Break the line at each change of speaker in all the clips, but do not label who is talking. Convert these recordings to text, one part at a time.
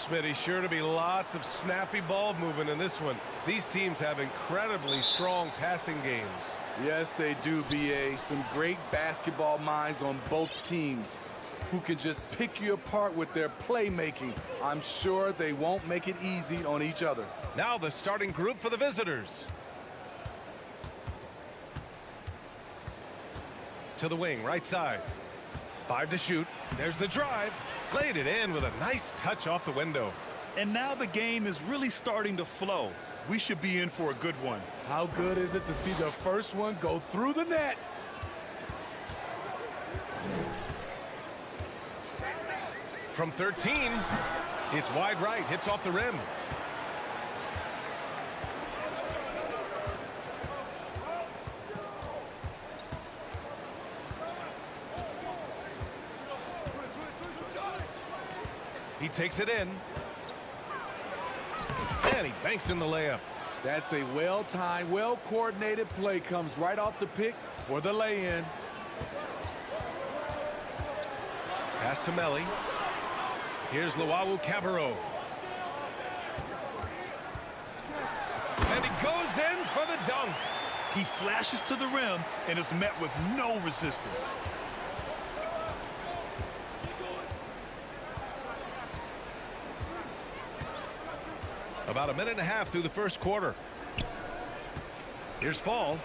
Smitty, sure to be lots of snappy ball movement in this one. These teams have incredibly strong passing games.
Yes, they do, B.A. Some great basketball minds on both teams who can just pick you apart with their playmaking. I'm sure they won't make it easy on each other.
Now the starting group for the visitors. To the wing, right side. 5 to shoot. There's the drive. Laid it in with a nice touch off the window.
And now the game is really starting to flow. We should be in for a good one.
How good is it to see the first one go through the net?
From 13, it's wide right, hits off the rim. He takes it in. And he banks in the layup.
That's a well-timed, well-coordinated play. Comes right off the pick for the lay-in.
Pass to Melly. Here's Luau Cabarro. And he goes in for the dunk.
He flashes to the rim and is met with no resistance.
About a minute and a half through the first quarter. Here's Fall.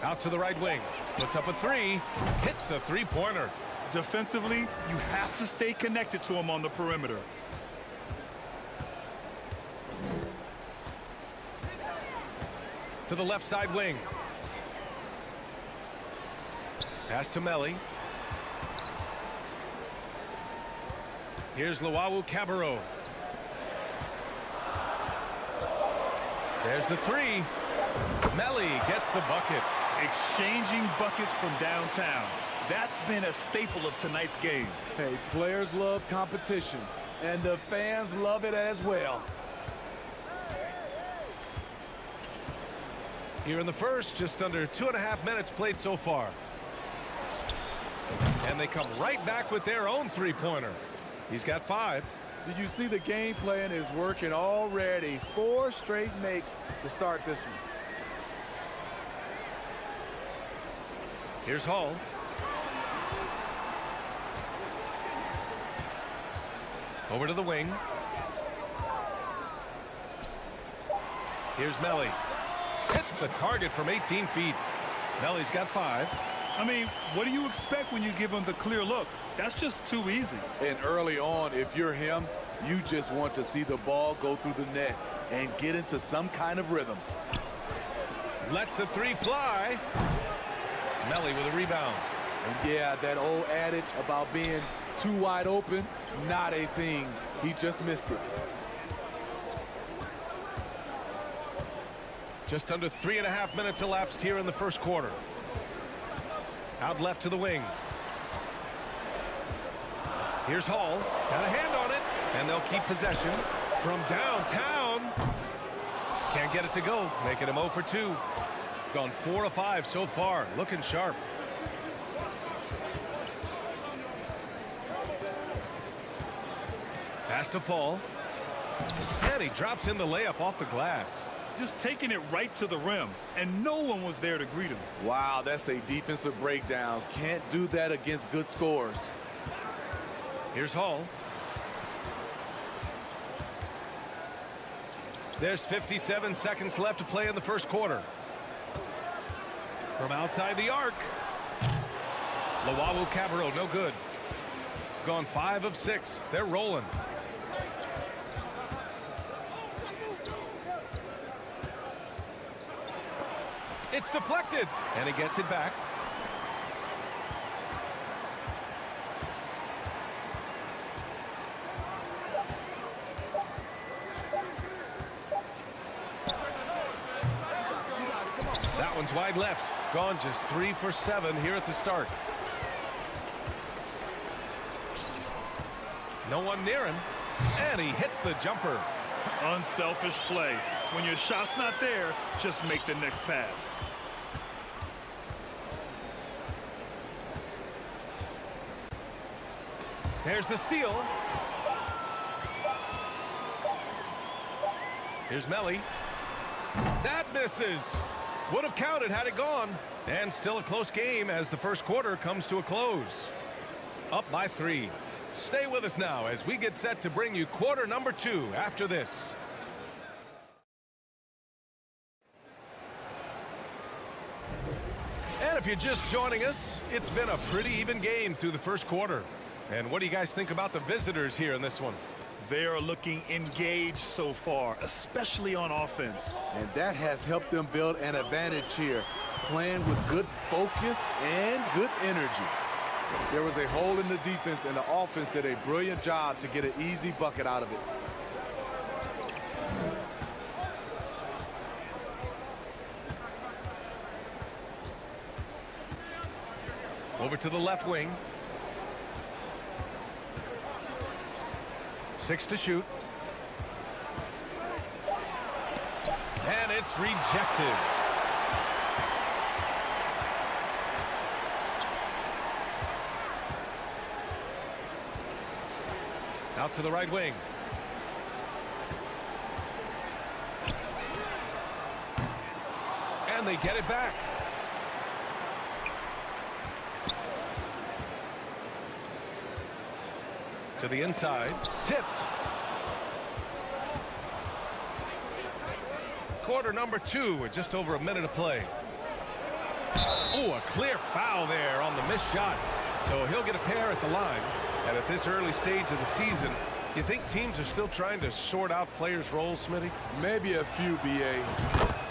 Out to the right wing. Puts up a three. Hits a three-pointer.
Defensively, you have to stay connected to him on the perimeter.
To the left side wing. Pass to Melly. Here's Luau Cabarro. There's the three. Melly gets the bucket.
Exchanging buckets from downtown. That's been a staple of tonight's game.
Hey, players love competition, and the fans love it as well.
Here in the first, just under 2.5 minutes played so far. And they come right back with their own three-pointer. He's got 5.
Did you see the game plan is working already? 4 straight makes to start this one.
Here's Hall. Over to the wing. Here's Melly. Hits the target from 18 feet. Melly's got 5.
I mean, what do you expect when you give him the clear look? That's just too easy.
And early on, if you're him, you just want to see the ball go through the net and get into some kind of rhythm.
Lets the three fly. Melly with a rebound.
And yeah, that old adage about being too wide open, not a thing. He just missed it.
Just under 3.5 minutes elapsed here in the first quarter. Out left to the wing. Here's Hall. Got a hand on it. And they'll keep possession from downtown. Can't get it to go. Making him 0 for 2. Gone 4 of 5 so far. Looking sharp. Pass to Fall. And he drops in the layup off the glass.
Just taking it right to the rim, and no one was there to greet him.
Wow, that's a defensive breakdown. Can't do that against good scores.
Here's Hall. There's 57 seconds left to play in the first quarter. From outside the arc. Luau Cabarro, no good. Gone 5 of 6. They're rolling. It's deflected, and he gets it back. That one's wide left. Gone just 3 for 7 here at the start. No one near him, and he hits the jumper.
Unselfish play. When your shot's not there, just make the next pass.
There's the steal. Here's Melly. That misses. Would have counted had it gone. And still a close game as the first quarter comes to a close. Up by 3. Stay with us now as we get set to bring you quarter number 2 after this. And if you're just joining us, it's been a pretty even game through the first quarter. And what do you guys think about the visitors here in this one?
They are looking engaged so far, especially on offense.
And that has helped them build an advantage here, playing with good focus and good energy. There was a hole in the defense, and the offense did a brilliant job to get an easy bucket out of it.
Over to the left wing. 6 to shoot. And it's rejected. Out to the right wing. And they get it back. To the inside. Tipped. Quarter number 2 with just over a minute to play. Oh, a clear foul there on the missed shot. So he'll get a pair at the line. And at this early stage of the season, you think teams are still trying to sort out players' roles, Smitty?
Maybe a few, BA.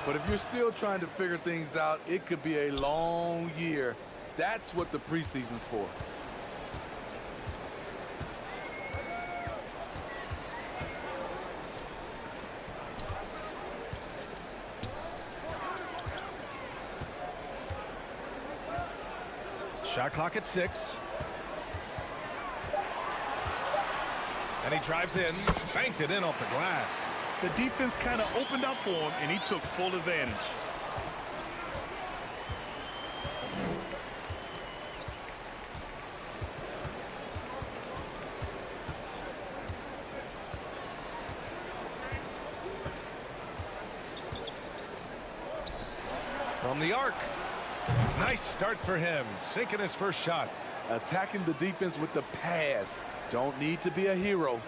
But if you're still trying to figure things out, it could be a long year. That's what the preseason's for.
Shot clock at 6. And he drives in, banked it in off the glass.
The defense kind of opened up for him, and he took full advantage.
From the arc. Nice start for him, sinking his first shot.
Attacking the defense with the pass. Don't need to be a hero.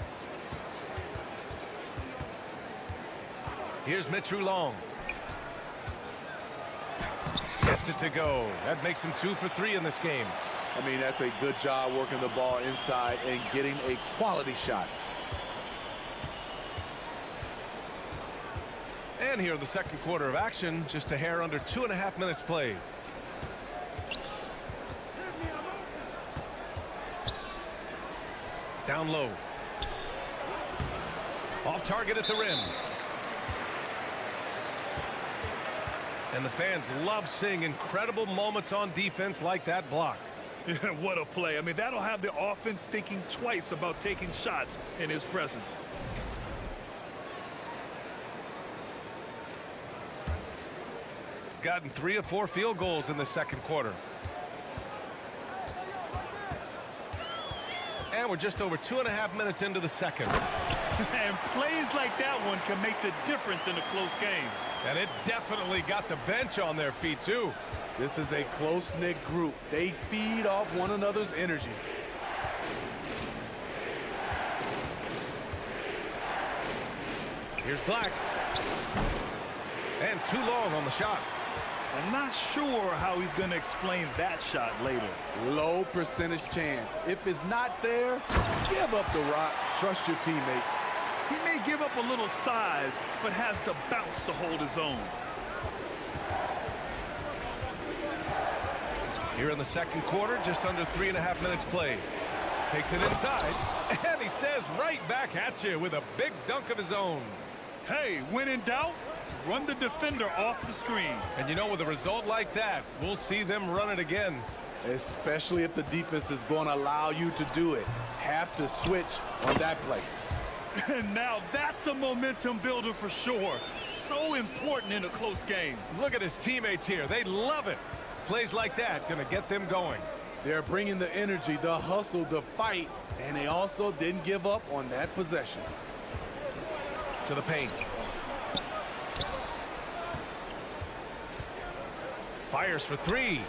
Here's Mitchell Long. Gets it to go. That makes him 2 for 3 in this game.
I mean, that's a good job working the ball inside and getting a quality shot.
And here in the second quarter of action, just a hair under 2.5 minutes played. Down low. Off target at the rim. And the fans love seeing incredible moments on defense like that block.
What a play. I mean, that'll have the offense thinking twice about taking shots in his presence.
Gotten 3 of 4 field goals in the second quarter. And we're just over 2.5 minutes into the second.
And plays like that one can make the difference in a close game.
And it definitely got the bench on their feet, too.
This is a close-knit group. They feed off one another's energy.
Here's Black. And too long on the shot.
I'm not sure how he's going to explain that shot later.
Low percentage chance. If it's not there, give up the rock. Trust your teammates.
He may give up a little size, but has the bounce to hold his own.
Here in the second quarter, just under 3.5 minutes played. Takes it inside, and he says right back at you with a big dunk of his own.
Hey, when in doubt, run the defender off the screen.
And you know, with a result like that, we'll see them run it again.
Especially if the defense is going to allow you to do it. Have to switch on that play.
And now that's a momentum builder for sure. So important in a close game.
Look at his teammates here. They love it. Plays like that going to get them going.
They're bringing the energy, the hustle, the fight, and they also didn't give up on that possession.
To the paint. Fires for three.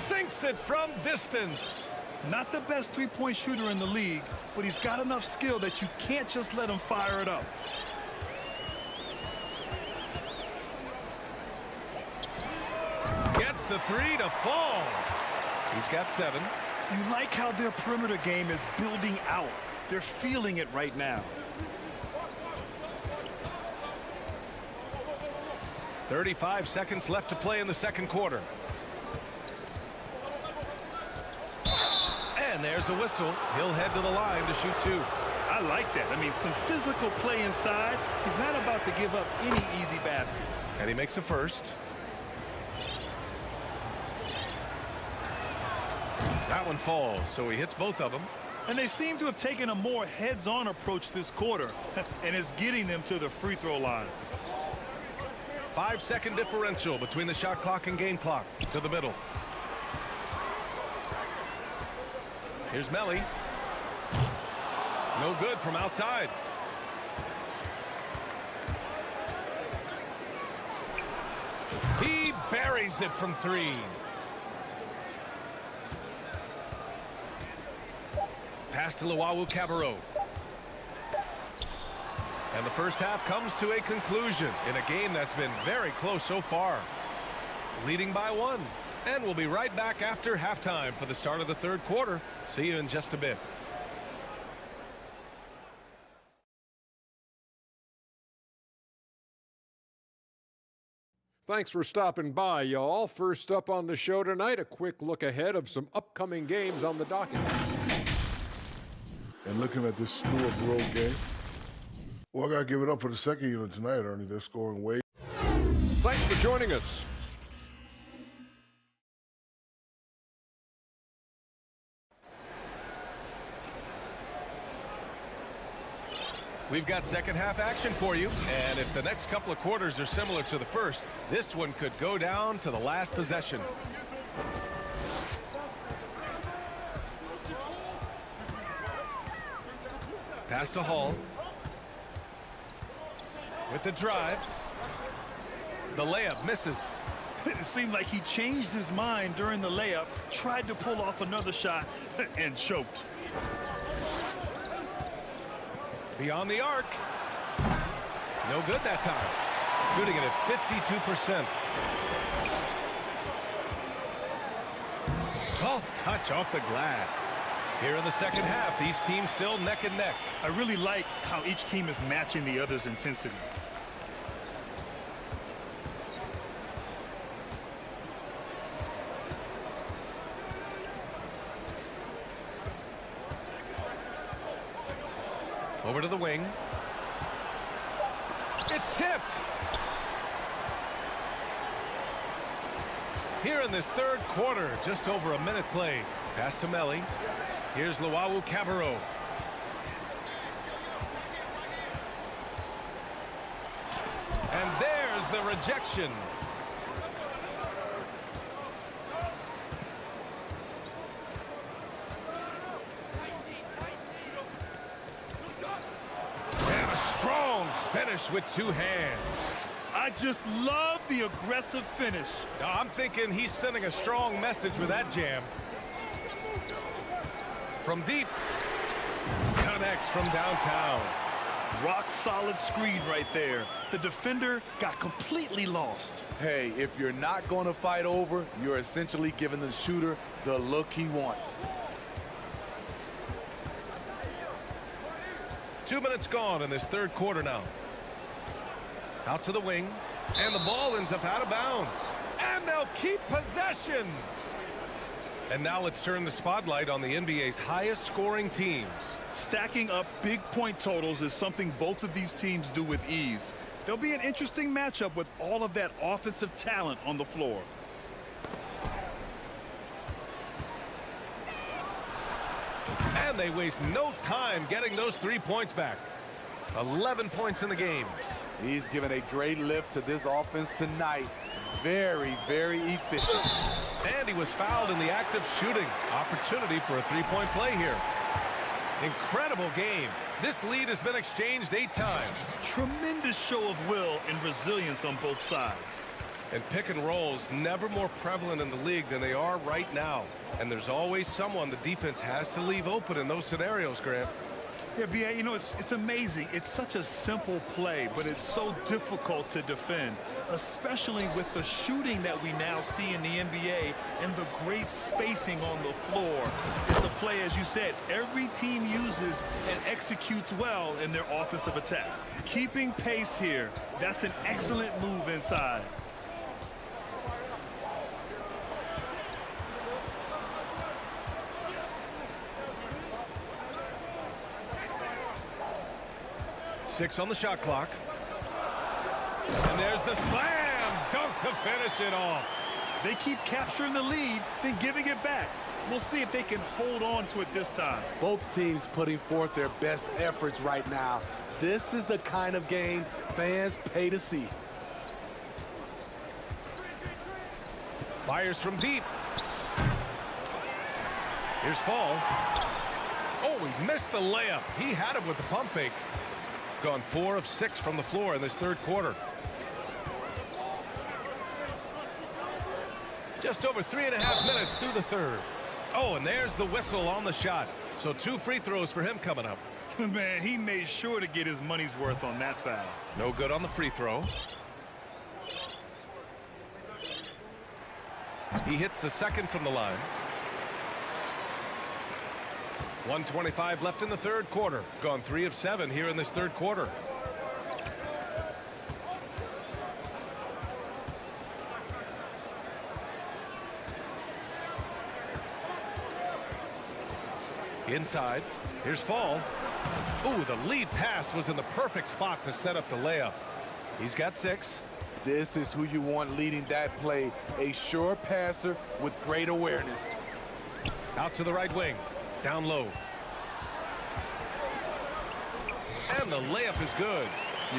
Sinks it from distance.
Not the best three-point shooter in the league, but he's got enough skill that you can't just let him fire it up.
Gets the three to fall. He's got 7.
You like how their perimeter game is building out. They're feeling it right now.
35 seconds left to play in the second quarter. And there's a whistle. He'll head to the line to shoot 2.
I like that. I mean, some physical play inside. He's not about to give up any easy baskets.
And he makes a first. That one falls, so he hits both of them.
And they seem to have taken a more heads-on approach this quarter, and it's getting them to the free throw line.
5-second differential between the shot clock and game clock. To the middle. Here's Melly. No good from outside. He buries it from 3. Pass to Luau Cabarro. And the first half comes to a conclusion in a game that's been very close so far. Leading by 1. And we'll be right back after halftime for the start of the third quarter. See you in just a bit.
Thanks for stopping by, y'all. First up on the show tonight, a quick look ahead of some upcoming games on the docket.
And looking at this slew of road game, well, I got to give it up for the second unit tonight, Ernie. They're scoring way.
Thanks for joining us.
We've got second half action for you, and if the next couple of quarters are similar to the first, this one could go down to the last possession. Pass to Hall. With the drive. The layup misses.
It seemed like he changed his mind during the layup, tried to pull off another shot, and choked.
Beyond the arc. No good that time. Shooting it at 52%. Soft touch off the glass. Here in the second half, these teams still neck and neck.
I really like how each team is matching the other's intensity.
Over to the wing. It's tipped. Here in this third quarter, just over a minute played. Pass to Melly. Here's Luau Cabarro. And there's the rejection. And a strong finish with 2 hands.
I just love the aggressive finish.
Now, I'm thinking he's sending a strong message with that jam. From deep. Connects from downtown.
Rock solid screen right there. The defender got completely lost.
Hey, if you're not going to fight over, you're essentially giving the shooter the look he wants.
2 minutes gone in this third quarter now. Out to the wing. And the ball ends up out of bounds. And they'll keep possession. And now let's turn the spotlight on the NBA's highest scoring teams.
Stacking up big point totals is something both of these teams do with ease. There'll be an interesting matchup with all of that offensive talent on the floor.
And they waste no time getting those 3 points back. 11 points in the game.
He's given a great lift to this offense tonight. Very, very efficient.
And he was fouled in the act of shooting. Opportunity for a three-point play here. Incredible game. This lead has been exchanged 8 times.
Tremendous show of will and resilience on both sides.
And pick and rolls never more prevalent in the league than they are right now. And there's always someone the defense has to leave open in those scenarios, Grant.
Yeah, B.A., you know, it's amazing. It's such a simple play, but it's so difficult to defend, especially with the shooting that we now see in the NBA and the great spacing on the floor. It's a play, as you said, every team uses and executes well in their offensive attack. Keeping pace here, that's an excellent move inside.
Six on the shot clock. And there's the slam dunk to finish it off.
They keep capturing the lead, then giving it back. We'll see if they can hold on to it this time.
Both teams putting forth their best efforts right now. This is the kind of game fans pay to see.
Fires from deep. Here's Fall. Oh, he missed the layup. He had it with the pump fake. Gone 4 of 6 from the floor in this third quarter. Just over 3.5 minutes through the third. Oh, and there's the whistle on the shot. So 2 free throws for him coming up.
Man, he made sure to get his money's worth on that foul.
No good on the free throw. He hits the second from the line. 1:25 left in the third quarter. Gone 3 of 7 here in this third quarter. Inside. Here's Fall. Ooh, the lead pass was in the perfect spot to set up the layup. He's got 6.
This is who you want leading that play. A sure passer with great awareness.
Out to the right wing. Down low. And the layup is good.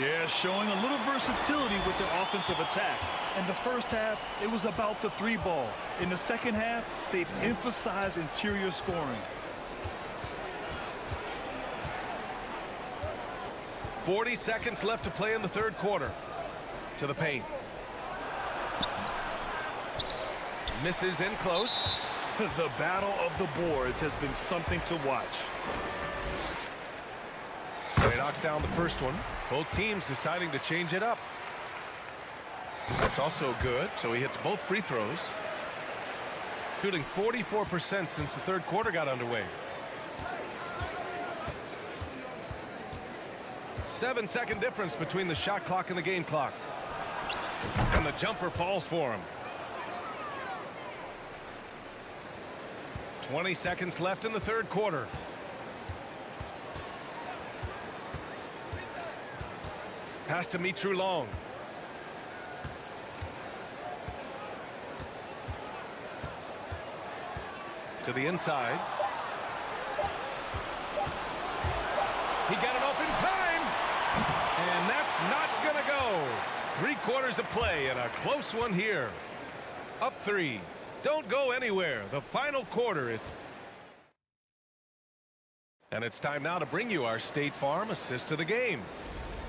Yeah, showing a little versatility with their offensive attack. In the first half, it was about the 3 ball. In the second half, they've emphasized interior scoring.
40 seconds left to play in the third quarter. To the paint. Misses in close.
The battle of the boards has been something to watch.
And he knocks down the first one. Both teams deciding to change it up. That's also good, so he hits both free throws. Shooting 44% since the third quarter got underway. 7-second difference between the shot clock and the game clock. And the jumper falls for him. 20 seconds left in the third quarter. Pass to Mitru Long. To the inside. He got it off in time. And that's not going to go. 3 quarters of play and a close one here. Up 3. Don't go anywhere. The final quarter is... And it's time now to bring you our State Farm assist of the game.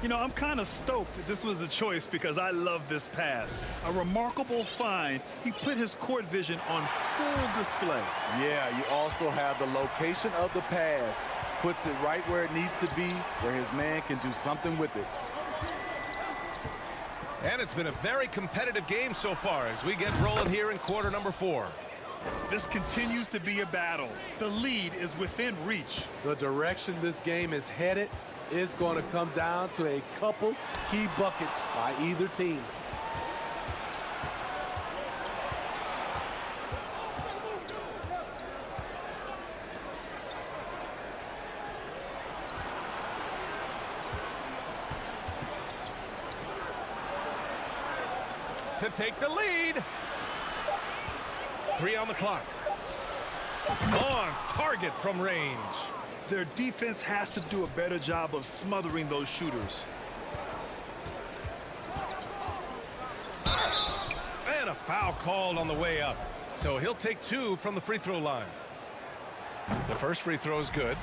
You know, I'm kind of stoked that this was a choice because I love this pass. A remarkable find. He put his court vision on full display.
Yeah, you also have the location of the pass. Puts it right where it needs to be, where his man can do something with it.
And it's been a very competitive game so far as we get rolling here in quarter number 4.
This continues to be a battle. The lead is within reach.
The direction this game is headed is going to come down to a couple key buckets by either team.
To take the lead. 3 on the clock. On target from range.
Their defense has to do a better job of smothering those shooters.
And a foul called on the way up. So he'll take 2 from the free throw line. The first free throw is good.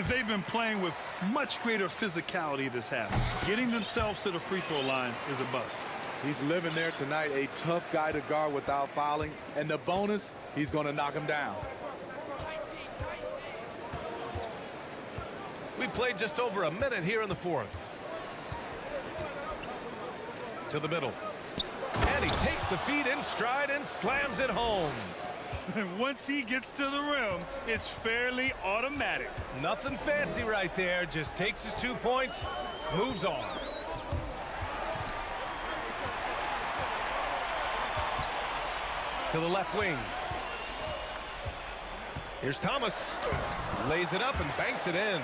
They've been playing with much greater physicality this half. Getting themselves to the free throw line is a bust.
He's living there tonight, a tough guy to guard without fouling. And the bonus, he's going to knock him down.
We played just over a minute here in the fourth. To the middle. And he takes the feed in stride and slams it home.
And once he gets to the rim, it's fairly automatic.
Nothing fancy right there. Just takes his 2 points, moves on. To the left wing. Here's Thomas. Lays it up and banks it in.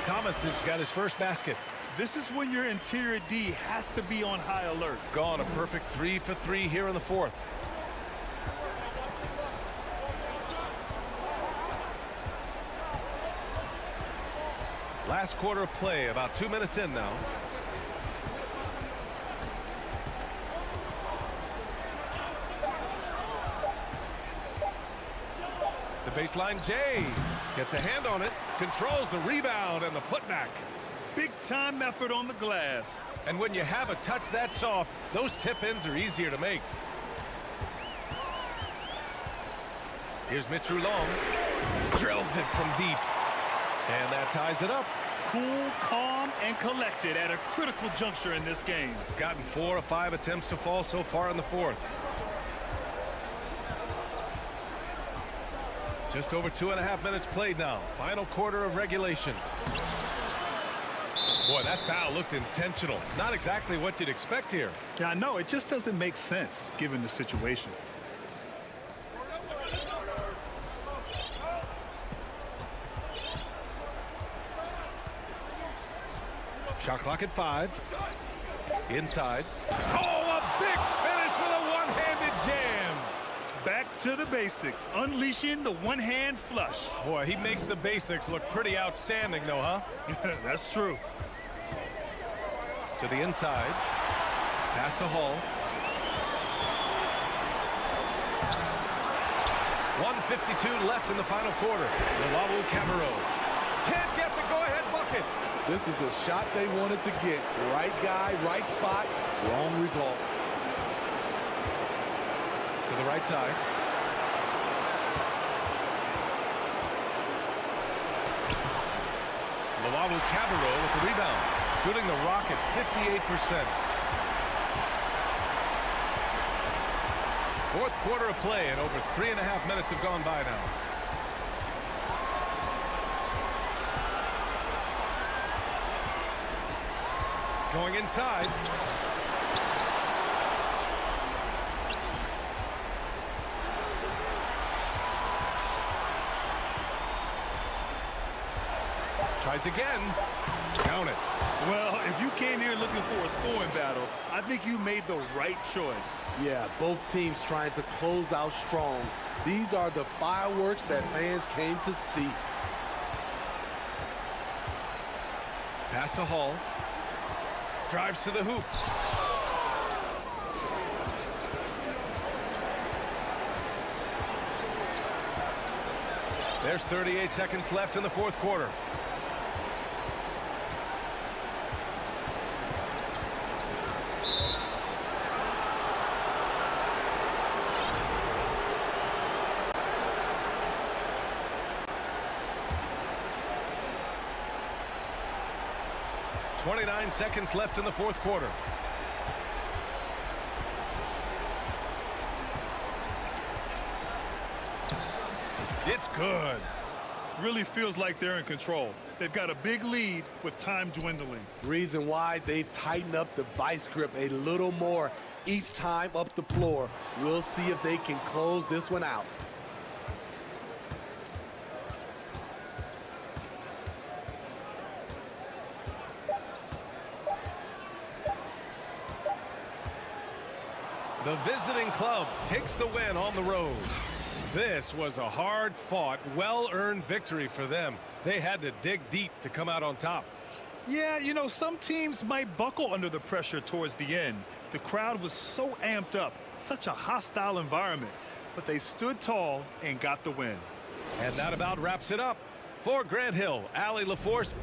Thomas has got his first basket.
This is when your interior D has to be on high alert.
Gone a perfect 3 for 3 here in the fourth. Last quarter of play, about 2 minutes in now. The baseline, Jay gets a hand on it, controls the rebound and the putback.
Big time effort on the glass.
And when you have a touch that soft, those tip-ins are easier to make. Here's Mitch Long. Drills it from deep. And that ties it up.
Cool, calm, and collected at a critical juncture in this game.
Gotten 4 of 5 attempts to fall so far in the fourth. Just over 2.5 minutes played now. Final quarter of regulation. Boy, that foul looked intentional. Not exactly what you'd expect here.
Yeah, I know. It just doesn't make sense given the situation.
Shot clock at 5. Inside. Oh, a big finish with a one-handed jam.
Back to the basics, unleashing the one-hand flush.
Boy, he makes the basics look pretty outstanding, though, huh?
That's true.
To the inside. Pass to Hall. 1:52 left in the final quarter. Olympiacos can't get the go-ahead bucket.
This is the shot they wanted to get. Right guy, right spot, wrong result.
To the right side. Olympiacos with the rebound, shooting the Rocket 58%. Fourth quarter of play, and over 3.5 minutes have gone by now. Going inside. Tries again. Count it.
Well, if you came here looking for a scoring battle, I think you made the right choice.
Yeah, both teams trying to close out strong. These are the fireworks that fans came to see.
Pass to Hall. Drives to the hoop. There's 38 seconds left in the fourth quarter. .29 seconds left in the fourth quarter. It's good.
Really feels like they're in control. They've got a big lead with time dwindling.
Reason why they've tightened up the vice grip a little more each time up the floor. We'll see if they can close this one out.
The visiting club takes the win on the road. This was a hard-fought, well-earned victory for them. They had to dig deep to come out on top.
Yeah, you know, some teams might buckle under the pressure towards the end. The crowd was so amped up, such a hostile environment. but they stood tall and got the win.
And that about wraps it up. For Grant Hill, Allie LaForce.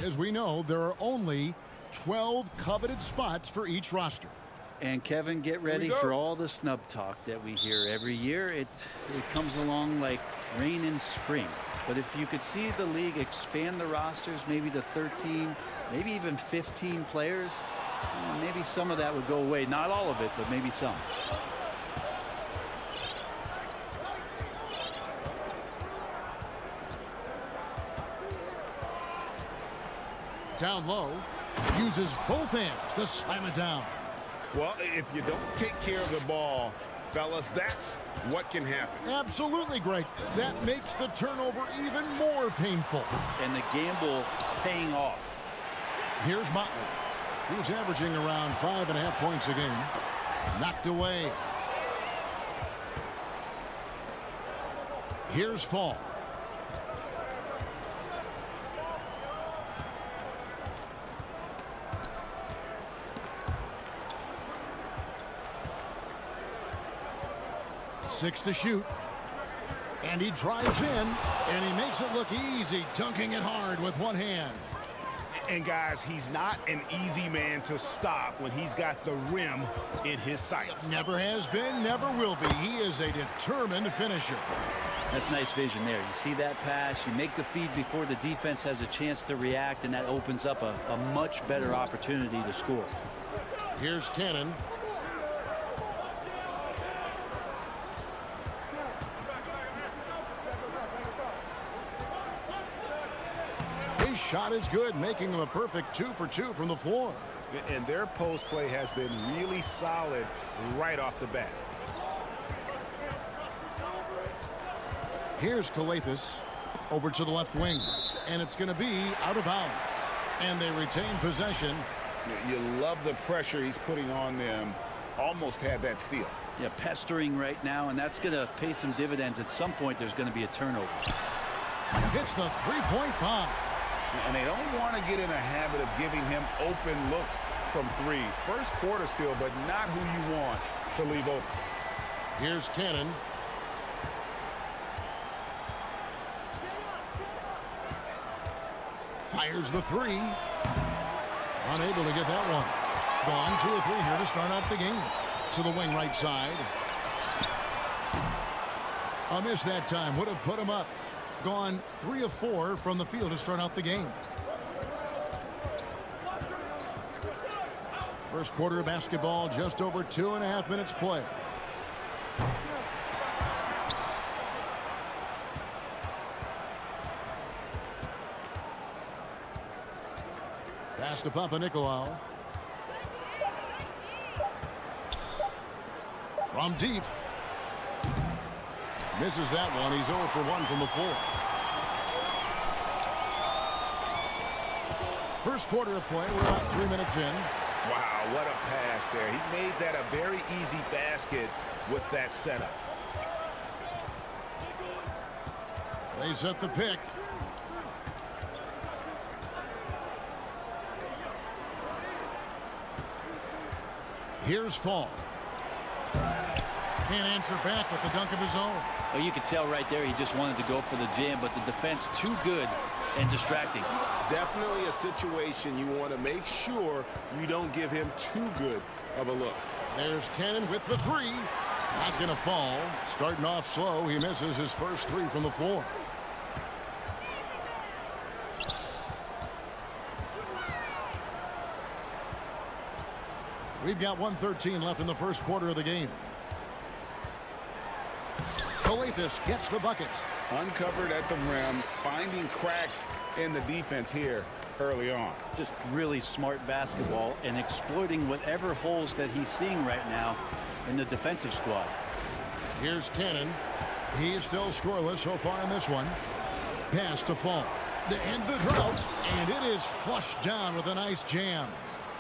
As we know, there are only 12 coveted spots for each roster.
And Kevin, get ready for all the snub talk that we hear every year. It comes along like rain in spring. But if you could see the league expand the rosters maybe to 13, maybe even 15 players, maybe some of that would go away. Not all of it, but maybe some.
Down low, uses both hands to slam it down.
Well, if you don't take care of the ball, fellas, that's what can happen.
Absolutely, Greg. That makes the turnover even more painful.
And the gamble paying off.
Here's Motley, who's averaging around 5.5 points a game. Knocked away. Here's Fall. Six to shoot. And he drives in, and he makes it look easy, dunking it hard with one hand.
And guys, he's not an easy man to stop when he's got the rim in his sights.
Never has been, never will be. He is a determined finisher.
That's nice vision there. You see that pass, you make the feed before the defense has a chance to react, and that opens up a much better opportunity to score.
Here's Cannon. His shot is good, making him a perfect 2 for 2 from the floor.
And their post play has been really solid right off the bat.
Here's Calathis over to the left wing, and it's going to be out of bounds. And they retain possession.
You love the pressure he's putting on them. Almost had that steal.
Yeah, pestering right now, and that's going to pay some dividends. At some point, there's going to be a turnover.
Hits the three-point bomb.
And they don't want to get in a habit of giving him open looks from three. First quarter still, but not who you want to leave open.
Here's Cannon. Fires the three. Unable to get that one. Gone 2 or 3 here to start out the game. To the wing right side. A miss that time. Would have put him up. Gone 3 of 4 from the field to start out the game. First quarter of basketball, just over 2.5 minutes play. Pass to Papanikolaou. From deep. Misses that one. He's 0 for 1 from the floor. First quarter of play. We're about 3 minutes in.
Wow, what a pass there. He made that a very easy basket with that setup.
They set the pick. Here's Fall. Can't answer back with the dunk of his own.
Well, you could tell right there he just wanted to go for the jam, but the defense too good and distracting.
Definitely a situation you want to make sure you don't give him too good of a look.
There's Cannon with the three. Not going to fall. Starting off slow, he misses his first 3 from the floor. We've got 1:13 left in the first quarter of the game. Calathis gets the bucket.
Uncovered at the rim, finding cracks in the defense here early on.
Just really smart basketball and exploiting whatever holes that he's seeing right now in the defensive squad.
Here's Cannon. He is still scoreless so far in this one. Pass to Fall. To end the drought, and it is flushed down with a nice jam.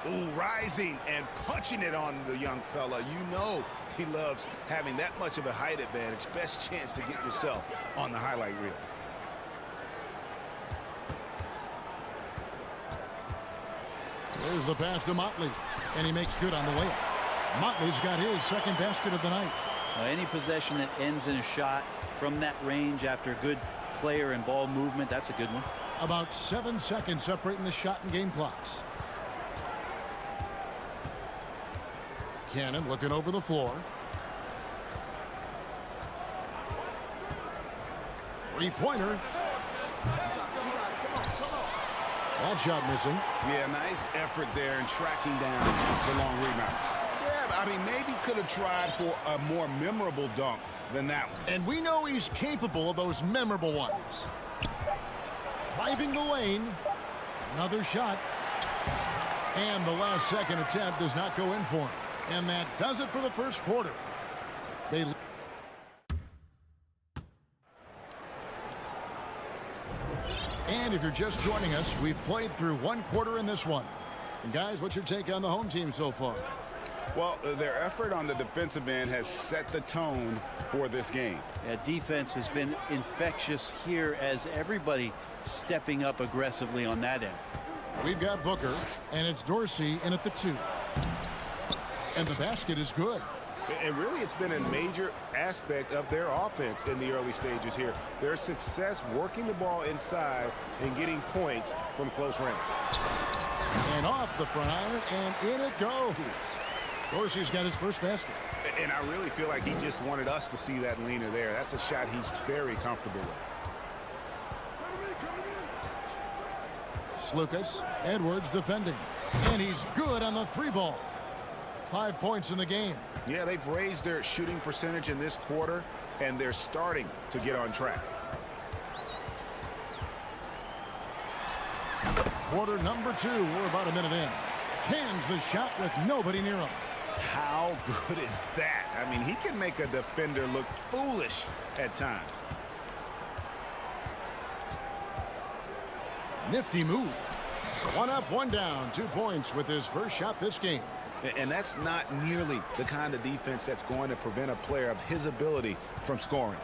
Ooh, rising and punching it on the young fella. You know he loves having that much of a height advantage. Best chance to get yourself on the highlight reel.
There's the pass to Motley, and he makes good on the way. Motley's got his second basket of the night.
Any possession that ends in a shot from that range after good player and ball movement, that's a good one.
About 7 seconds separating the shot and game clocks. Cannon looking over the floor. Three-pointer. That shot missing.
Yeah, nice effort there in tracking down the long rebound. Yeah, I mean, maybe could have tried for a more memorable dunk than that one.
And we know he's capable of those memorable ones. Driving the lane. Another shot. And the last second attempt does not go in for him. And that does it for the first quarter. And if you're just joining us, we've played through one quarter in this one. And guys, what's your take on the home team so far?
Well, their effort on the defensive end has set the tone for this game.
Yeah, defense has been infectious here as everybody stepping up aggressively on that end.
We've got Booker, and it's Dorsey in at the 2. And the basket is good.
And really, it's been a major aspect of their offense in the early stages here. Their success working the ball inside and getting points from close range.
And off the front iron, and in it goes. Dorsey's got his first basket.
And I really feel like he just wanted us to see that leaner there. That's a shot he's very comfortable with.
Slukas, Edwards defending. And he's good on the 3-ball. 5 points in the game.
Yeah, they've raised their shooting percentage in this quarter, and they're starting to get on track.
Quarter number 2. We're about a minute in. Cans the shot with nobody near him.
How good is that? I mean, he can make a defender look foolish at times.
Nifty move. 1 up, 1 down. 2 points with his first shot this game.
And that's not nearly the kind of defense that's going to prevent a player of his ability from scoring.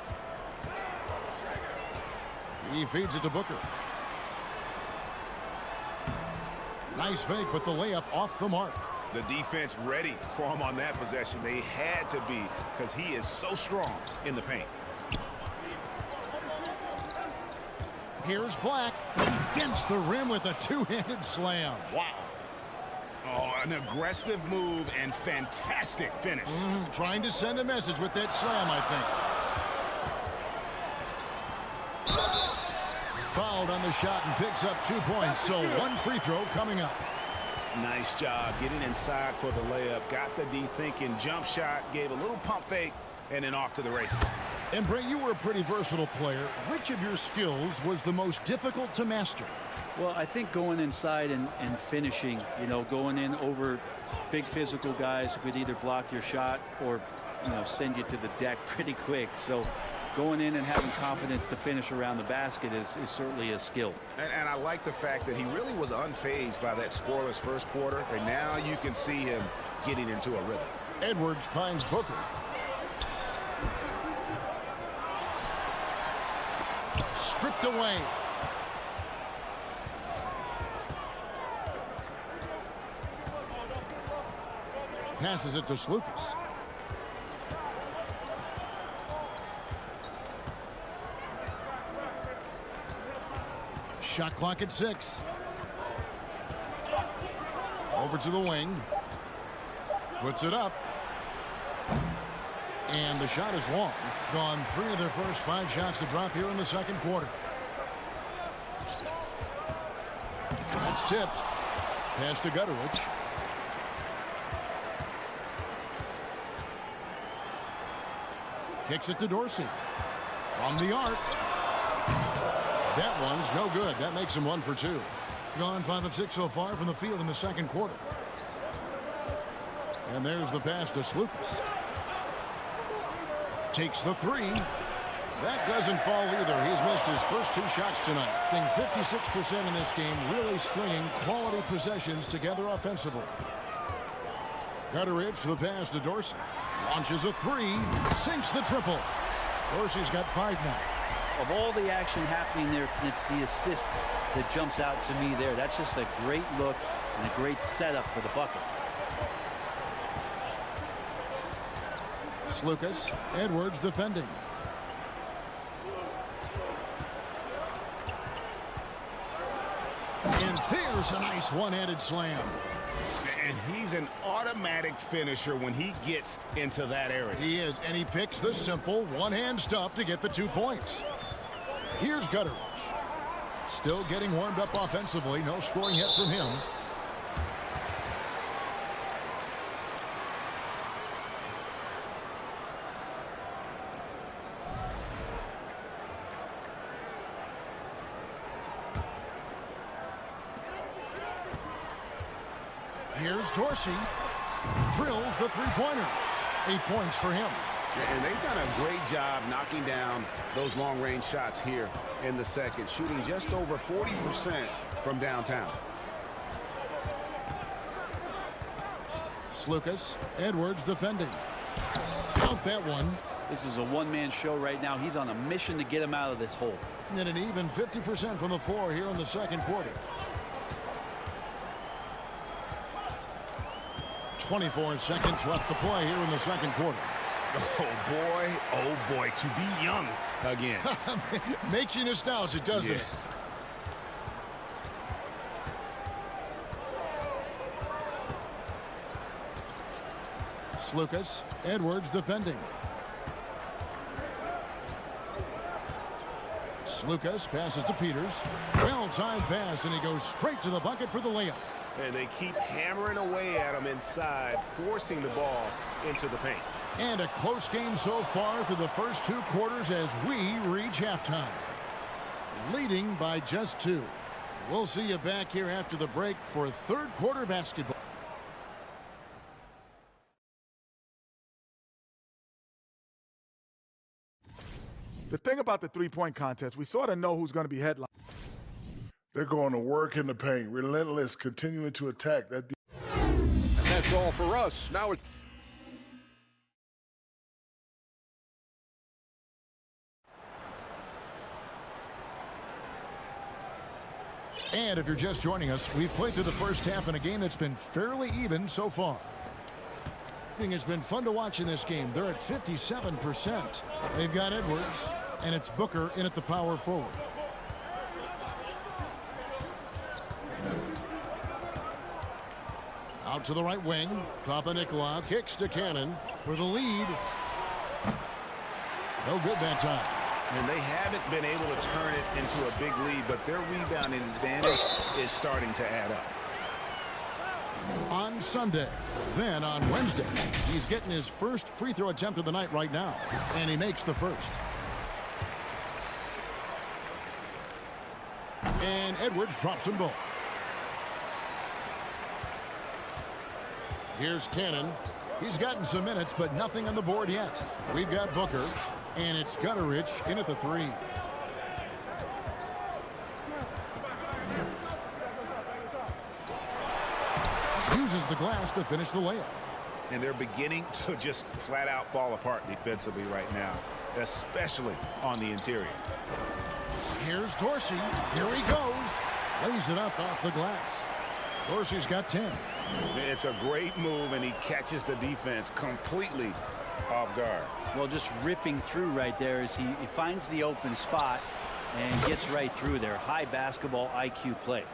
He feeds it to Booker. Nice fake, but the layup off the mark.
The defense ready for him on that possession. They had to be, because he is so strong in the paint.
Here's Black. He dents the rim with a 2-handed slam. Wow.
Oh, an aggressive move and fantastic finish.
Trying to send a message with that slam, I think. Fouled on the shot and picks up 2 points, so 1 free throw coming up.
Nice job getting inside for the layup. Got the D thinking, jump shot, gave a little pump fake, and then off to the races.
And Bray, you were a pretty versatile player. Which of your skills was the most difficult to master?
Well, I think going inside and finishing, you know, going in over big physical guys who could either block your shot or, you know, send you to the deck pretty quick. So going in and having confidence to finish around the basket is certainly a skill.
And I like the fact that he really was unfazed by that scoreless first quarter. And now you can see him getting into a rhythm.
Edwards finds Booker. Stripped away. Passes it to Slukas. Shot clock at 6. Over to the wing. Puts it up. And the shot is long. Gone 3 of their first 5 shots to drop here in the second quarter. That's tipped. Pass to Gutteridge. Kicks it to Dorsey. From the arc. That one's no good. That makes him 1 for 2. Gone 5 of 6 so far from the field in the second quarter. And there's the pass to Slukas. Takes the 3. That doesn't fall either. He's missed his first 2 shots tonight. Being 56% in this game, really stringing quality possessions together offensively. Gutteridge for the pass to Dorsey. Launches a 3. Sinks the triple. Dorsey's got 5 now.
Of all the action happening there, it's the assist that jumps out to me there. That's just a great look and a great setup for the bucket.
Slukas, Edwards defending. And there's a nice one-handed slam.
And he's an automatic finisher when he gets into that area.
He is, and he picks the simple one-hand stuff to get the 2 points. Here's Gutteridge. Still getting warmed up offensively. No scoring yet from him. Here's Dorsey. Drills the three-pointer. 8 points for him.
And they've done a great job knocking down those long-range shots here in the second, shooting just over 40% from downtown.
Slukas. Edwards defending. Count that one.
This is a one-man show right now. He's on a mission to get him out of this hole.
And an even 50% from the floor here in the second quarter. 24 seconds left to play here in the second quarter.
Oh boy, to be young again.
Makes you nostalgic, doesn't it? Slukas. Edwards defending. Slukas passes to Peters. Well-timed pass, and he goes straight to the bucket for the layup.
And they keep hammering away at him inside, forcing the ball into the paint.
And a close game so far through the first 2 quarters as we reach halftime. Leading by just 2. We'll see you back here after the break for third quarter basketball.
The thing about the three-point contest, we sort of know who's going to be headline.
They're going to work in the paint, relentless, continuing to attack.
And that's all for us. Now it's...
And if you're just joining us, we've played through the first half in a game that's been fairly even so far. It's been fun to watch in this game. They're at 57%. They've got Edwards, and it's Booker in at the power forward. Out to the right wing. Papanikolaou kicks to Cannon for the lead. No good that time.
And they haven't been able to turn it into a big lead, but their rebounding advantage is starting to add up.
On Sunday, then on Wednesday, he's getting his first free throw attempt of the night right now, and he makes the first. And Edwards drops them both. Here's Cannon. He's gotten some minutes, but nothing on the board yet. We've got Booker, and it's Gutteridge in at the 3. Uses the glass to finish the layup.
And they're beginning to just flat out fall apart defensively right now, especially on the interior.
Here's Dorsey. Here he goes. Lays it up off the glass. Dorsey's got 10.
It's a great move, and he catches the defense completely off guard.
Well, just ripping through right there as he finds the open spot and gets right through there. High basketball IQ play.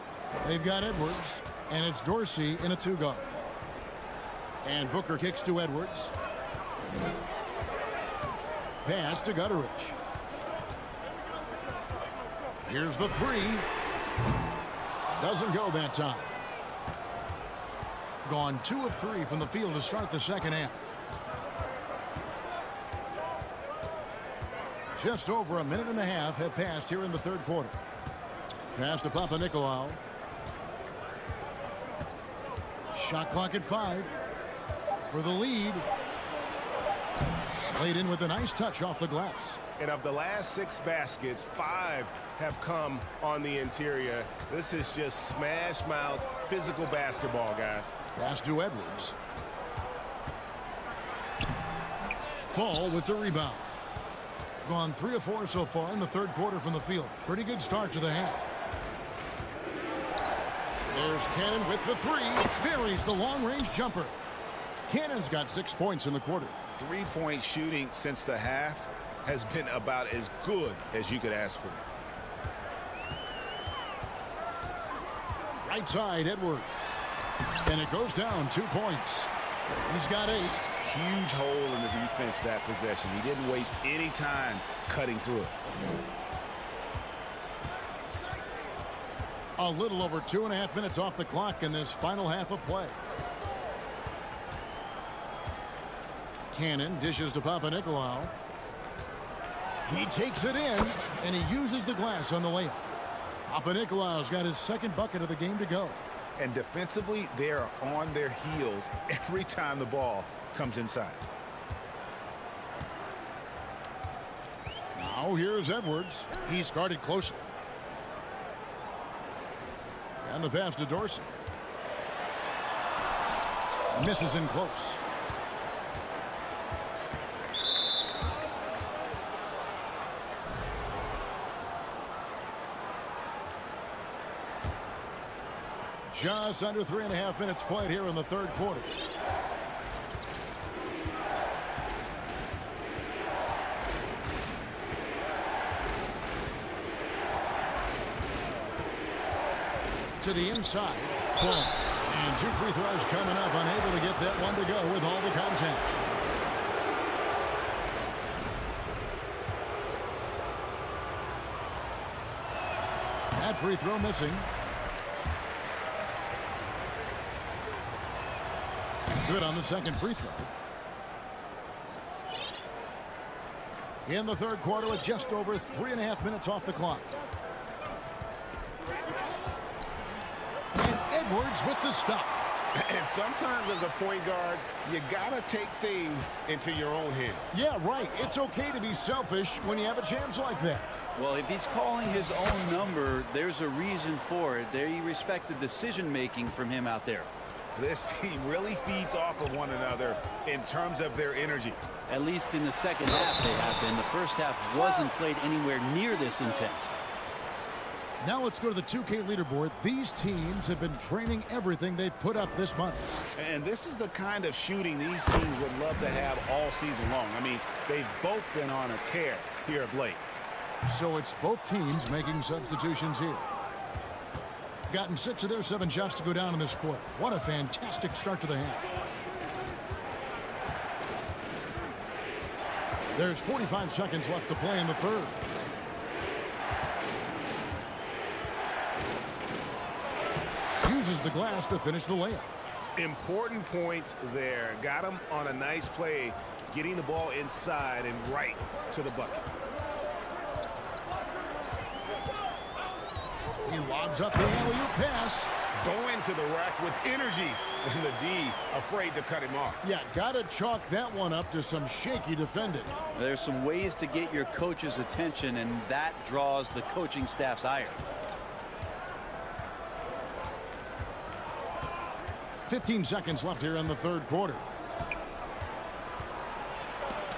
They've got Edwards, and it's Dorsey in a 2-guard. And Booker kicks to Edwards. Pass to Gutteridge. Here's the 3. Doesn't go that time. Gone 2 of 3 from the field to start the second half. Just over a minute and a half have passed here in the third quarter. Pass to Papanikolaou. Shot clock at 5 for the lead. Played in with a nice touch off the glass.
And of the last 6 baskets, 5 have come on the interior. This is just smash mouth physical basketball, guys.
Pass to Edwards. Fall with the rebound. Gone 3 of 4 so far in the third quarter from the field. Pretty good start to the half. There's Cannon with the 3. Buries the long-range jumper. Cannon's got 6 points in the quarter.
3-point shooting since the half has been about as good as you could ask for.
Right side, Edwards. And it goes down 2 points. He's got 8.
Huge hole in the defense that possession. He didn't waste any time cutting through it.
A little over 2.5 minutes off the clock in this final half of play. Cannon dishes to Papanikolaou. He takes it in, and he uses the glass on the layup. Papanikolaou's got his second bucket of the game to go.
And defensively, they are on their heels every time the ball comes inside.
Now here's Edwards. He's guarded closely. And the pass to Dorsey. Misses in close. Just under 3.5 minutes played here in the third quarter. To the inside. Full. And 2 free throws coming up. Unable to get that one to go with all the contact. That free throw missing. Good on the second free throw. In the third quarter with just over 3.5 minutes off the clock. And Edwards with the stop.
And sometimes as a point guard, you got to take things into your own hands.
Yeah, right. It's okay to be selfish when you have a chance like that.
Well, if he's calling his own number, there's a reason for it. They respect the decision-making from him out there.
This team really feeds off of one another in terms of their energy.
At least in the second half they have been. The first half wasn't played anywhere near this intense.
Now let's go to the 2K leaderboard. These teams have been training everything they've put up this month.
And this is the kind of shooting these teams would love to have all season long. I mean, they've both been on a tear here of late.
So it's both teams making substitutions here. Gotten 6 of their 7 shots to go down in this quarter. What a fantastic start to the half. There's 45 seconds left to play in the third. Uses the glass to finish the layup.
Important points there. Got him on a nice play, getting the ball inside and right to the bucket.
He lobs up the alley-oop pass.
Going to the rack with energy. And the D afraid to cut him off.
Yeah, got to chalk that one up to some shaky defending.
There's some ways to get your coach's attention, and that draws the coaching staff's ire.
15 seconds left here in the third quarter.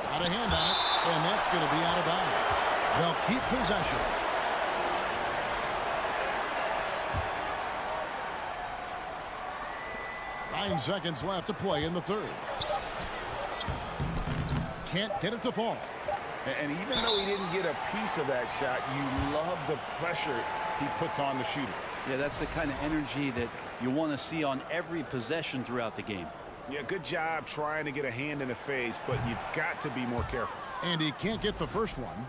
Got a hand on it, and that's going to be out of bounds. They'll keep possession. Nine seconds left to play in the third. Can't get it to fall.
And even though he didn't get a piece of that shot, you love the pressure he puts on the shooter.
Yeah, that's the kind of energy that you want to see on every possession throughout the game.
Yeah, good job trying to get a hand in the face, but you've got to be more careful.
And he can't get the first one.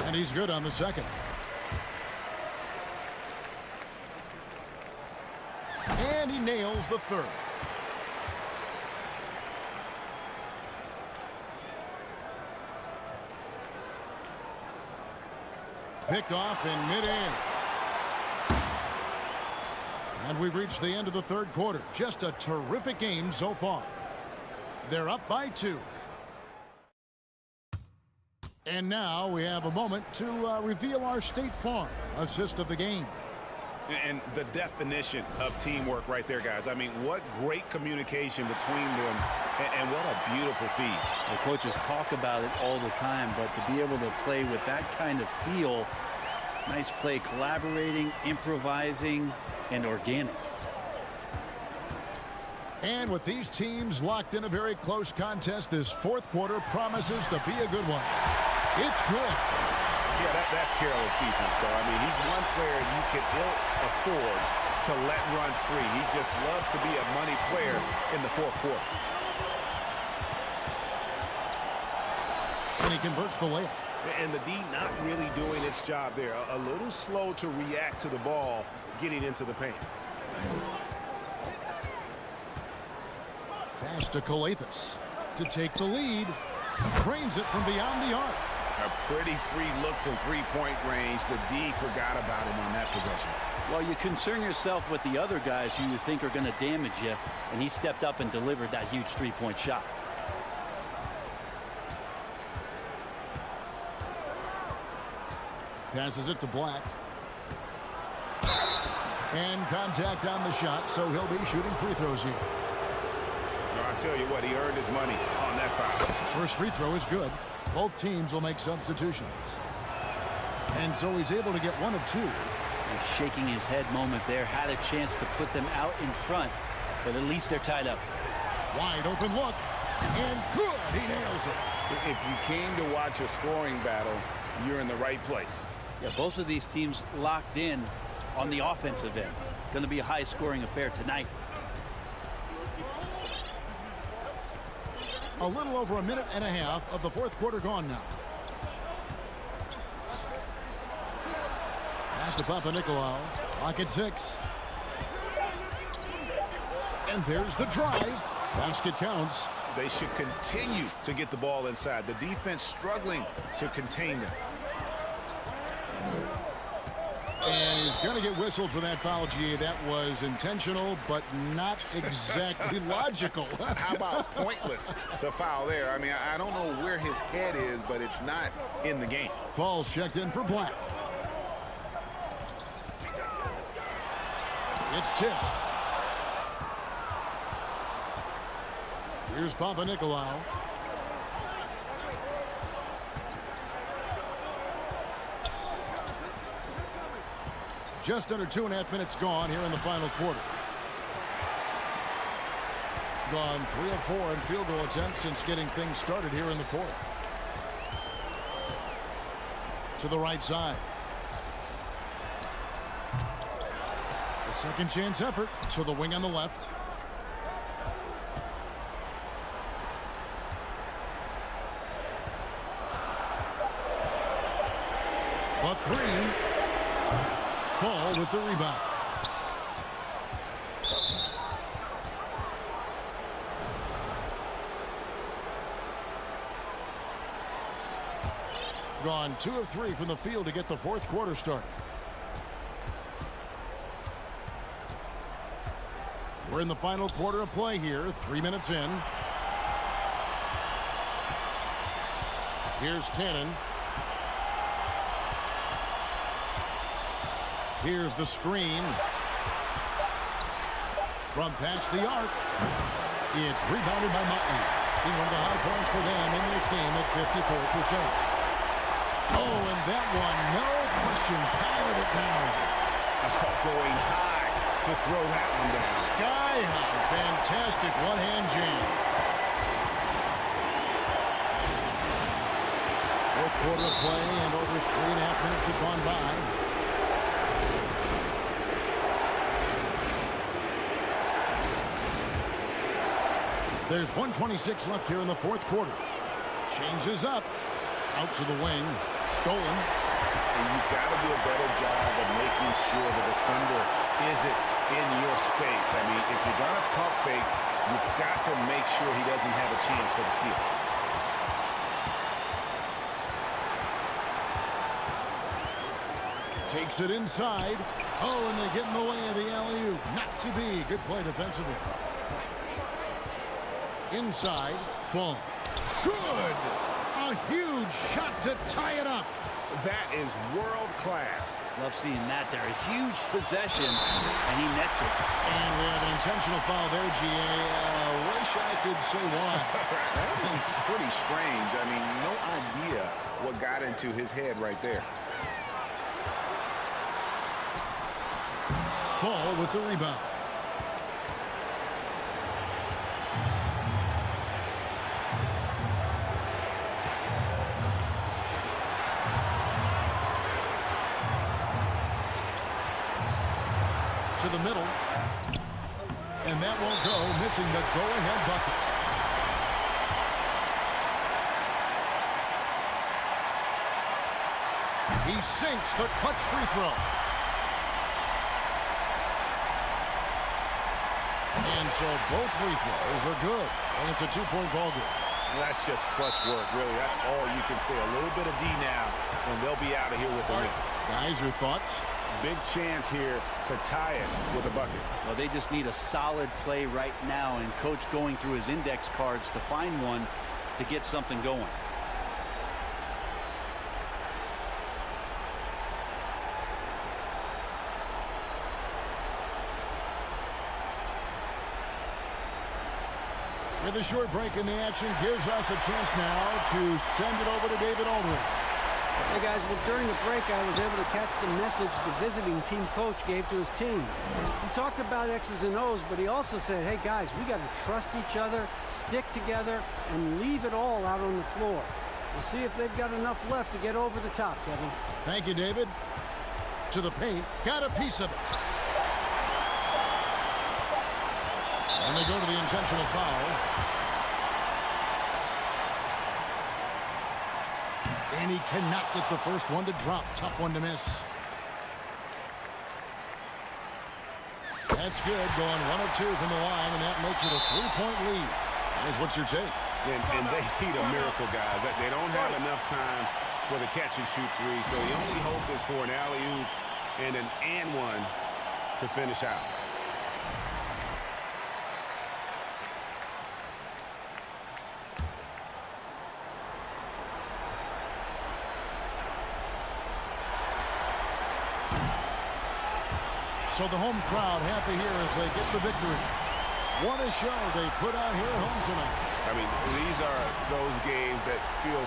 And he's good on the second. And he nails the third. Picked off in midair. And we've reached the end of the third quarter. Just a terrific game so far. They're up by 2. And now we have a moment to reveal our State Farm assist of the game.
And the definition of teamwork right there, guys. I mean, what great communication between them, and what a beautiful feed.
The coaches talk about it all the time, but to be able to play with that kind of feel, nice play, collaborating, improvising, and organic.
And with these teams locked in a very close contest, this fourth quarter promises to be a good one. It's good.
Yeah, that's careless defense, though. I mean, he's one player you can ill afford to let run free. He just loves to be a money player in the fourth quarter.
And he converts the layup.
And the D not really doing its job there. A little slow to react to the ball getting into the paint.
Pass to Calathis to take the lead. Drains it from beyond the arc.
A pretty free look from three-point range. The D forgot about him on that possession.
Well, you concern yourself with the other guys who you think are going to damage you, and he stepped up and delivered that huge three-point shot.
Passes it to Black. And contact on the shot, so he'll be shooting free throws here.
I tell you what, he earned his money on that foul.
First free throw is good. Both teams will make substitutions. And so he's able to get one of two.
A shaking his head moment there. Had a chance to put them out in front, but at least they're tied up.
Wide open look. And good. He nails it.
If you came to watch a scoring battle, you're in the right place.
Yeah, both of these teams locked in on the offensive end. Going to be a high-scoring affair tonight.
A little over a minute and a half of the fourth quarter gone now. Pass to Papanikolaou. Clock at 6. And there's the drive. Basket counts.
They should continue to get the ball inside. The defense struggling to contain them.
And he's going to get whistled for that foul, G. That was intentional, but not exactly logical.
How about pointless to foul there? I mean, I don't know where his head is, but it's not in the game.
Falls checked in for Black. It's tipped. Here's Papanikolaou. Just under 2.5 minutes gone here in the final quarter. Gone 3 of 4 in field goal attempts since getting things started here in the fourth. To the right side. The second chance effort to the wing on the left. But 3. Fall with the rebound. Gone 2 of 3 from the field to get the fourth quarter started. We're in the final quarter of play here, 3 minutes in. Here's Cannon. Here's the screen. From past the arc. It's rebounded by Motley. One of the high points for them in this game at 54%. Oh, and that one, no question, powered it down.
Going high to throw that one down.
Sky high. Fantastic one-hand jam. Fourth quarter of play, and over 3.5 minutes have gone by. There's 1:26 left here in the fourth quarter. Changes up. Out to the wing. Stolen.
And you've got to do a better job of making sure the defender isn't in your space. I mean, if you're going to pump fake, you've got to make sure he doesn't have a chance for the steal.
Takes it inside. Oh, and they get in the way of the alley-oop. Not to be. Good play defensively. Inside. Fall. Good. A huge shot to tie it up.
That is world class.
Love seeing that there. A huge possession, and he nets it.
And we have an intentional foul there, GA. Wish I could say why.
It's pretty strange. I mean, no idea what got into his head right there.
Fall with the rebound. To the middle. And that won't go, missing the go-ahead bucket. He sinks the clutch free throw. And so both free throws are good. And it's a 2-point ball game.
That's just clutch work, really. That's all you can say. A little bit of D now, and they'll be out of here with the win.
Guys, your thoughts?
Big chance here to tie it with a bucket.
Well, they just need a solid play right now, and Coach going through his index cards to find one to get something going.
With a short break in the action, gives us a chance now to send it over to David Aldridge.
Hey guys, well during the break I was able to catch the message the visiting team coach gave to his team. He talked about X's and O's, but he also said, hey guys, we got to trust each other, stick together, and leave it all out on the floor. We'll see if they've got enough left to get over the top, Kevin.
Thank you, David. To the paint, got a piece of it. And they go to the intentional foul. And he cannot get the first one to drop. Tough one to miss. That's good. Going 1 of 2 from the line, and that makes it a 3-point lead. Here's what's your take?
And they need a miracle, guys. They don't have enough time for the catch-and-shoot three, so the only hope is for an alley-oop and an and-one to finish out.
So the home crowd happy here as they get the victory. What a show they put out here at home tonight.
I mean, these are those games that feel...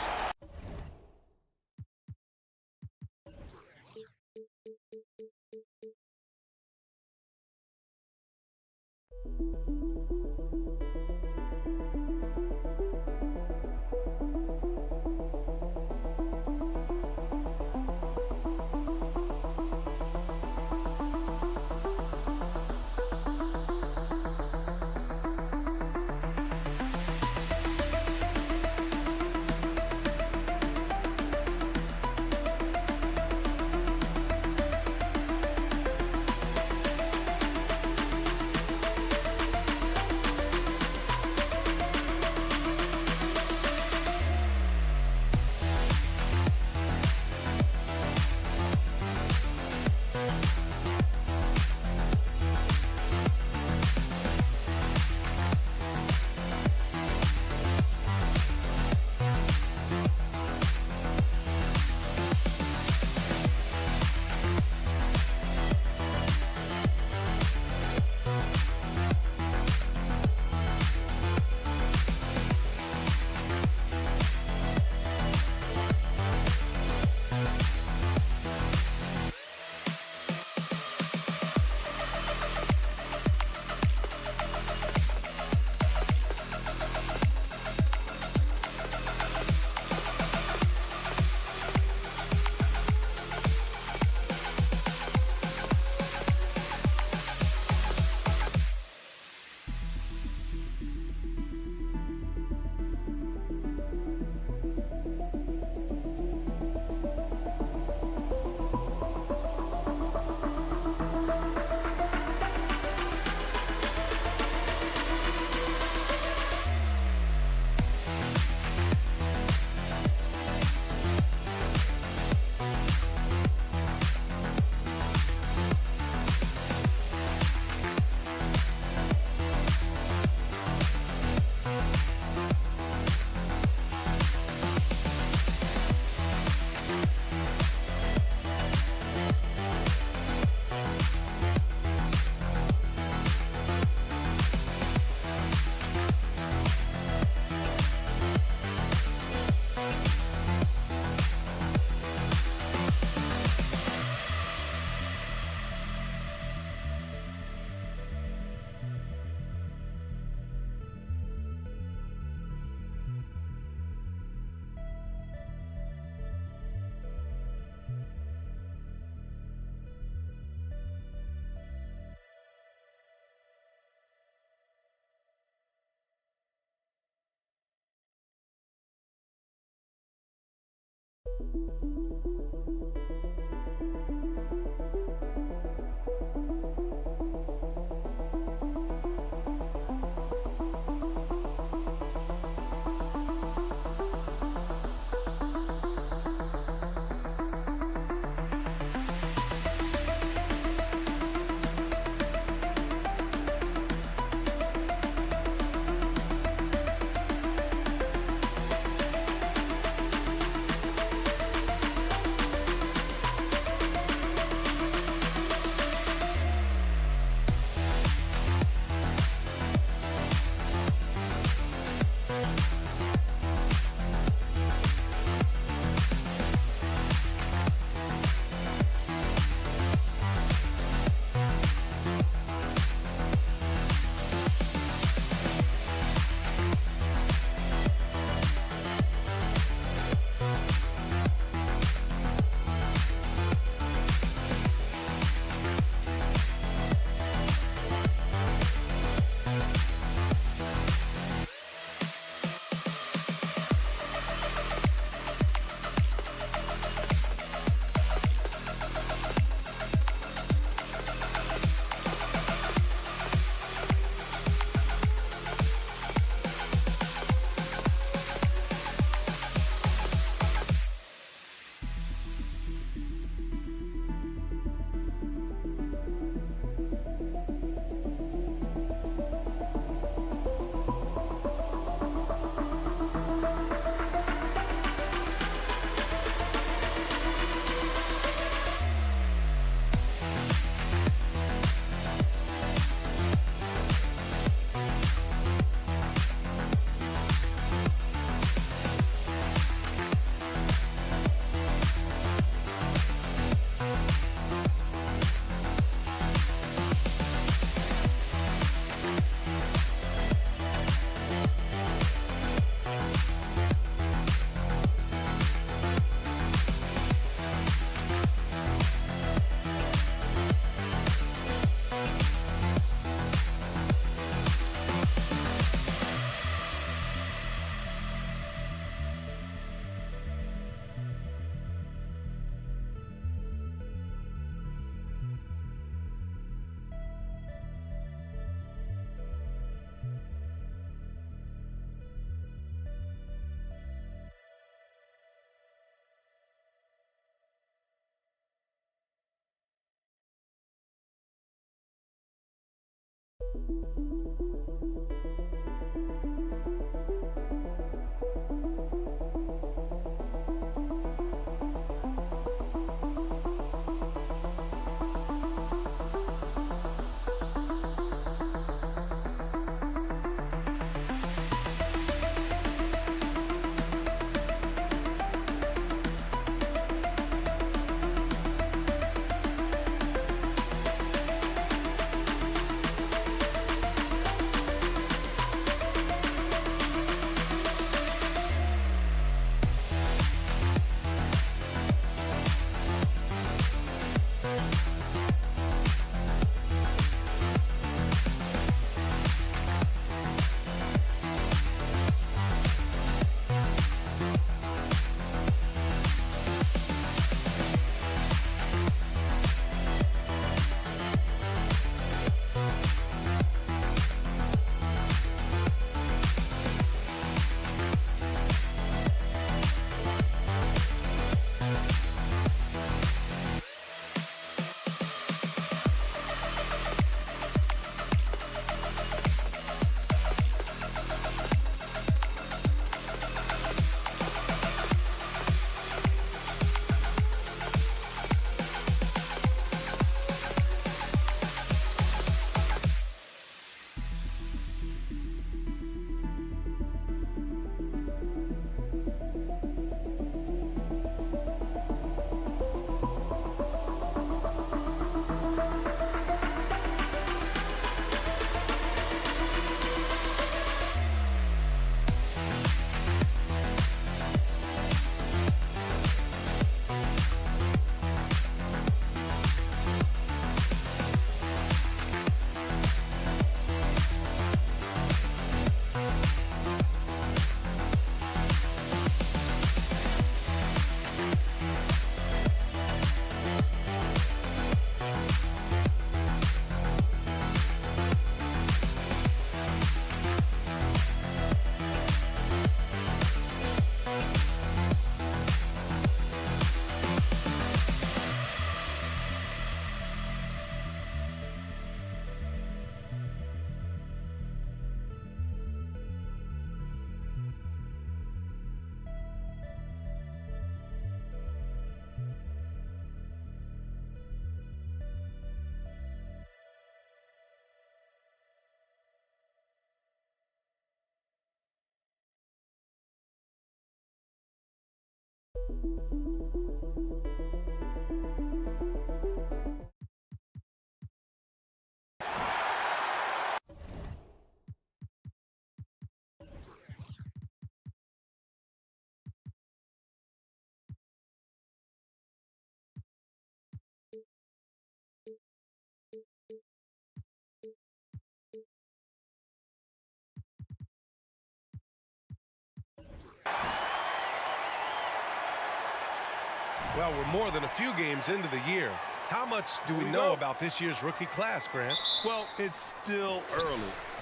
Well, we're more than a few games into the year. How much do we know about this year's rookie class, Grant?
Well, it's still early.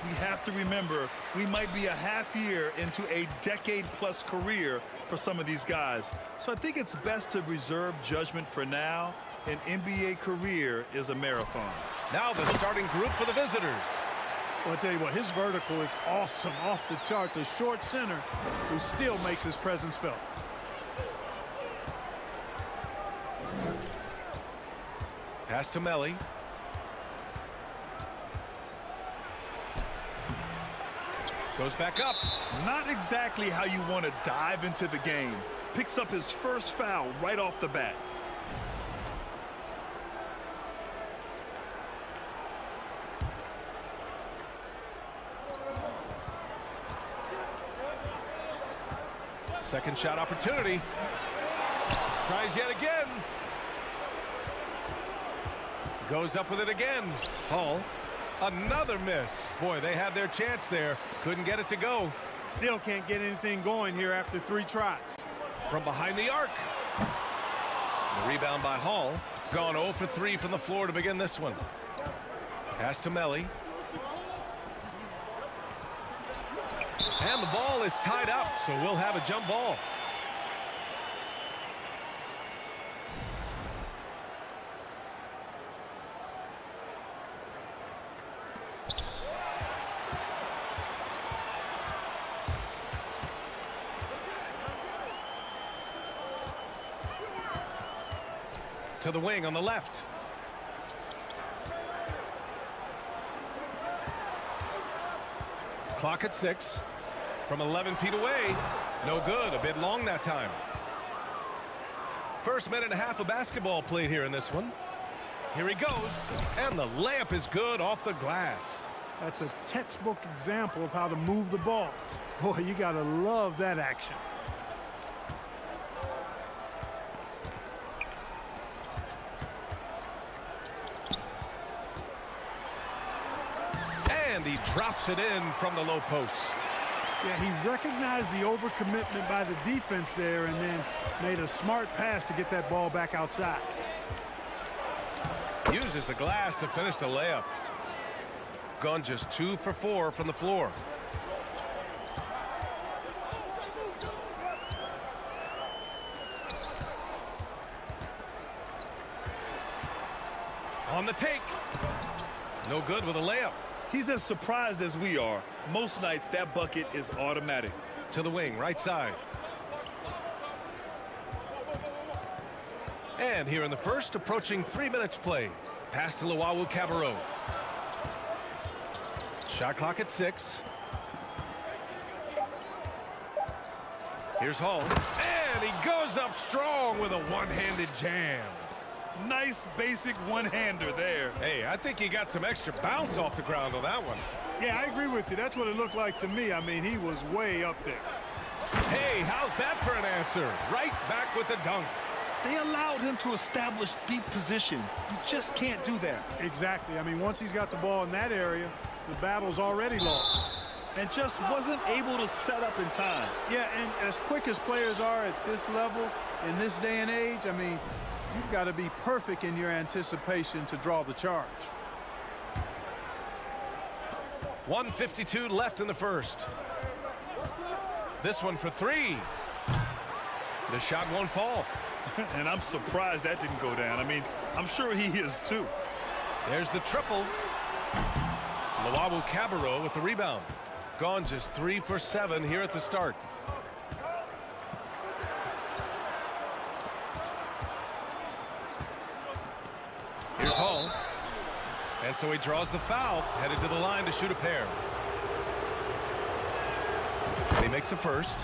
We have to remember we might be a half year into a decade-plus career for some of these guys. So I think it's best to reserve judgment for now. An NBA career is a marathon.
Now the starting group for the visitors.
Well, I'll tell you what, his vertical is awesome, off the charts. A short center who still makes his presence felt.
Pass to Melly. Goes back up.
Not exactly how you want to dive into the game. Picks up his first foul right off the bat.
Second shot opportunity. Tries yet again. Goes up with it again. Hall. Another miss. Boy, they had their chance there. Couldn't get it to go.
Still can't get anything going here after 3 tries.
From behind the arc. The rebound by Hall. Gone 0 for 3 from the floor to begin this one. Pass to Melly. And the ball is tied up, so we'll have a jump ball. To the wing on the left. Clock at 6. From 11 feet away. No good. A bit long that time. First minute and a half of basketball played here in this one. Here he goes. And the layup is good off the glass.
That's a textbook example of how to move the ball. Boy, you got to love that action.
And he drops it in from the low post.
Yeah, he recognized the overcommitment by the defense there and then made a smart pass to get that ball back outside.
Uses the glass to finish the layup. Gone just 2 for 4 from the floor. On the take. No good with a layup.
He's as surprised as we are. Most nights that bucket is automatic.
To the wing, right side. And here in the first, approaching 3 minutes play. Pass to Cabarro. Shot clock at 6. Here's Hall. And he goes up strong with a one-handed jam.
Nice basic one-hander there.
Hey, I think he got some extra bounce off the ground on that one.
Yeah, I agree with you. That's what it looked like to me. I mean, he was way up there.
Hey, how's that for an answer? Right back with the dunk.
They allowed him to establish deep position. You just can't do that.
Exactly. I mean, once he's got the ball in that area, the battle's already lost.
And just wasn't able to set up in time.
Yeah, and as quick as players are at this level, in this day and age, I mean, you've got to be perfect in your anticipation to draw the charge.
1:52 left in the first. This one for 3. The shot won't fall.
And I'm surprised that didn't go down. I mean, I'm sure he is too.
There's the triple. Cabarro with the rebound. Gone just 3 for 7 here at the start. Here's Hall. And so he draws the foul, headed to the line to shoot a pair. And he makes the first.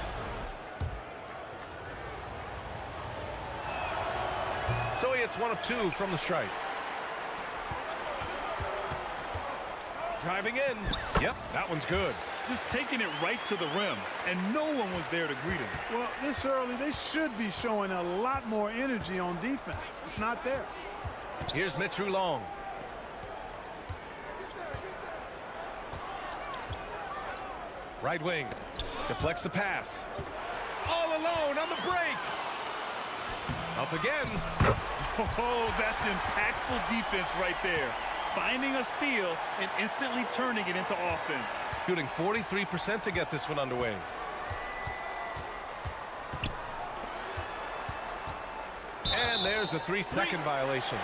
So he hits 1 of 2 from the strike. Driving in. Yep, that one's good.
Just taking it right to the rim, and no one was there to greet him.
Well, this early, they should be showing a lot more energy on defense. It's not there.
Here's Mitru Long. Right wing. Deflects the pass. All alone on the break. Up again.
Oh, that's impactful defense right there. Finding a steal and instantly turning it into offense.
Shooting 43% to get this one underway. And there's a 3-second violation.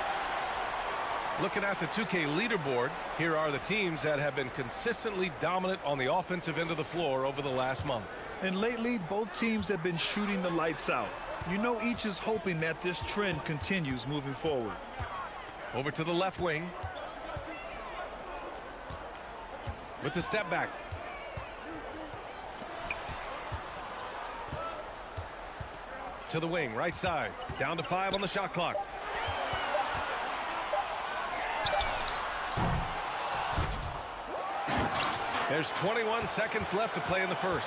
Looking at the 2K leaderboard, here are the teams that have been consistently dominant on the offensive end of the floor over the last month.
And lately, both teams have been shooting the lights out. You know, each is hoping that this trend continues moving forward.
Over to the left wing. With the step back. To the wing, right side. Down to 5 on the shot clock. There's 21 seconds left to play in the first.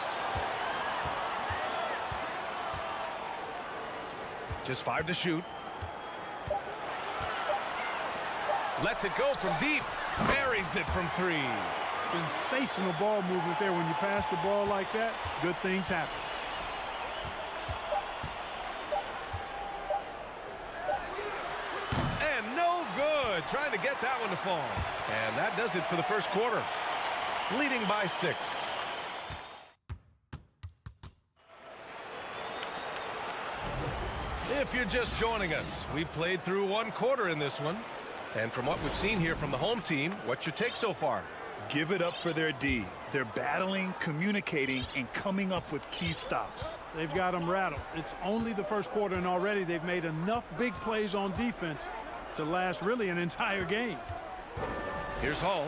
Just 5 to shoot. Lets it go from deep. Buries it from 3.
Sensational ball movement there. When you pass the ball like that, good things happen.
And no good. Trying to get that one to fall. And that does it for the first quarter. Leading by 6. If you're just joining us, we've played through 1 quarter in this one. And from what we've seen here from the home team, what's your take so far?
Give it up for their D. They're battling, communicating, and coming up with key stops.
They've got them rattled. It's only the first quarter, and already they've made enough big plays on defense to last really an entire game.
Here's Hall.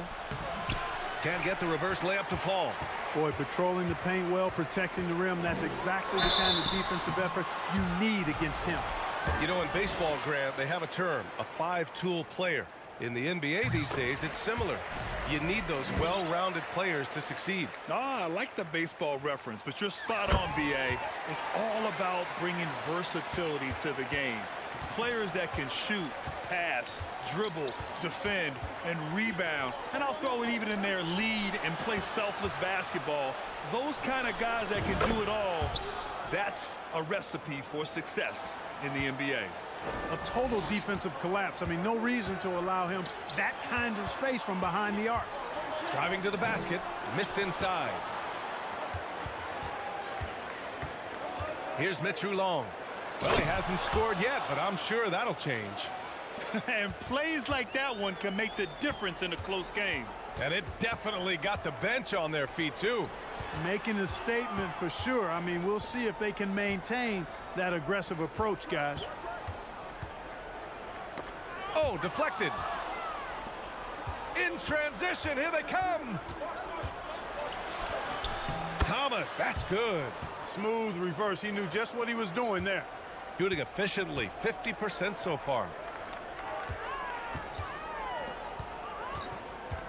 Can't get the reverse layup to fall.
Boy, patrolling the paint well, protecting the rim, that's exactly the kind of defensive effort you need against him.
You know, in baseball, Grant, they have a term, a five-tool player. In the NBA these days, it's similar. You need those well-rounded players to succeed.
I like the baseball reference, but you're spot on, B.A. It's all about bringing versatility to the game. Players that can shoot, pass, dribble, defend, and rebound. And I'll throw it even in there, lead and play selfless basketball. Those kind of guys that can do it all, that's a recipe for success in the NBA.
A total defensive collapse. I mean, no reason to allow him that kind of space from behind the arc.
Driving to the basket, missed inside. Here's Mitchell Long. Well, he hasn't scored yet, but I'm sure that'll change.
And plays like that one can make the difference in a close game.
And it definitely got the bench on their feet, too.
Making a statement for sure. I mean, we'll see if they can maintain that aggressive approach, guys.
Oh, deflected. In transition, here they come. Thomas, that's good.
Smooth reverse. He knew just what he was doing there.
Shooting efficiently, 50% so far.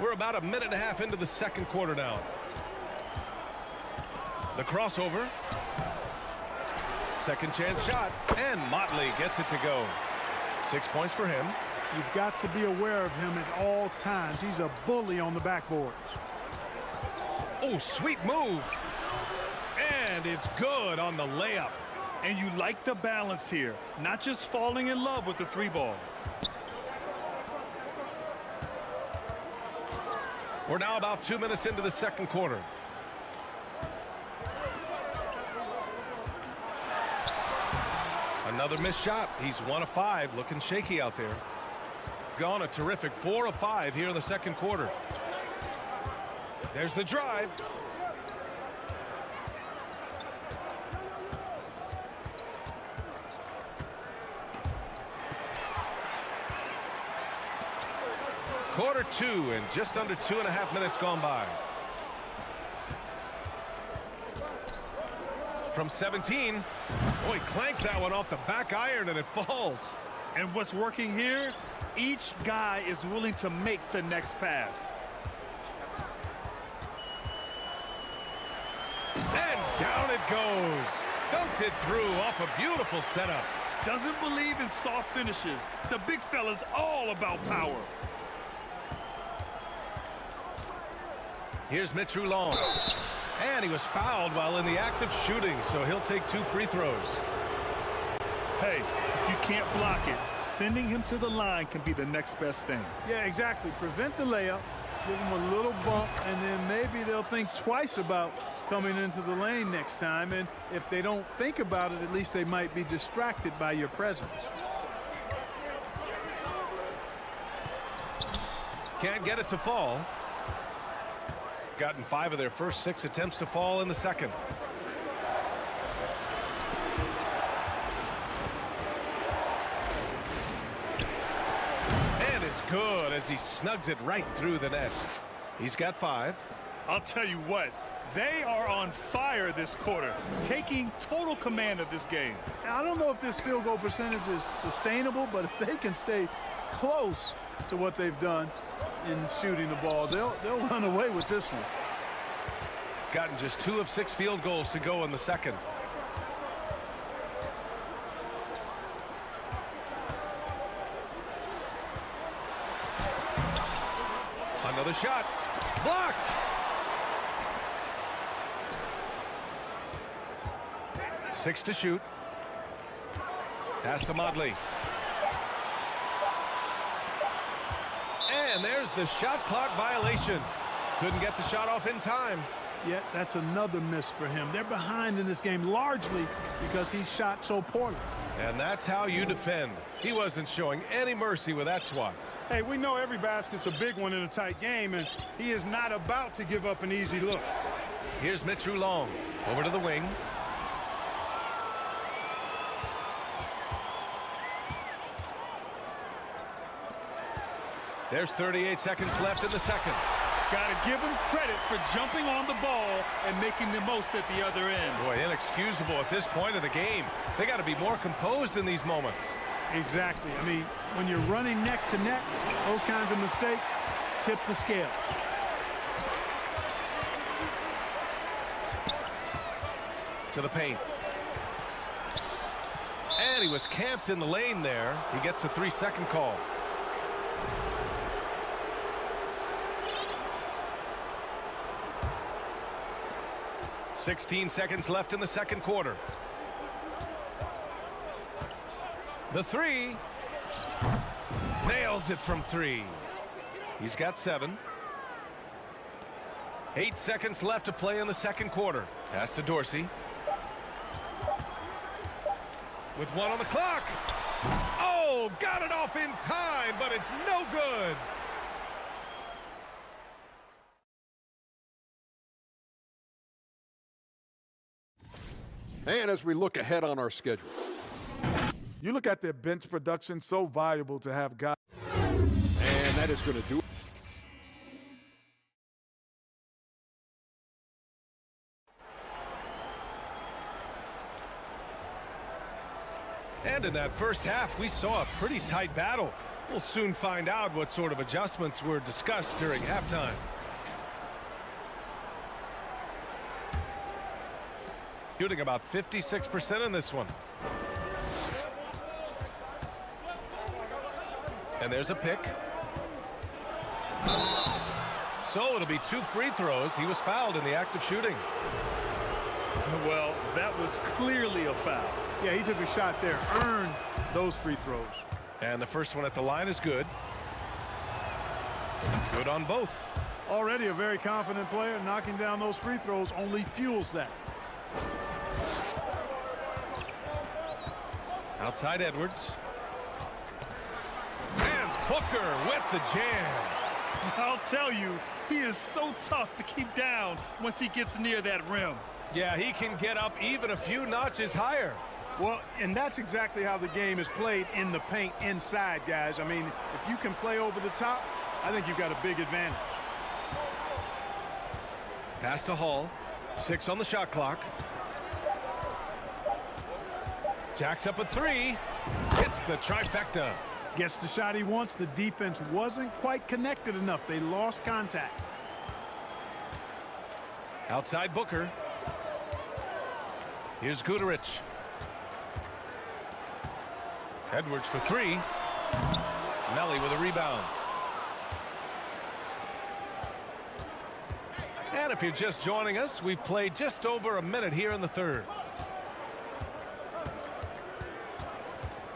We're about a minute and a half into the second quarter now. The crossover. Second chance shot, and Motley gets it to go. 6 points for him.
You've got to be aware of him at all times. He's a bully on the backboards.
Oh, sweet move. And it's good on the layup.
And you like the balance here, not just falling in love with the three ball.
We're now about 2 minutes into the second quarter. Another missed shot. He's 1 of 5, looking shaky out there. Gone a terrific 4 of 5 here in the second quarter. There's the drive. Quarter 2 and just under 2.5 minutes gone by. From 17. Boy, clanks that one off the back iron and it falls.
And what's working here? Each guy is willing to make the next pass.
And down it goes. Dunked it through off a beautiful setup.
Doesn't believe in soft finishes. The big fella's all about power.
Here's Mitchell Long. And he was fouled while in the act of shooting, so he'll take 2 free throws.
Hey, if you can't block it, sending him to the line can be the next best thing.
Yeah, exactly. Prevent the layup, give him a little bump, and then maybe they'll think twice about coming into the lane next time. And if they don't think about it, at least they might be distracted by your presence.
Can't get it to fall. Gotten 5 of their first 6 attempts to fall in the second. And it's good as he snugs it right through the net. He's got 5.
I'll tell you what, they are on fire this quarter, taking total command of this game.
I don't know if this field goal percentage is sustainable, but if they can stay close to what they've done in shooting the ball, they'll run away with this one.
Gotten just 2 of 6 field goals to go in the second. Another shot. Blocked. 6 to shoot. Pass to Motley. And there's the shot clock violation. Couldn't get the shot off in time.
Yet that's another miss for him. They're behind in this game largely because he shot so poorly.
And that's how you defend. He wasn't showing any mercy with that swat.
Hey, we know every basket's a big one in a tight game, and he is not about to give up an easy look.
Here's Mitch Long over to the wing. There's 38 seconds left in the second.
Got to give him credit for jumping on the ball and making the most at the other end.
Boy, inexcusable at this point of the game. They got to be more composed in these moments.
Exactly. I mean, when you're running neck to neck, those kinds of mistakes tip the scale.
To the paint. And he was camped in the lane there. He gets a 3-second call. .16 seconds left in the second quarter. The three. Nails it from 3. He's got 7. 8 seconds left to play in the second quarter. Pass to Dorsey. With 1 on the clock. Oh, got it off in time, but it's no good.
And as we look ahead on our schedule.
You look at their bench production, so valuable to have guys.
And that is going to do it.
And in that first half, we saw a pretty tight battle. We'll soon find out what sort of adjustments were discussed during halftime. Shooting about 56% in this one. And there's a pick. So it'll be 2 free throws. He was fouled in the act of shooting.
Well, that was clearly a foul.
Yeah, he took a shot there, earned those free throws.
And the first one at the line is good. Good on both.
Already a very confident player. Knocking down those free throws only fuels that.
Outside Edwards. And Booker with the jam.
I'll tell you, he is so tough to keep down once he gets near that rim.
Yeah, he can get up even a few notches higher.
Well, and that's exactly how the game is played in the paint inside, guys. I mean, if you can play over the top, I think you've got a big advantage.
Pass to Hall. 6 on the shot clock. Jacks up a 3. Hits the trifecta.
Gets the shot he wants. The defense wasn't quite connected enough. They lost contact.
Outside Booker. Here's Guterich. Edwards for 3. Melly with a rebound. And if you're just joining us, we've played just over a minute here in the third.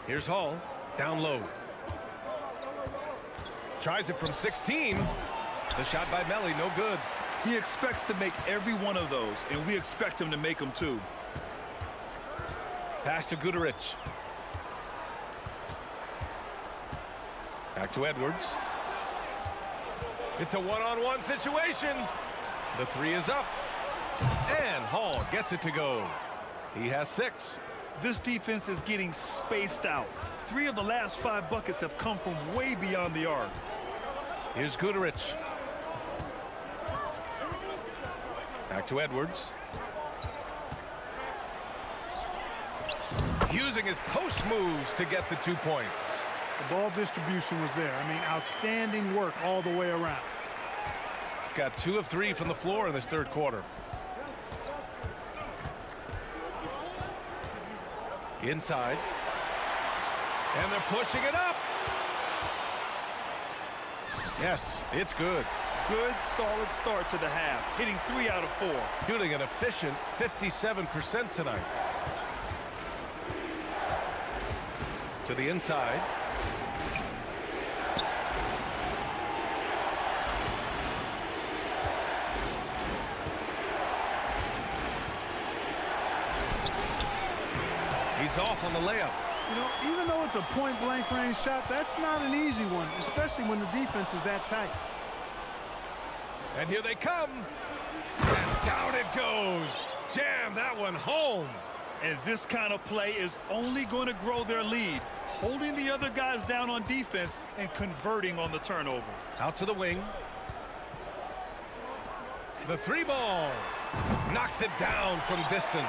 Here's Hall, down low. Tries it from 16. The shot by Melly, no good.
He expects to make every one of those, and we expect him to make them too.
Pass to Guterich. Back to Edwards. It's a one-on-one situation. The 3 is up. And Hall gets it to go. He has 6.
This defense is getting spaced out. 3 of the last 5 buckets have come from way beyond the arc.
Here's Guterich. Back to Edwards. Using his post moves to get the 2 points.
The ball distribution was there. I mean, outstanding work all the way around.
Got 2 of 3 from the floor in this third quarter. Inside. And they're pushing it up. Yes, it's good.
Good, solid start to the half, hitting 3 out of 4.
Shooting an efficient 57% tonight. To the inside. He's off on the layup.
You know, even though it's a point-blank range shot, that's not an easy one, especially when the defense is that tight.
And here they come. And down it goes. Jam that one home.
And this kind of play is only going to grow their lead, holding the other guys down on defense and converting on the turnover.
Out to the wing. The three ball. Knocks it down from distance.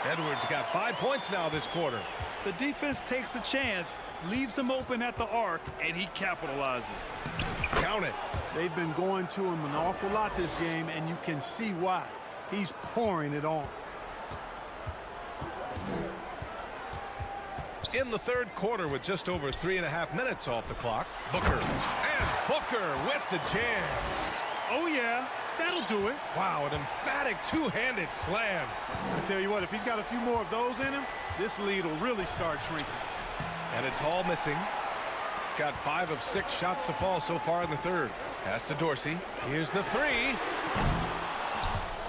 Edwards got 5 points now this quarter.
The defense takes a chance, leaves him open at the arc, and he capitalizes.
Count it.
They've been going to him an awful lot this game, and you can see why. He's pouring it on.
In the third quarter with just over 3.5 minutes off the clock, Booker. And Booker with the jam.
Oh, yeah. That'll do it.
Wow, an emphatic two-handed slam.
I tell you what, if he's got a few more of those in him, this lead will really start shrinking.
And it's Hall missing. Got 5 of 6 shots to fall so far in the third. Pass to Dorsey. Here's the three.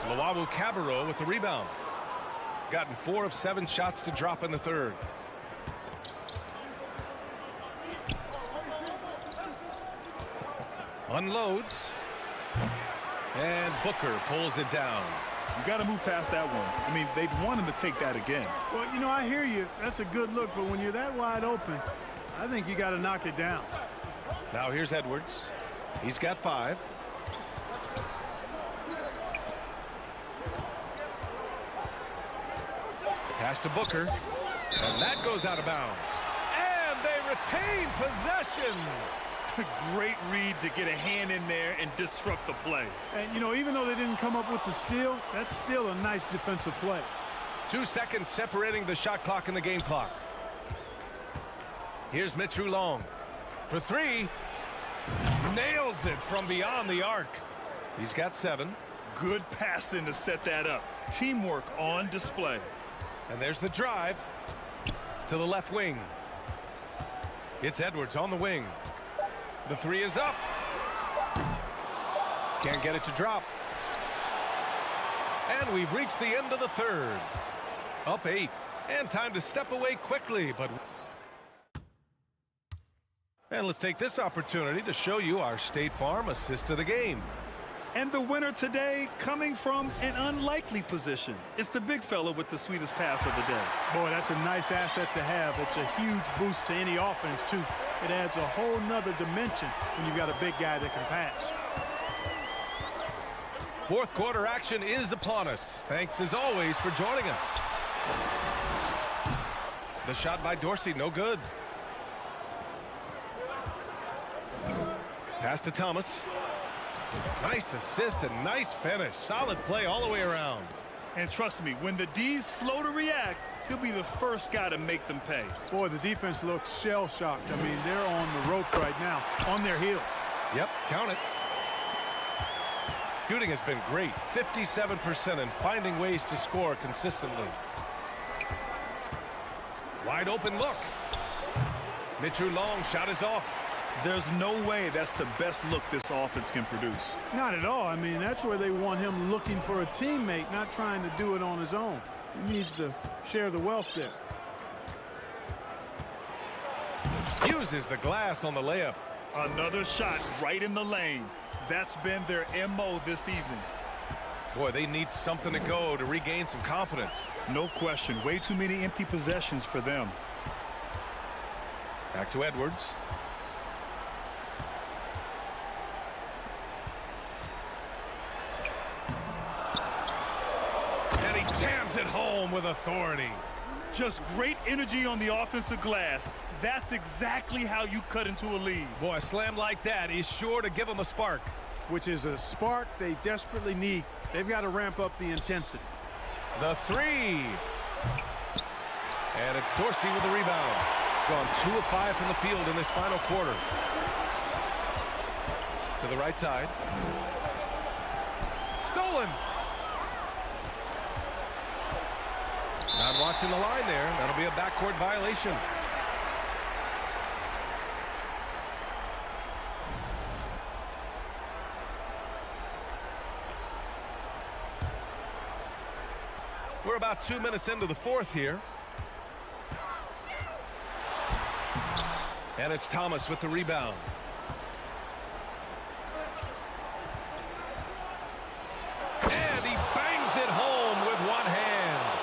Luwawu Cabarrot with the rebound. Gotten 4 of 7 shots to drop in the third. Unloads. And Booker pulls it down.
You got to move past that one. I mean, they'd want him to take that again.
Well, you know, I hear you. That's a good look, but when you're that wide open, I think you got to knock it down.
Now here's Edwards. He's got 5. Pass to Booker. And that goes out of bounds. And they retain possession.
Great read to get a hand in there and disrupt the play.
And, you know, even though they didn't come up with the steal, that's still a nice defensive play.
2 seconds separating the shot clock and the game clock. Here's Mitchell Long for 3. Nails it from beyond the arc. He's got 7.
Good passing to set that up. Teamwork on display.
And there's the drive to the left wing. It's Edwards on the wing. The 3 is up. Can't get it to drop. And we've reached the end of the third. Up 8. And time to step away quickly, but... And let's take this opportunity to show you our State Farm assist of the game.
And the winner today coming from an unlikely position. It's the big fella with the sweetest pass of the day.
Boy, that's a nice asset to have. It's a huge boost to any offense, too. It adds a whole nother dimension when you've got a big guy that can pass.
Fourth quarter action is upon us. Thanks, as always, for joining us. The shot by Dorsey, no good. Pass to Thomas. Nice assist and nice finish. Solid play all the way around.
And trust me, when the D's slow to react, he'll be the first guy to make them pay.
Boy, the defense looks shell-shocked. I mean, they're on the ropes right now, on their heels.
Yep, count it. Shooting has been great, 57%, and finding ways to score consistently. Wide open look. Mitchell Long shot is off.
There's no way that's the best look this offense can produce.
Not at all. I mean, that's where they want him looking for a teammate, not trying to do it on his own. He needs to share the wealth there.
Uses the glass on the layup.
Another shot right in the lane. That's been their MO this evening.
Boy, they need something to go to regain some confidence.
No question. Way too many empty possessions for them.
Back to Edwards. And he jams it home with authority.
Just great energy on the offensive glass. That's exactly how you cut into a lead.
Boy, a slam like that is sure to give them a spark.
Which is a spark they desperately need. They've got to ramp up the intensity.
The 3. And it's Dorsey with the rebound. Gone 2 of 5 from the field in this final quarter. To the right side. Stolen. Not watching the line there. That'll be a backcourt violation. We're about 2 minutes into the fourth here. And it's Thomas with the rebound. And he bangs it home with one hand.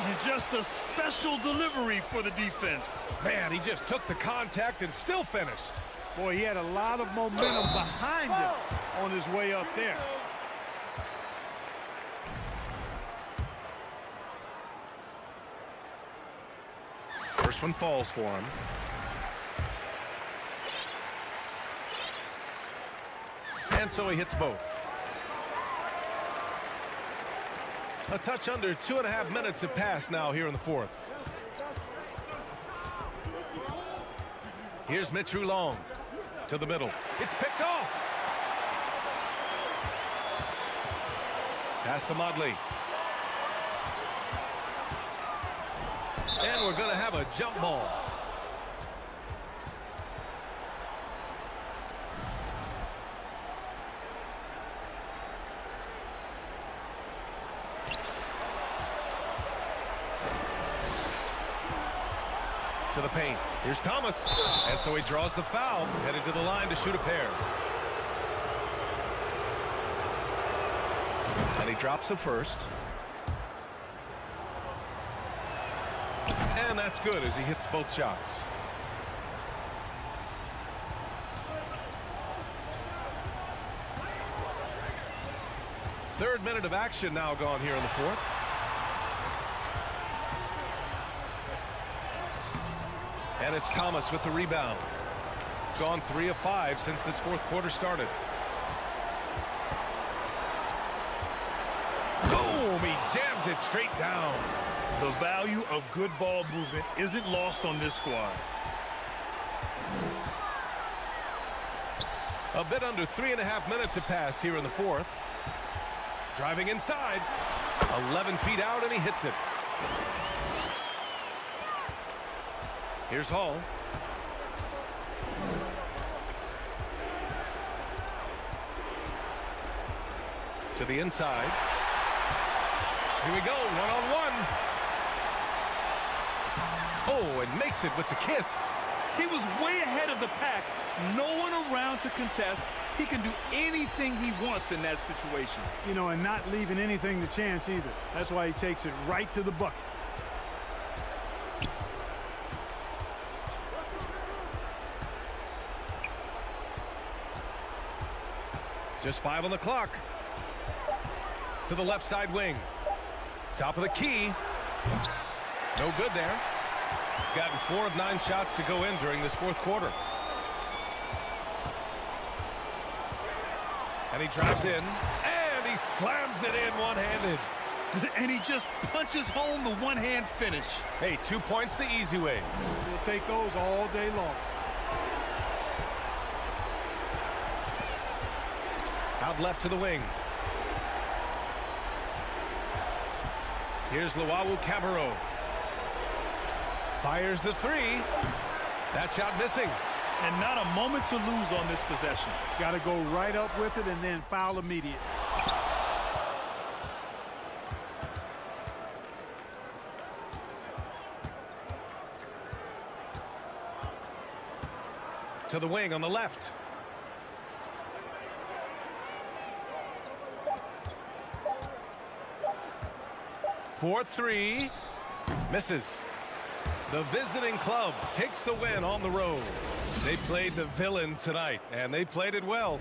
And just a special delivery for the defense.
Man, he just took the contact and still finished.
Boy, he had a lot of momentum behind him on his way up there.
First one falls for him. And so he hits both. A touch under 2.5 minutes have passed now here in the fourth. Here's Mitch Long to the middle. It's picked off. Pass to Modley. And we're going to have a jump ball. To the paint. Here's Thomas. And so he draws the foul, headed to the line to shoot a pair. And he drops it first. And that's good as he hits both shots. Third minute of action now gone here in the fourth. And it's Thomas with the rebound. Gone 3 of 5 since this fourth quarter started. Boom! He jams it straight down.
The value of good ball movement isn't lost on this squad.
A bit under 3.5 minutes have passed here in the fourth. Driving inside. 11 feet out, and he hits it. Here's Hall. To the inside. Here we go, one-on-one. Oh, and makes it with the kiss.
He was way ahead of the pack. No one around to contest. He can do anything he wants in that situation.
You know, and not leaving anything to chance either. That's why he takes it right to the bucket.
Just 5 on the clock. To the left side wing. Top of the key. No good there. Gotten 4 of 9 shots to go in during this fourth quarter. And he drives in. And he slams it in one-handed.
And he just punches home the one-hand finish.
Hey, 2 points the easy way.
He'll take those all day long.
Out left to the wing. Here's Luau Cabarro. Fires the 3. That shot missing.
And not a moment to lose on this possession.
Got to go right up with it and then foul immediate.
To the wing on the left. For 3. Misses. The visiting club takes the win on the road. They played the villain tonight, and they played it well.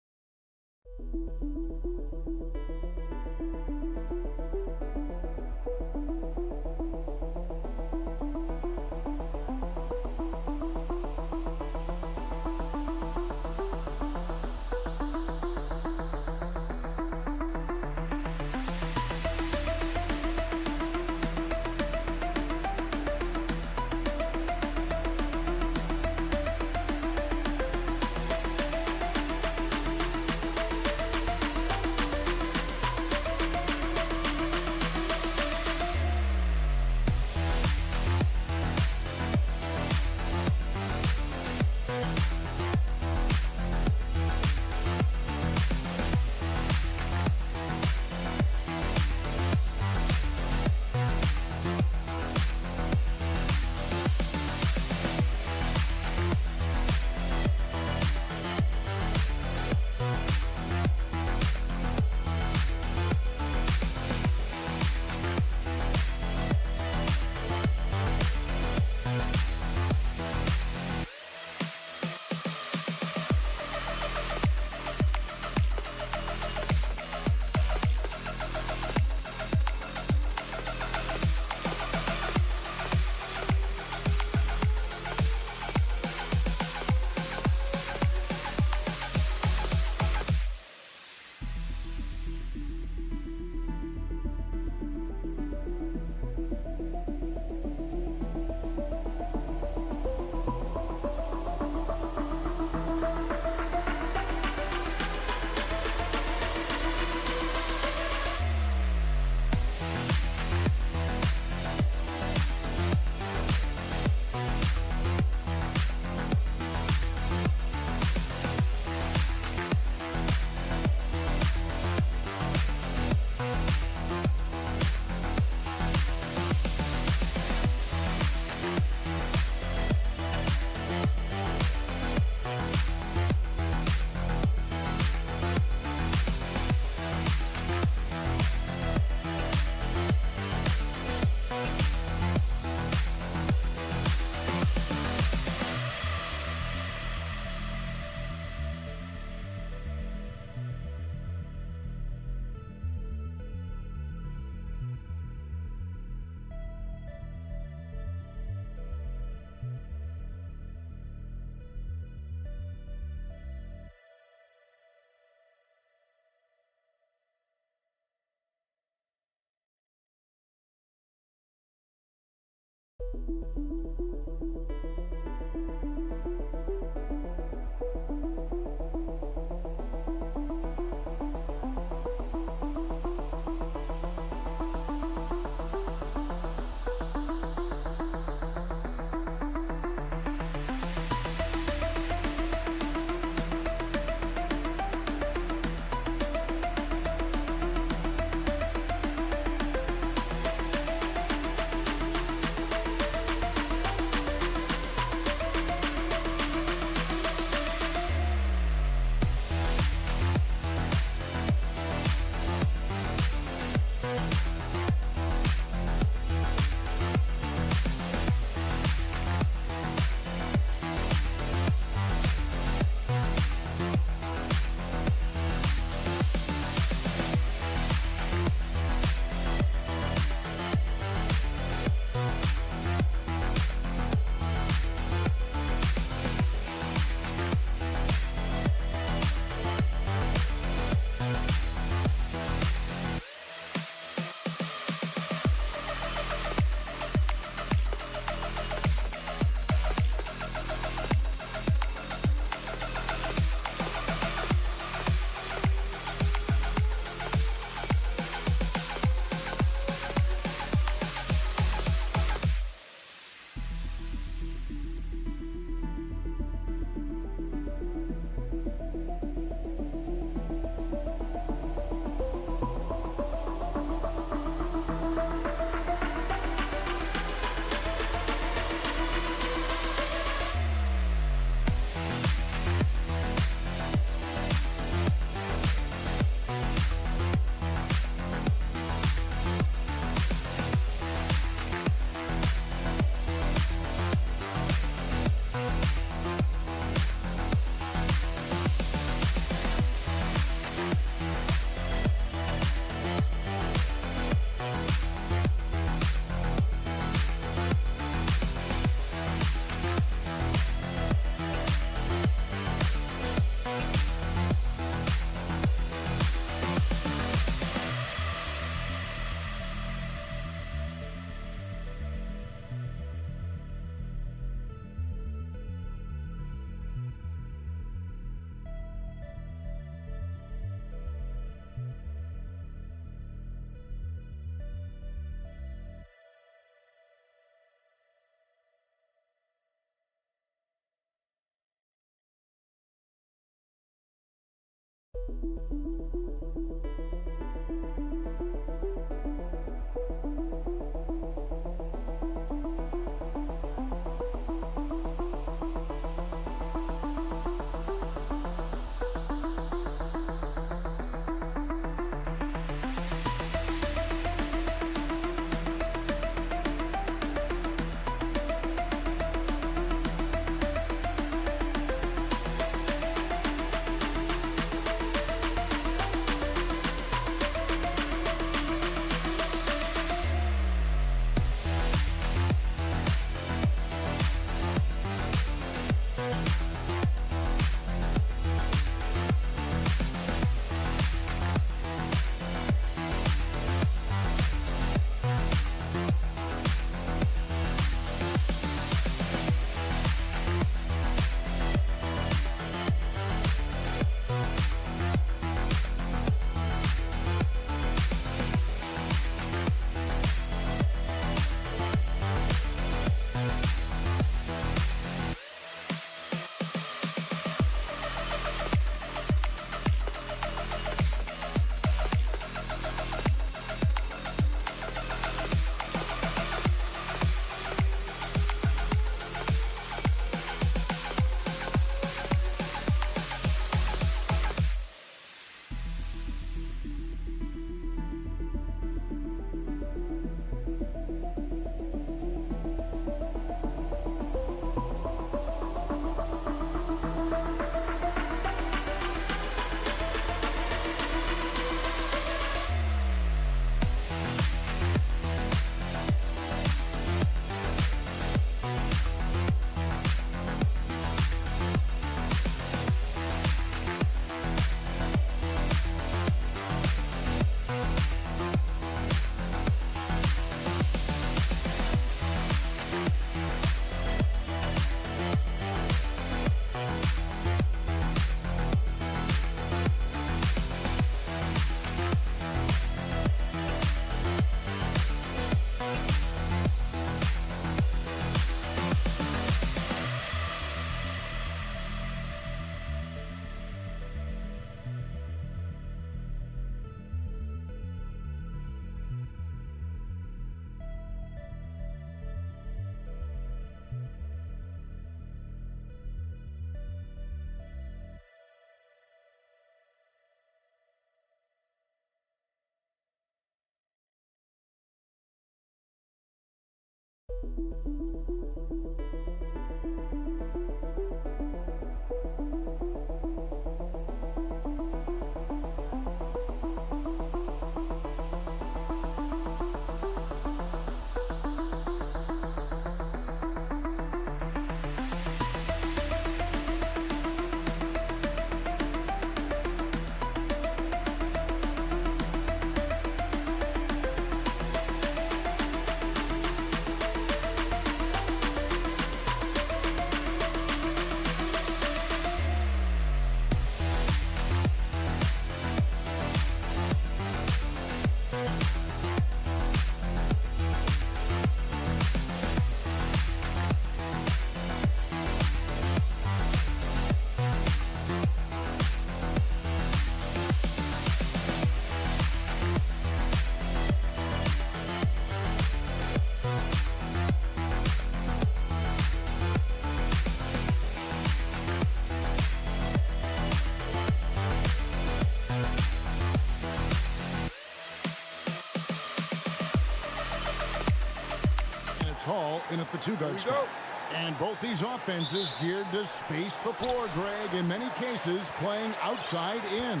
Hall in at the two-guard spot. And both these offenses geared to space the floor, Greg, in many cases playing outside in.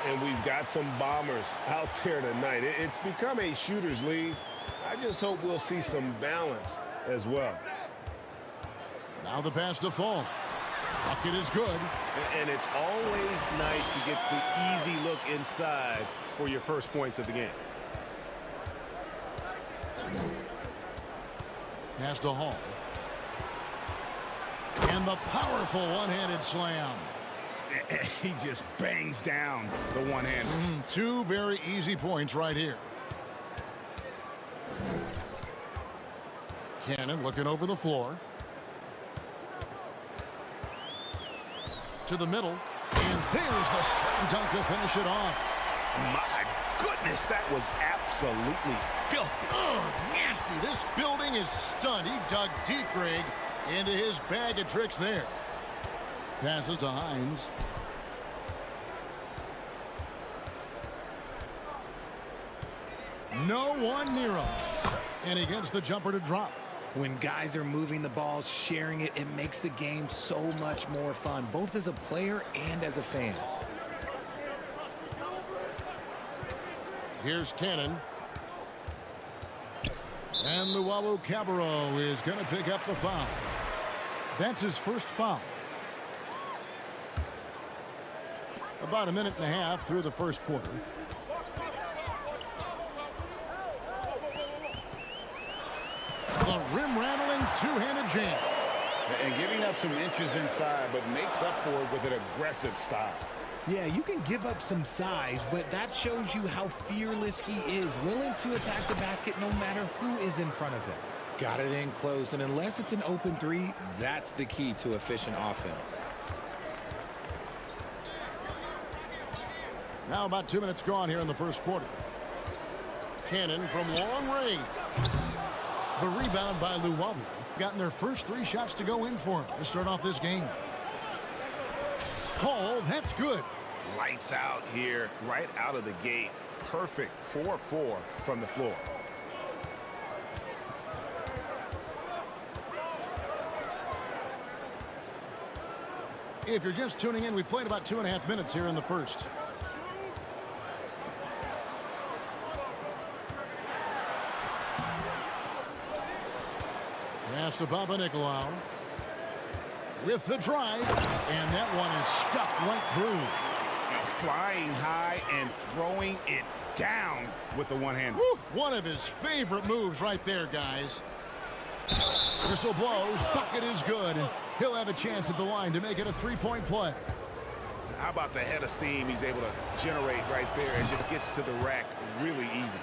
And we've got some bombers out there tonight. It's become a shooter's league. I just hope we'll see some balance as well.
Now the pass to Fall. Bucket is good.
And it's always nice to get the easy look inside for your first points of the game.
Pass to Hall. And the powerful one-handed slam.
He just bangs down the one-hander.
Two very easy points right here. Cannon looking over the floor. To the middle. And there's the slam dunk to finish it off.
My goodness, that was absolutely filthy.
Oh, nasty. This building is stunned. He dug deep, Greg, into his bag of tricks there. Passes to Hines. No one near him. And he gets the jumper to drop.
When guys are moving the ball, sharing it, it makes the game so much more fun, both as a player and as a fan.
Here's Cannon. And Luau Cabarro is going to pick up the foul. That's his first foul. About a minute and a half through the first quarter. The rim-rattling two-handed jam.
And giving up some inches inside, but makes up for it with an aggressive style.
Yeah, you can give up some size, but that shows you how fearless he is, willing to attack the basket no matter who is in front of him. Got it in close, and unless it's an open three, that's the key to efficient offense.
Now about 2 minutes gone here in the first quarter. Cannon from long range. The rebound by Luau. Gotten their first 3 shots to go in for him to start off this game. Hall, that's good.
Lights out here, right out of the gate. Perfect 4-4 from the floor.
If you're just tuning in, we've played about 2.5 minutes here in the first. Pass to Papanikolaou. With the drive, and that one is stuffed right through.
Flying high and throwing it down with the one-hander.
One of his favorite moves right there, guys. Whistle blows, bucket is good, and he'll have a chance at the line to make it a 3-point play.
How about the head of steam he's able to generate right there and just gets to the rack really easy.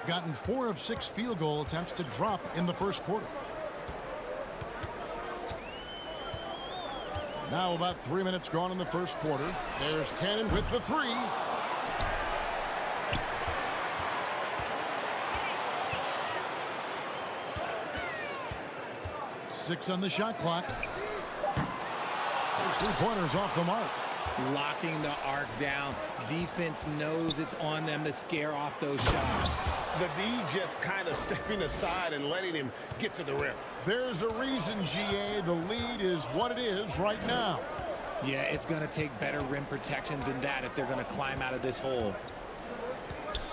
Gotten 4 of 6 field goal attempts to drop in the first quarter. Now about 3 minutes gone in the first quarter. There's Cannon with the 3. Six on the shot clock. Those 3-pointers off the mark.
locking the arc down. Defense knows it's on them to scare off those shots.
The D just kind of stepping aside and letting him get to the rim.
There's a reason, GA, the lead is what it is right now.
Yeah, it's going to take better rim protection than that if they're going to climb out of this hole.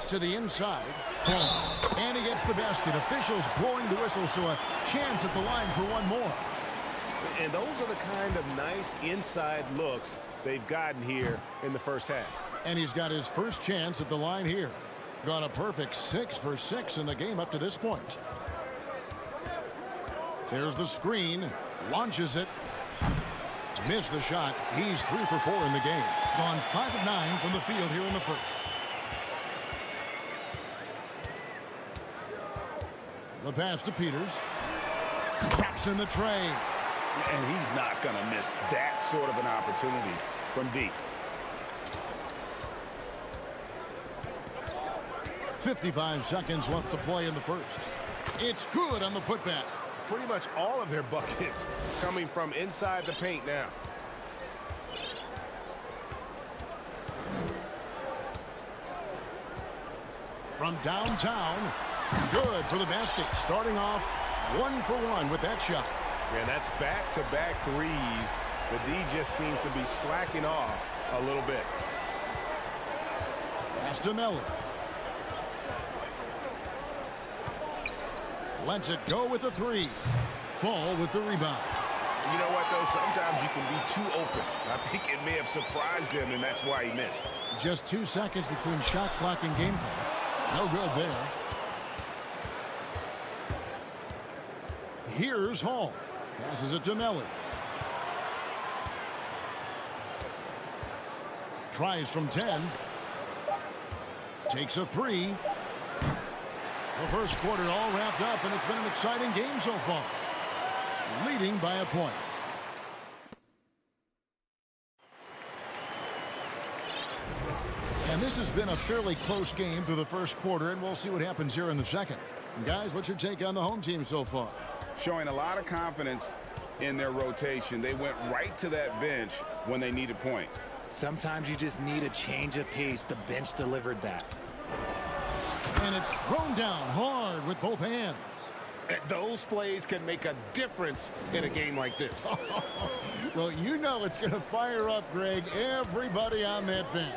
To the inside, falls, and he gets the basket. Officials blowing the whistle, so a chance at the line for one more.
And those are the kind of nice inside looks they've gotten here in the first half.
And he's got his first chance at the line here. Gone a perfect 6 for 6 in the game up to this point. There's the screen, launches it. Missed the shot. He's 3 for 4 in the game. Gone 5 of 9 from the field here in the first. The pass to Peters. Traps in the tray.
And he's not going to miss that sort of an opportunity from deep.
55 seconds left to play in the first. It's good on the putback.
Pretty much all of their buckets coming from inside the paint now.
From downtown, good for the basket. Starting off 1 for 1 with that shot.
And that's back-to-back threes. The D just seems to be slacking off a little bit.
Pass to Miller. Lets it go with the 3. Fall with the rebound.
You know what, though? Sometimes you can be too open. I think it may have surprised him, and that's why he missed.
Just 2 seconds between shot clock and game clock. No good there. Here's Hall. Passes it to Melly. Tries from 10. Takes a 3. The first quarter all wrapped up, and it's been an exciting game so far. Leading by a point. And this has been a fairly close game through the first quarter, and we'll see what happens here in the second. And guys, what's your take on the home team so far?
Showing a lot of confidence in their rotation. They went right to that bench when they needed points.
Sometimes you just need a change of pace. The bench delivered that.
And it's thrown down hard with both hands.
Those plays can make a difference in a game like this.
Well, you know it's going to fire up, Greg, everybody on that bench.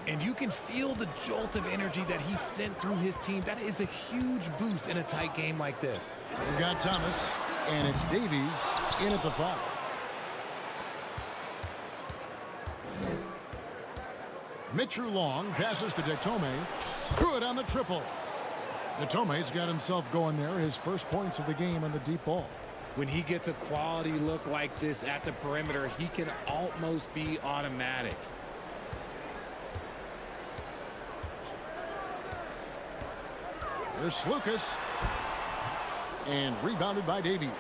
And you can feel the jolt of energy that he sent through his team. That is a huge boost in a tight game like this.
We've got Thomas, and it's Davies in at the 5. Mitchell Long passes to Detome. Good on the triple. Detome's got himself going there. His first points of the game on the deep ball.
When he gets a quality look like this at the perimeter, he can almost be automatic.
There's Lucas. And rebounded by Davies.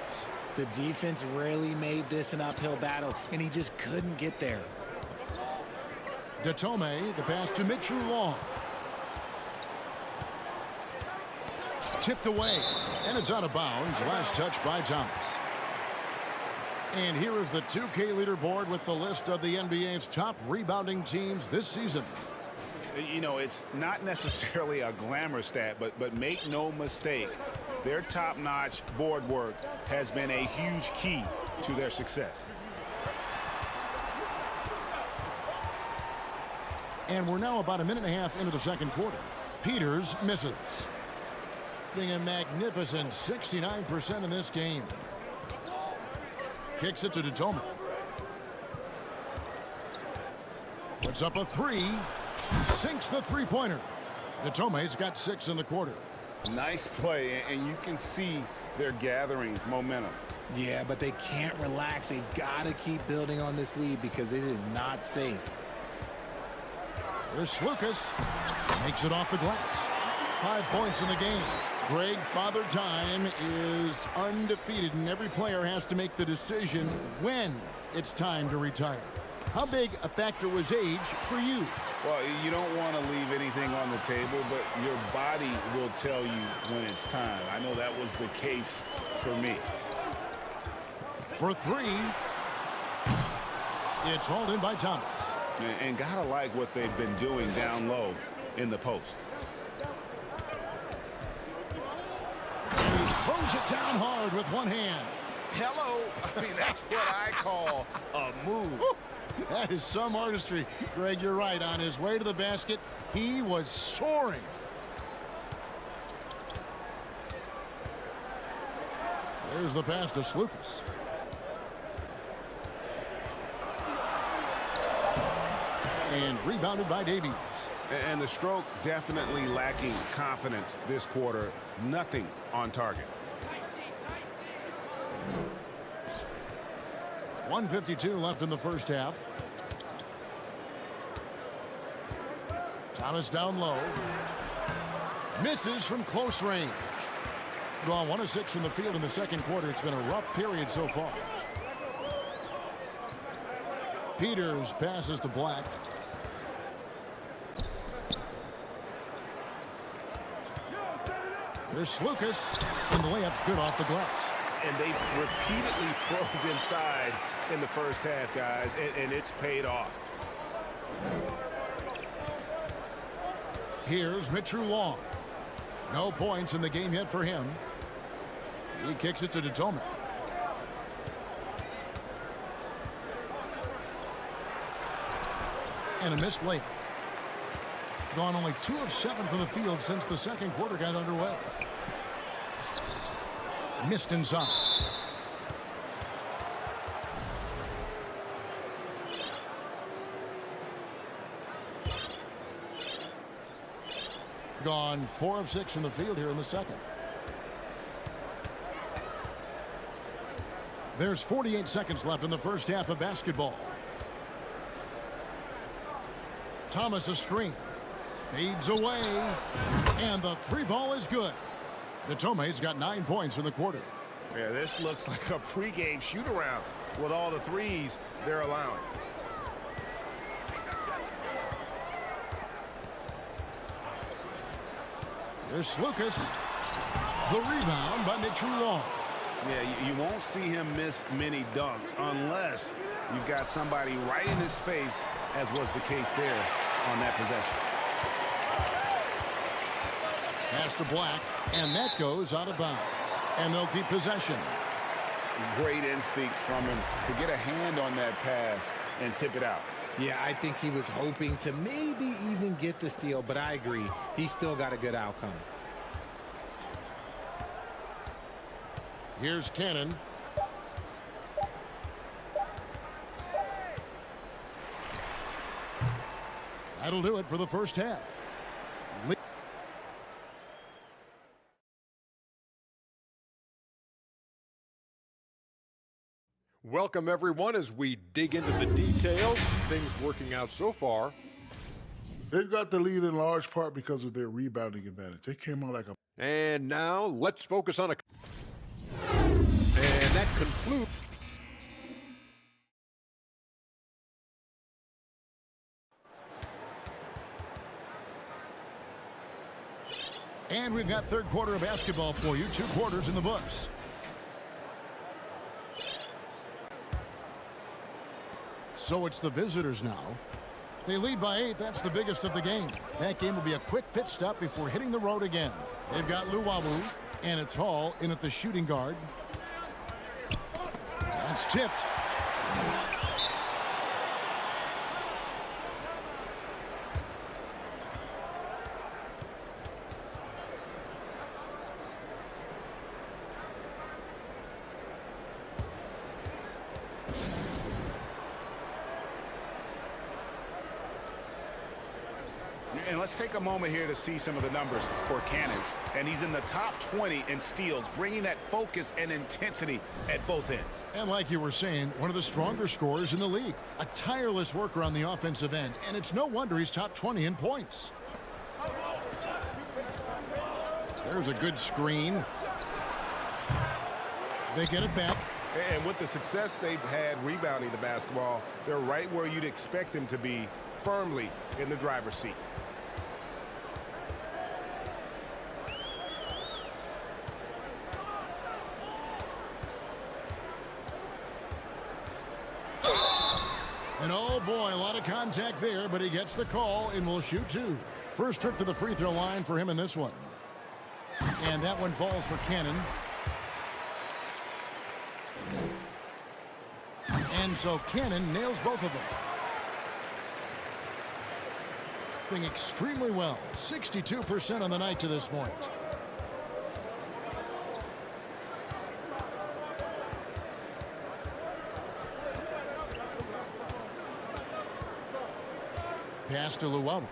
The defense really made this an uphill battle, and he just couldn't get there.
Detome, the pass to Mitchell Long. Tipped away, and it's out of bounds. Last touch by Thomas. And here is the 2K leaderboard with the list of the NBA's top rebounding teams this season.
You know, it's not necessarily a glamour stat, but make no mistake, their top-notch board work has been a huge key to their success.
And we're now about a minute and a half into the second quarter. Peters misses. Being a magnificent 69% in this game. Kicks it to Detome. Puts up a 3. Sinks the three-pointer. Detome's got 6 in the quarter.
Nice play, and you can see they're gathering momentum.
Yeah, but they can't relax. They've got to keep building on this lead because it is not safe.
Here's Lucas. Makes it off the glass. 5 points in the game. Greg, Father Time is undefeated, and every player has to make the decision when it's time to retire. How big a factor was age for you?
Well, you don't want to leave anything on the table, but your body will tell you when it's time. I know that was the case for me.
For 3. It's hauled in by Thomas.
And gotta like what they've been doing down low in the post.
He throws it down hard with one hand.
Hello. I mean, that's what I call a move.
That is some artistry. Greg, you're right. On his way to the basket, he was soaring. There's the pass to Slukas. And rebounded by Davies.
And the stroke definitely lacking confidence this quarter. Nothing on target.
1:52 left in the first half. Thomas down low. Misses from close range. Gone 1 of 6 from the field in the second quarter. It's been a rough period so far. Peters passes to Black. There's Slukas, and the layup's good off the glass.
And they've repeatedly probed inside in the first half, guys, and it's paid off.
Here's Mitchell Long. No points in the game yet for him. He kicks it to Detome. And a missed layup. Gone only 2 of 7 from the field since the second quarter got underway. Missed inside. Gone 4 of 6 from the field here in the second. There's 48 seconds left in the first half of basketball. Thomas a screen. Fades away. And the 3-ball is good. Detome's got 9 points in the quarter.
Yeah, this looks like a pregame shoot-around with all the threes they're allowing.
There's Slukas. The rebound by Mitchell Long.
Yeah, you won't see him miss many dunks unless you've got somebody right in his face, as was the case there on that possession.
Pass to Black, and that goes out of bounds. And they'll keep possession.
Great instincts from him to get a hand on that pass and tip it out.
Yeah, I think he was hoping to maybe even get the steal, but I agree. He still got a good outcome.
Here's Cannon. That'll do it for the first half.
Welcome, everyone, as we dig into the details. Things working out so far.
They've got the lead in large part because of their rebounding advantage. They came out like a...
And now let's focus on and that concludes.
And we've got third quarter of basketball for you. 2 quarters in the books. So it's the visitors now. They lead by 8. That's the biggest of the game. That game will be a quick pit stop before hitting the road again. They've got Luwawu, and it's Hall in at the shooting guard. That's tipped.
And let's take a moment here to see some of the numbers for Cannon. And he's in the top 20 in steals, bringing that focus and intensity at both ends.
And like you were saying, one of the stronger scorers in the league. A tireless worker on the offensive end. And it's no wonder he's top 20 in points. There's a good screen. They get it back.
And with the success they've had rebounding the basketball, they're right where you'd expect them to be, firmly in the driver's seat.
And oh boy, a lot of contact there, but he gets the call and will shoot 2. First trip to the free throw line for him in this one. And that one falls for Cannon. And so Cannon nails both of them. Doing extremely well. 62% on the night to this point. Pass to Luau.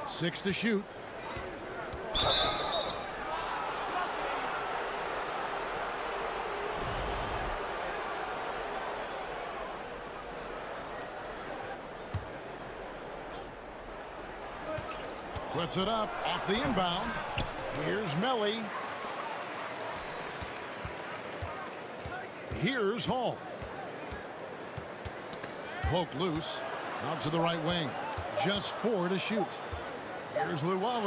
6 to shoot. Puts it up off the inbound. Here's Melly. Here's Hall. Poked loose. Out to the right wing. Just 4 to shoot. Here's Luau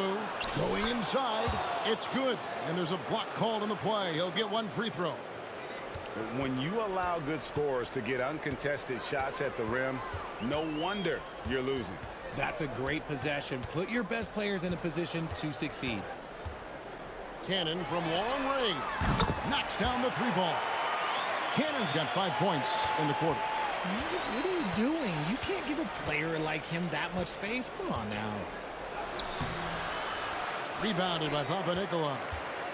going inside. It's good. And there's a block called on the play. He'll get 1 free throw.
When you allow good scorers to get uncontested shots at the rim, no wonder you're losing.
That's a great possession. Put your best players in a position to succeed.
Cannon from long range. Knocks down the 3-ball. Cannon's got 5 points in the quarter.
What are you doing? You can't give a player like him that much space. Come on now.
Rebounded by Papanikolaou.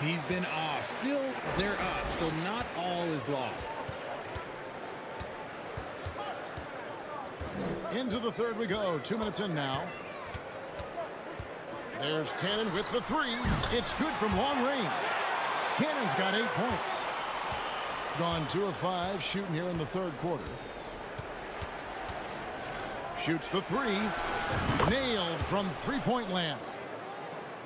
He's been off. Still, they're up, so not all is lost.
Into the third we go. 2 minutes in now. There's Cannon with the 3. It's good from long range. Cannon's got 8 points. Gone 2 of 5 shooting here in the third quarter. Shoots the 3. Nailed from 3-point land.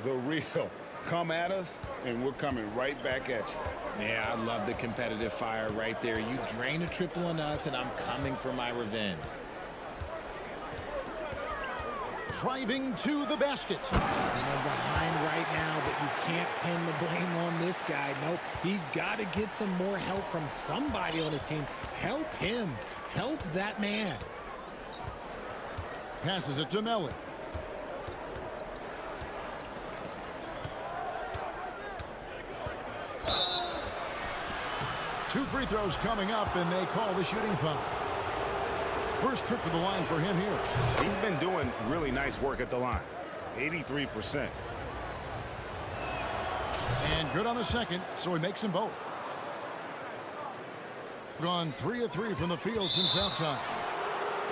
The real. Come at us, and we're coming right back at you.
Yeah, I love the competitive fire right there. You drain a triple on us, and I'm coming for my revenge.
Driving to the basket.
They're behind right now, but you can't pin the blame on this guy. Nope, he's got to get some more help from somebody on his team. Help him. Help that man.
Passes it to Melly. Two free throws coming up, and they call the shooting foul. First trip to the line for him here.
He's been doing really nice work at the line. 83%.
And good on the second, so he makes them both. Gone 3 of 3 from the field since halftime.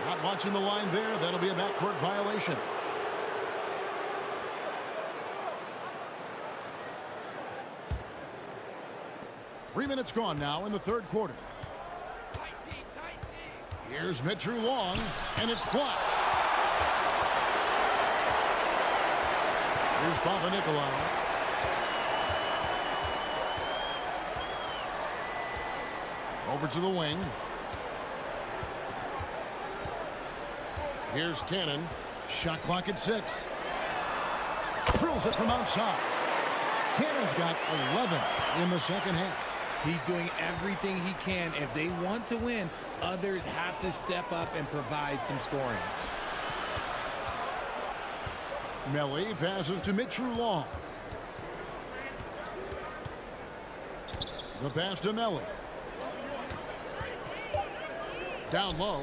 Not watching the line there. That'll be a backcourt violation. Three minutes gone now in the third quarter. Here's Mitru Long, and it's blocked. Here's Papanikolaou. Over to the wing. Here's Cannon. Shot clock at 6. Drills it from outside. Cannon's got 11 in the second half.
He's doing everything he can. If they want to win, others have to step up and provide some scoring.
Melly passes to Mitru Long. The pass to Melly. Down low.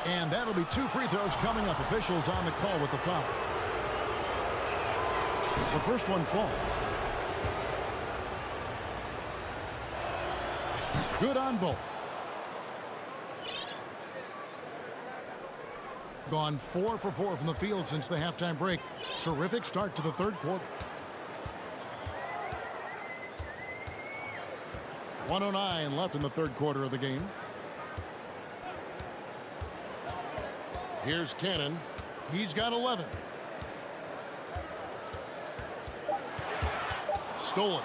And that'll be 2 free throws coming up. Officials on the call with the foul. The first one falls. Good on both. Gone 4 for 4 from the field since the halftime break. Terrific start to the third quarter. 1:09 left in the third quarter of the game. Here's Cannon. He's got 11. Stolen.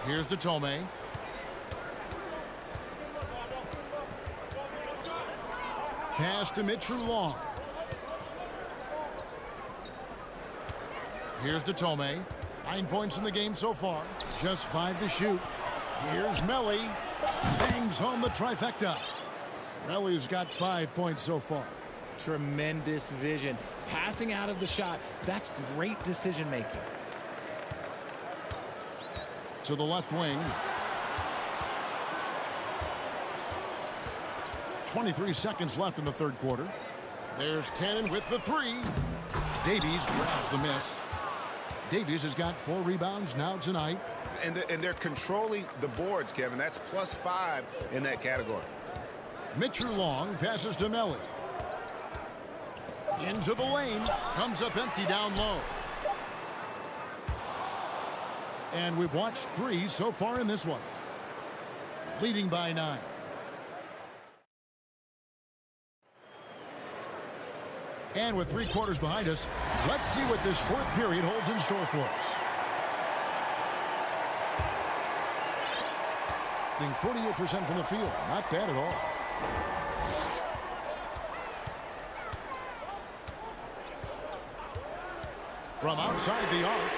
Here's Detome. Pass to Mitru Long. Here's Detome. 9 points in the game so far. Just 5 to shoot. Here's Melly. Bangs home the trifecta. Melly's got 5 points so far.
Tremendous vision. Passing out of the shot. That's great decision making.
To the left wing. 23 seconds left in the third quarter. There's Cannon with the three. Davies grabs the miss. Davies has got 4 rebounds now tonight.
And they're controlling the boards, Kevin. That's +5 in that category.
Mitchell Long passes to Melly. Into the lane. Comes up empty down low. And we've watched 3 so far in this one. Leading by 9. And with 3 quarters behind us, let's see what this fourth period holds in store for us. Being 48% from the field. Not bad at all. From outside the arc,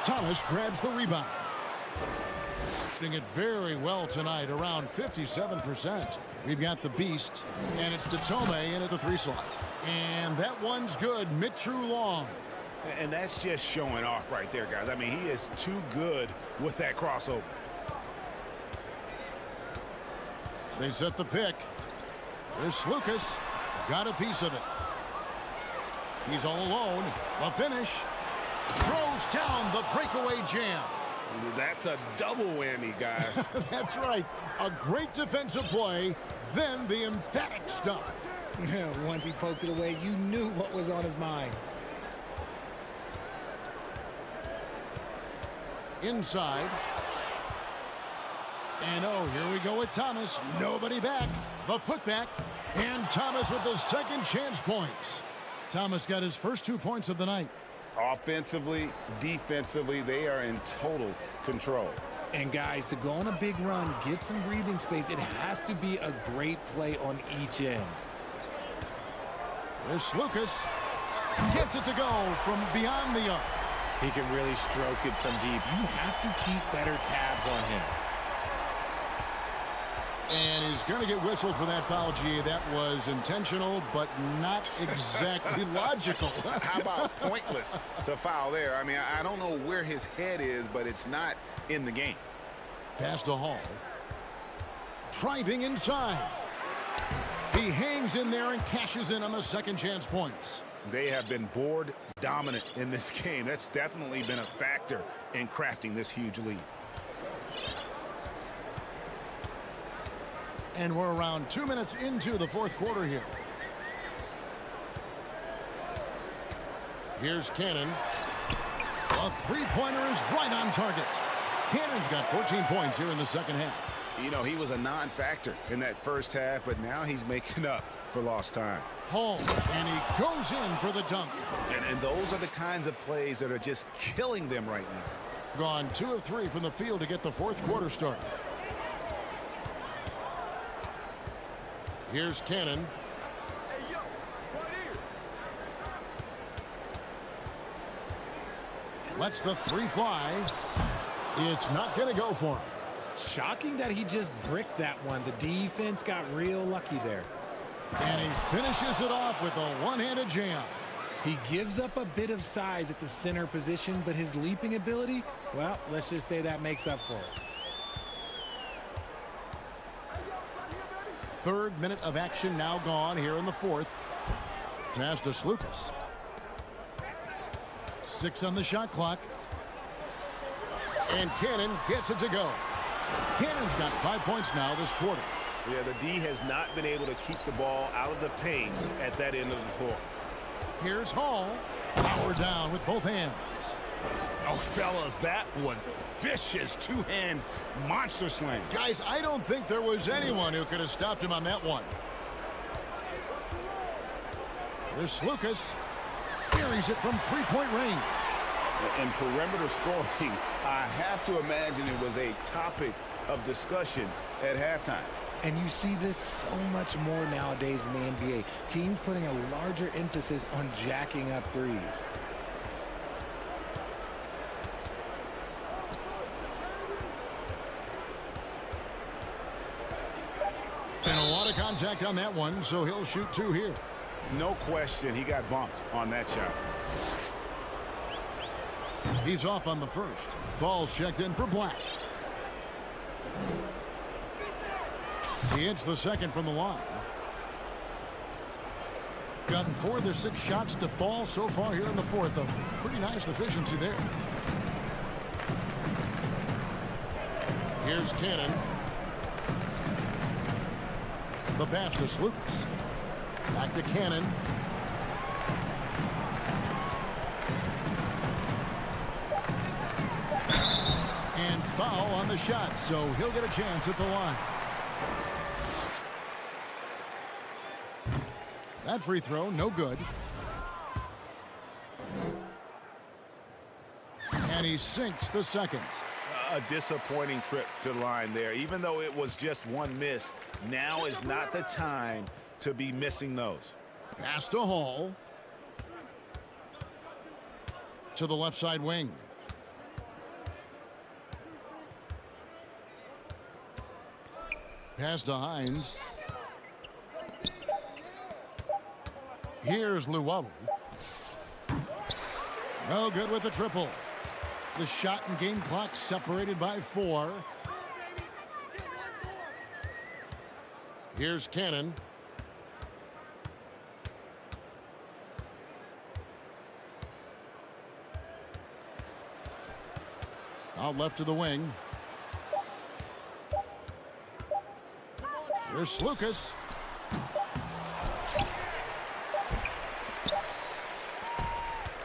Thomas grabs the rebound. Doing it very well tonight, around 57%. We've got the beast, and it's Datome in at the 3 slot. And that one's good. Mitchell Long.
And that's just showing off right there, guys. I mean, he is too good with that crossover.
They set the pick. There's Lucas. Got a piece of it. He's all alone. The finish. Throws down the breakaway jam.
That's a double whammy, guys.
That's right. A great defensive play, then the emphatic stuff.
Once he poked it away, you knew what was on his mind.
Inside. And oh, here we go with Thomas. Nobody back. The putback. And Thomas with the second chance points. Thomas got his first 2 points of the night.
Offensively, defensively, they are in total control.
And guys, to go on a big run, get some breathing space, it has to be a great play on each end.
There's Lucas. Gets it to go from beyond the arc.
He can really stroke it from deep. You have to keep better tabs on him.
And he's going to get whistled for that foul, G. That was intentional, but not exactly logical.
How about pointless to foul there? I mean, I don't know where his head is, but it's not in the game.
Pass to Hall. Driving inside. He hangs in there and cashes in on the second chance points.
They have been board dominant in this game. That's definitely been a factor in crafting this huge lead.
And we're around 2 minutes into the fourth quarter here. Here's Cannon. A three-pointer is right on target. Cannon's got 14 points here in the second half.
You know, he was a non-factor in that first half, but now he's making up for lost time.
Home, and he goes in for the dunk.
And those are the kinds of plays that are just killing them right now.
Gone 2 of 3 from the field to get the fourth quarter started. Here's Cannon. Lets the three fly. It's not going to go for him.
Shocking that he just bricked that one. The defense got real lucky there.
And he finishes it off with a one-handed jam.
He gives up a bit of size at the center position, but his leaping ability, well, let's just say that makes up for it.
Third minute of action now gone here in the fourth. Pass to Lucas. 6 on the shot clock. And Cannon gets it to go. Cannon's got 5 points now this quarter.
Yeah, the D has not been able to keep the ball out of the paint at that end of the floor.
Here's Hall. Power down with both hands.
Oh, fellas, that was a vicious two-hand monster slam.
Guys, I don't think there was anyone who could have stopped him on that one. Here's Lucas. Buries it from three-point range.
In perimeter scoring, I have to imagine it was a topic of discussion at halftime.
And you see this so much more nowadays in the NBA. Teams putting a larger emphasis on jacking up threes.
And a lot of contact on that one, so he'll shoot 2 here.
No question, he got bumped on that shot.
He's off on the first. Falls checked in for Black. He hits the second from the line. Gotten 4 of their 6 shots to fall so far here in the fourth. A pretty nice efficiency there. Here's Cannon. The pass to Slukas. Back to Cannon. And foul on the shot, so he'll get a chance at the line. That free throw, no good. And he sinks the second.
A disappointing trip to the line there. Even though it was just one miss, now is not the time to be missing those.
Pass to Hall. To the left side wing. Pass to Hines. Here's Luwawu. No good with the triple. The shot and game clock separated by 4. Here's Cannon. Out left to the wing. Here's Slukas.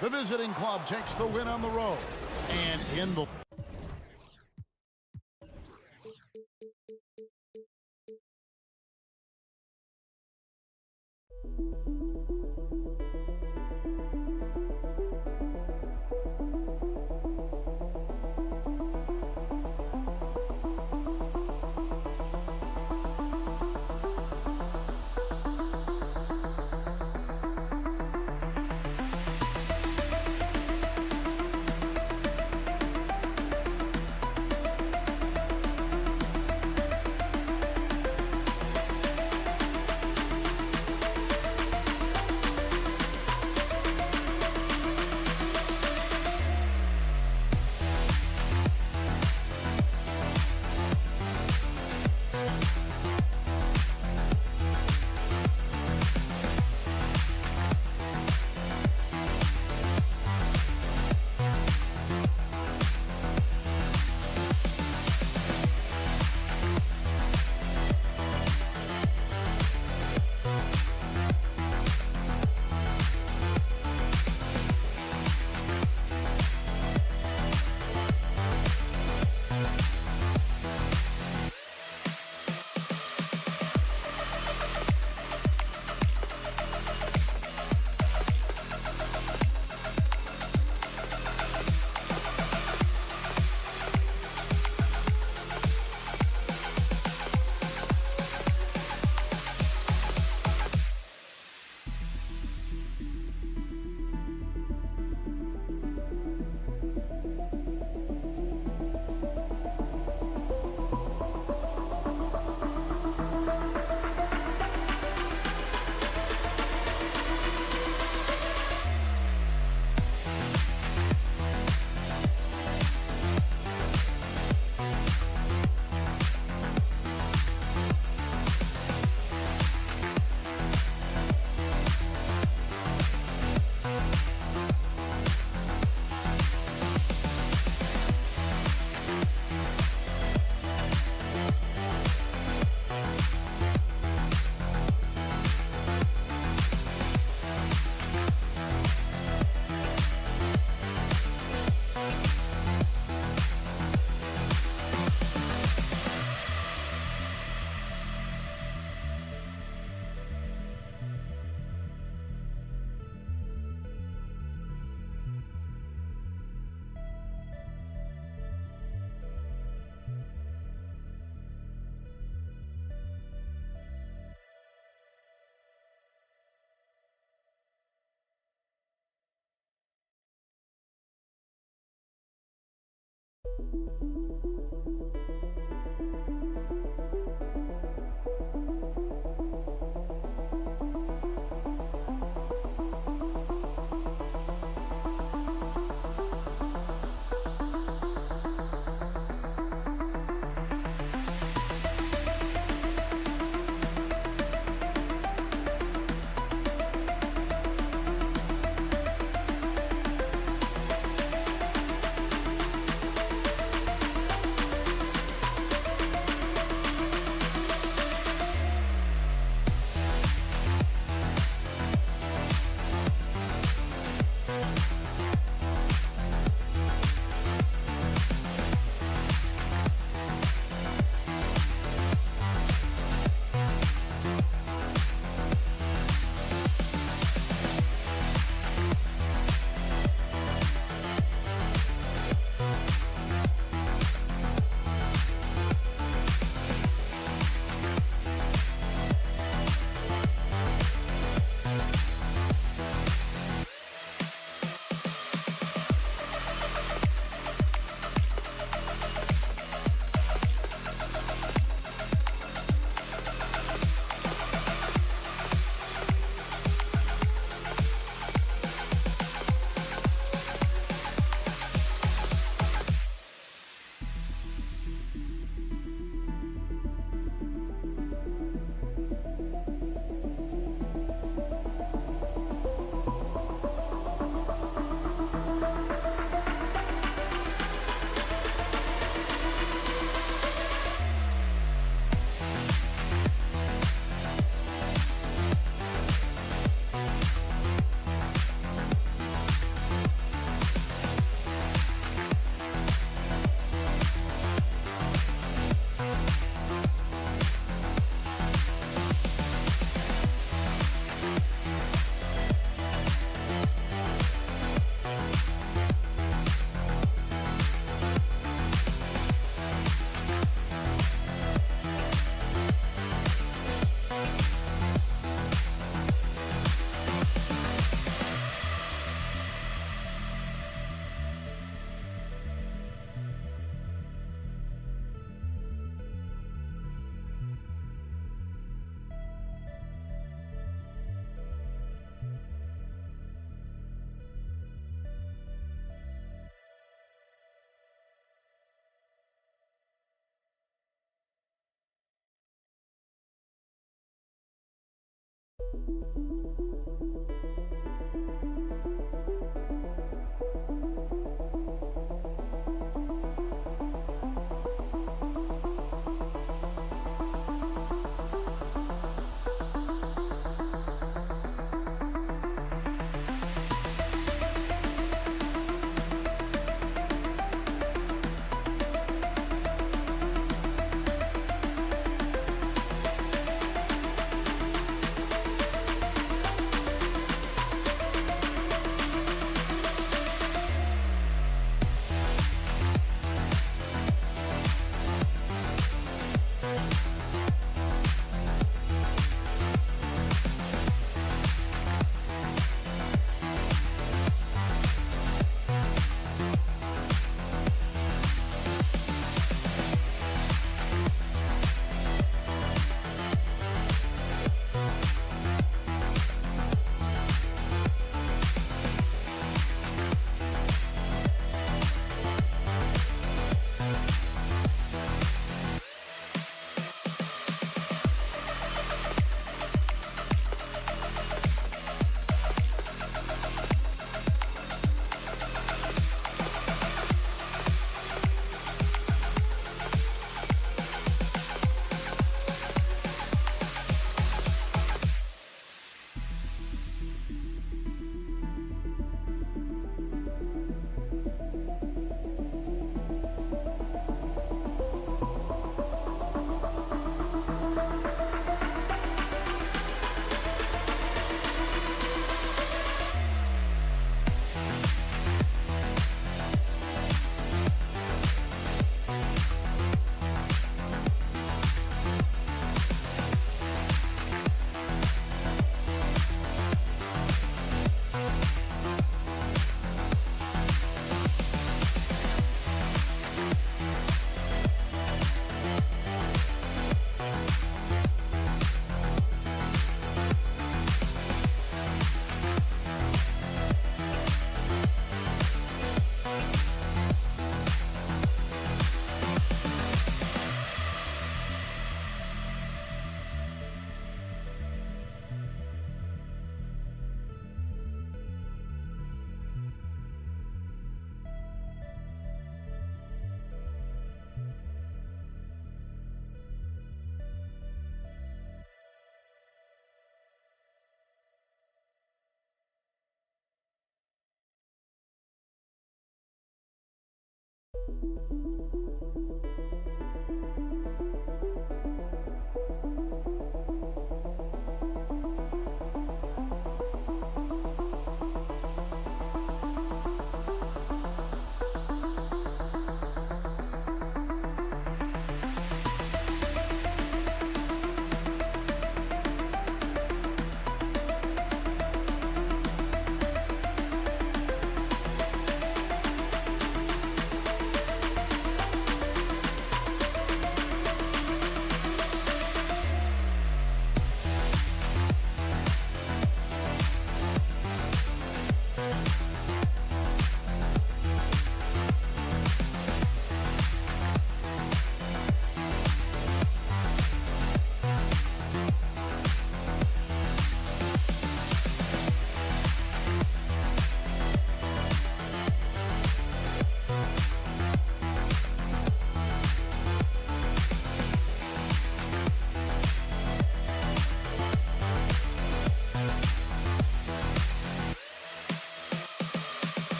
The visiting club takes the win on the road. And in the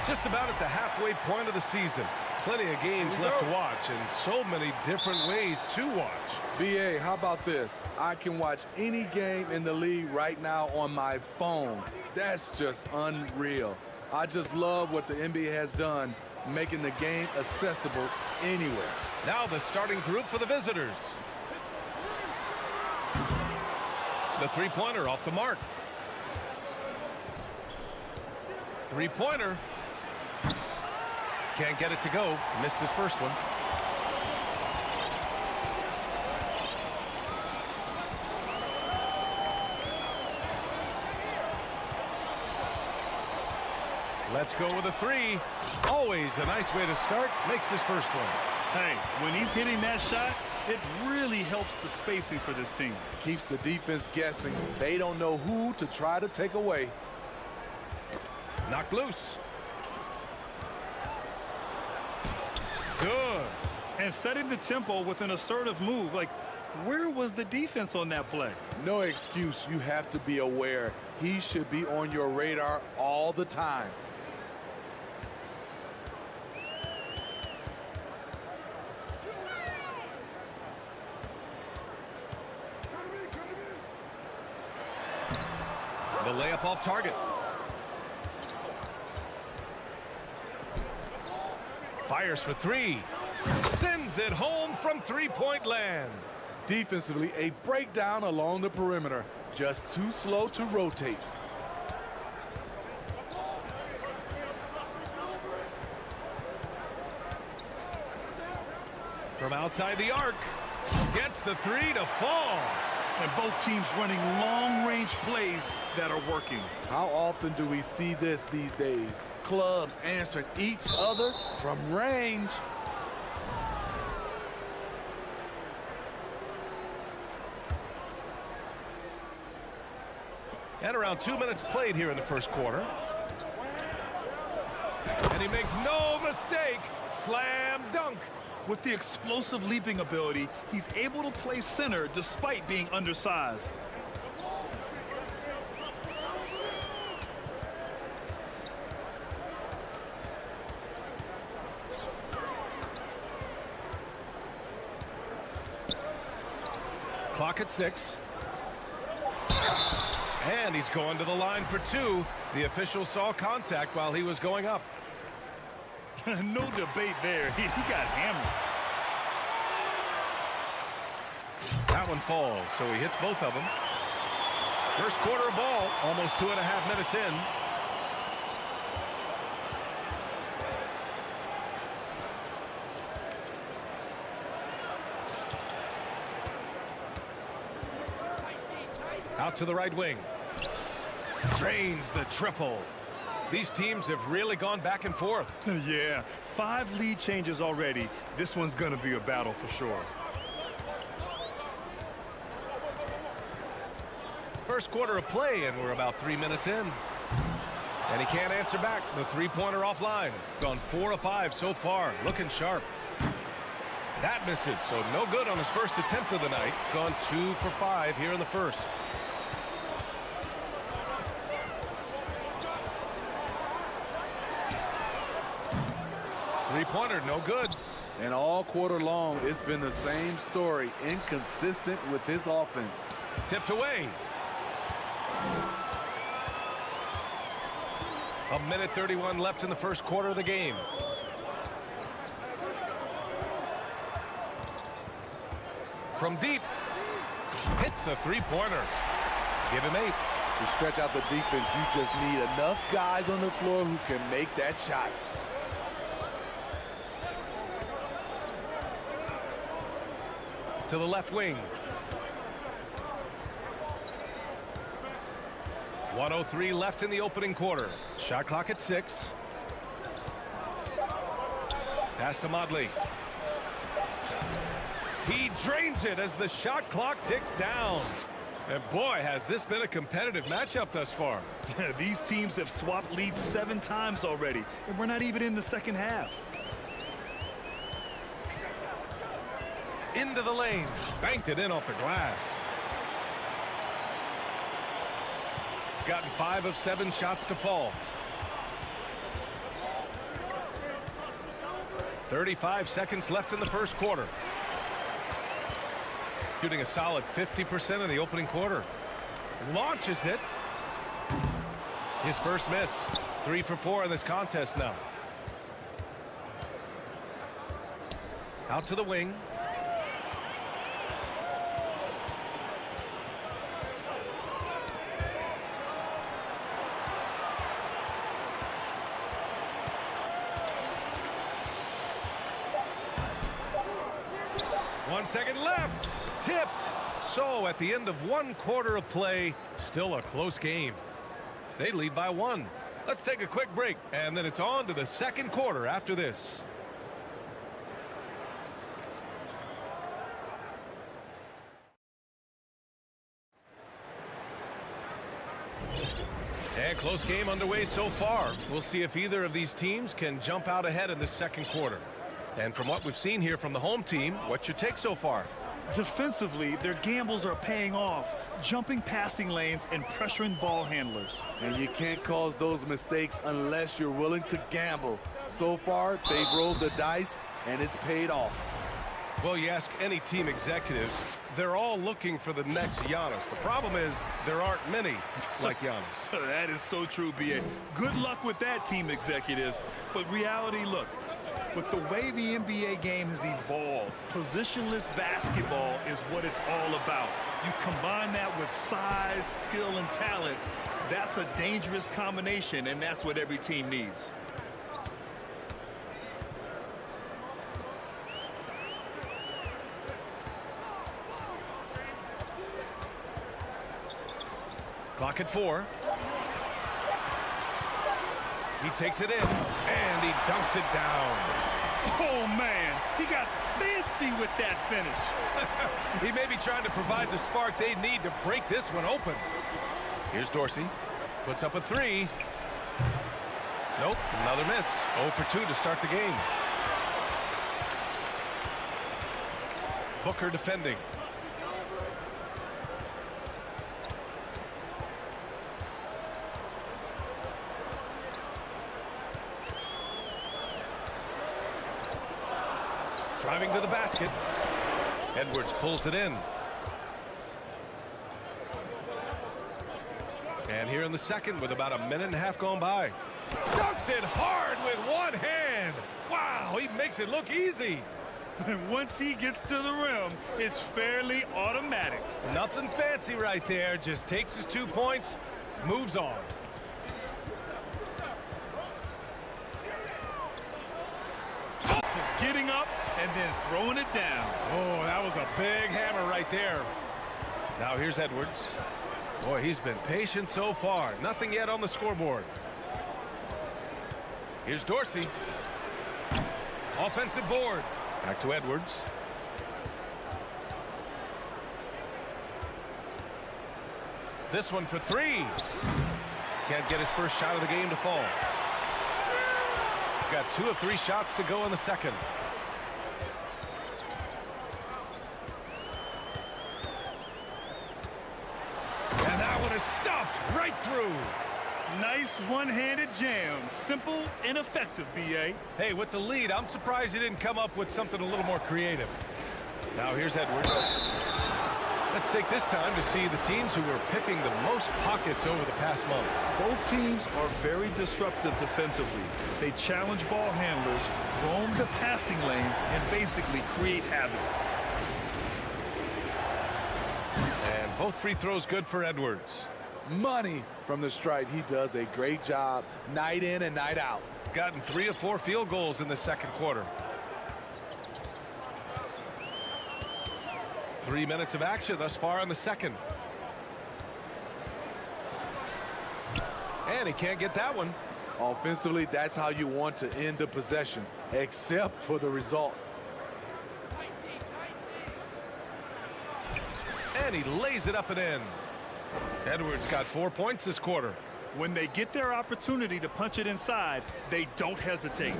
Just about at the halfway point of the season. Plenty of games left to watch and so many different ways to watch.
BA, how about this? I can watch any game in the league right now on my phone. That's just unreal. I just love what the NBA has done, making the game accessible anywhere.
Now the starting group for the visitors. The three-pointer off the mark. Three-pointer. Can't get it to go. Missed his first one. Let's go with a three. Always a nice way to start. Makes his first one.
Hey, when he's hitting that shot, it really helps the spacing for this team.
Keeps the defense guessing. They don't know who to try to take away.
Knocked loose. Good.
And setting the tempo with an assertive move. Like, where was the defense on that play?
No excuse. You have to be aware. He should be on your radar all the time.
The layup off target. Fires for three. Sends it home from three-point land.
Defensively, a breakdown along the perimeter. Just too slow to rotate.
From outside the arc. Gets the three to fall.
And both teams running long-range plays that are working.
How often do we see this these days? Clubs answering each other from range.
And around 2 minutes played here in the first quarter. And he makes no mistake. Slam dunk.
With the explosive leaping ability, he's able to play center despite being undersized.
Clock at 6. And he's going to the line for two. The official saw contact while he was going up.
No debate there. He got hammered.
That one falls, so he hits both of them. First quarter of ball, almost 2.5 minutes in. Out to the right wing. Drains the triple. These teams have really gone back and forth.
Yeah, 5 lead changes already. This one's going to be a battle for sure.
First quarter of play, and we're about 3 minutes in. And he can't answer back. The three-pointer offline. Gone 4 of 5 so far. Looking sharp. That misses, so no good on his first attempt of the night. Gone 2 for 5 here in the first. Three-pointer, no good.
And all quarter long, it's been the same story. Inconsistent with his offense.
Tipped away. A minute 31 left in the first quarter of the game. From deep. Hits a three-pointer. Give him 8.
To stretch out the defense, you just need enough guys on the floor who can make that shot.
To the left wing. 1:03 left in the opening quarter. Shot clock at 6. Pass to Motley. He drains it as the shot clock ticks down. And boy, has this been a competitive matchup thus far.
These teams have swapped leads 7 times already, and we're not even in the second half.
Into the lane. Banked it in off the glass. Gotten 5 of 7 shots to fall. 35 seconds left in the first quarter. Shooting a solid 50% in the opening quarter. Launches it. His first miss. 3 for 4 in this contest now. Out to the wing. One second left. Tipped. So at the end of one quarter of play, still a close game. They lead by 1. Let's take a quick break, and then it's on to the second quarter after this. And close game underway so far. We'll see if either of these teams can jump out ahead in this second quarter. And from what we've seen here from the home team, what's your take so far?
Defensively, their gambles are paying off, jumping passing lanes and pressuring ball handlers.
And you can't cause those mistakes unless you're willing to gamble. So far, they've rolled the dice, and it's paid off.
Well, you ask any team executives, they're all looking for the next Giannis. The problem is there aren't many like Giannis.
That is so true, B.A. Good luck with that, team executives. But reality, look, with the way the NBA game has evolved, positionless basketball is what it's all about. You combine that with size, skill, and talent, that's a dangerous combination, and that's what every team needs.
Clock at 4. He takes it in, and he dunks it down.
Oh, man, he got fancy with that finish.
He may be trying to provide the spark they need to break this one open. Here's Dorsey. Puts up a 3. Nope, another miss. 0 for 2 to start the game. Booker defending. Driving to the basket. Edwards pulls it in. And here in the second with about a minute and a half gone by. Dunks it hard with one hand. Wow, he makes it look easy.
And once he gets to the rim, it's fairly automatic.
Nothing fancy right there. Just takes his 2 points, moves on.
Getting up and then throwing it down.
Oh, that was a big hammer right there. Now here's Edwards. Boy, he's been patient so far. Nothing yet on the scoreboard. Here's Dorsey. Offensive board. Back to Edwards. This one for 3. Can't get his first shot of the game to fall. Got 2 of 3 shots to go in the second. And that one is stuffed right through.
Nice one-handed jam. Simple and effective, B.A.
Hey, with the lead, I'm surprised he didn't come up with something a little more creative. Now here's Edwards. Let's take this time to see the teams who are picking the most pockets over the past month.
Both teams are very disruptive defensively. They challenge ball handlers, roam the passing lanes, and basically create havoc.
And both free throws good for Edwards.
Money from the stripe. He does a great job night in and night out.
Gotten 3 of 4 field goals in the second quarter. 3 minutes of action thus far in the second. And he can't get that one.
Offensively, that's how you want to end the possession, except for the result.
And he lays it up and in. Edwards got 4 points this quarter.
When they get their opportunity to punch it inside, they don't hesitate.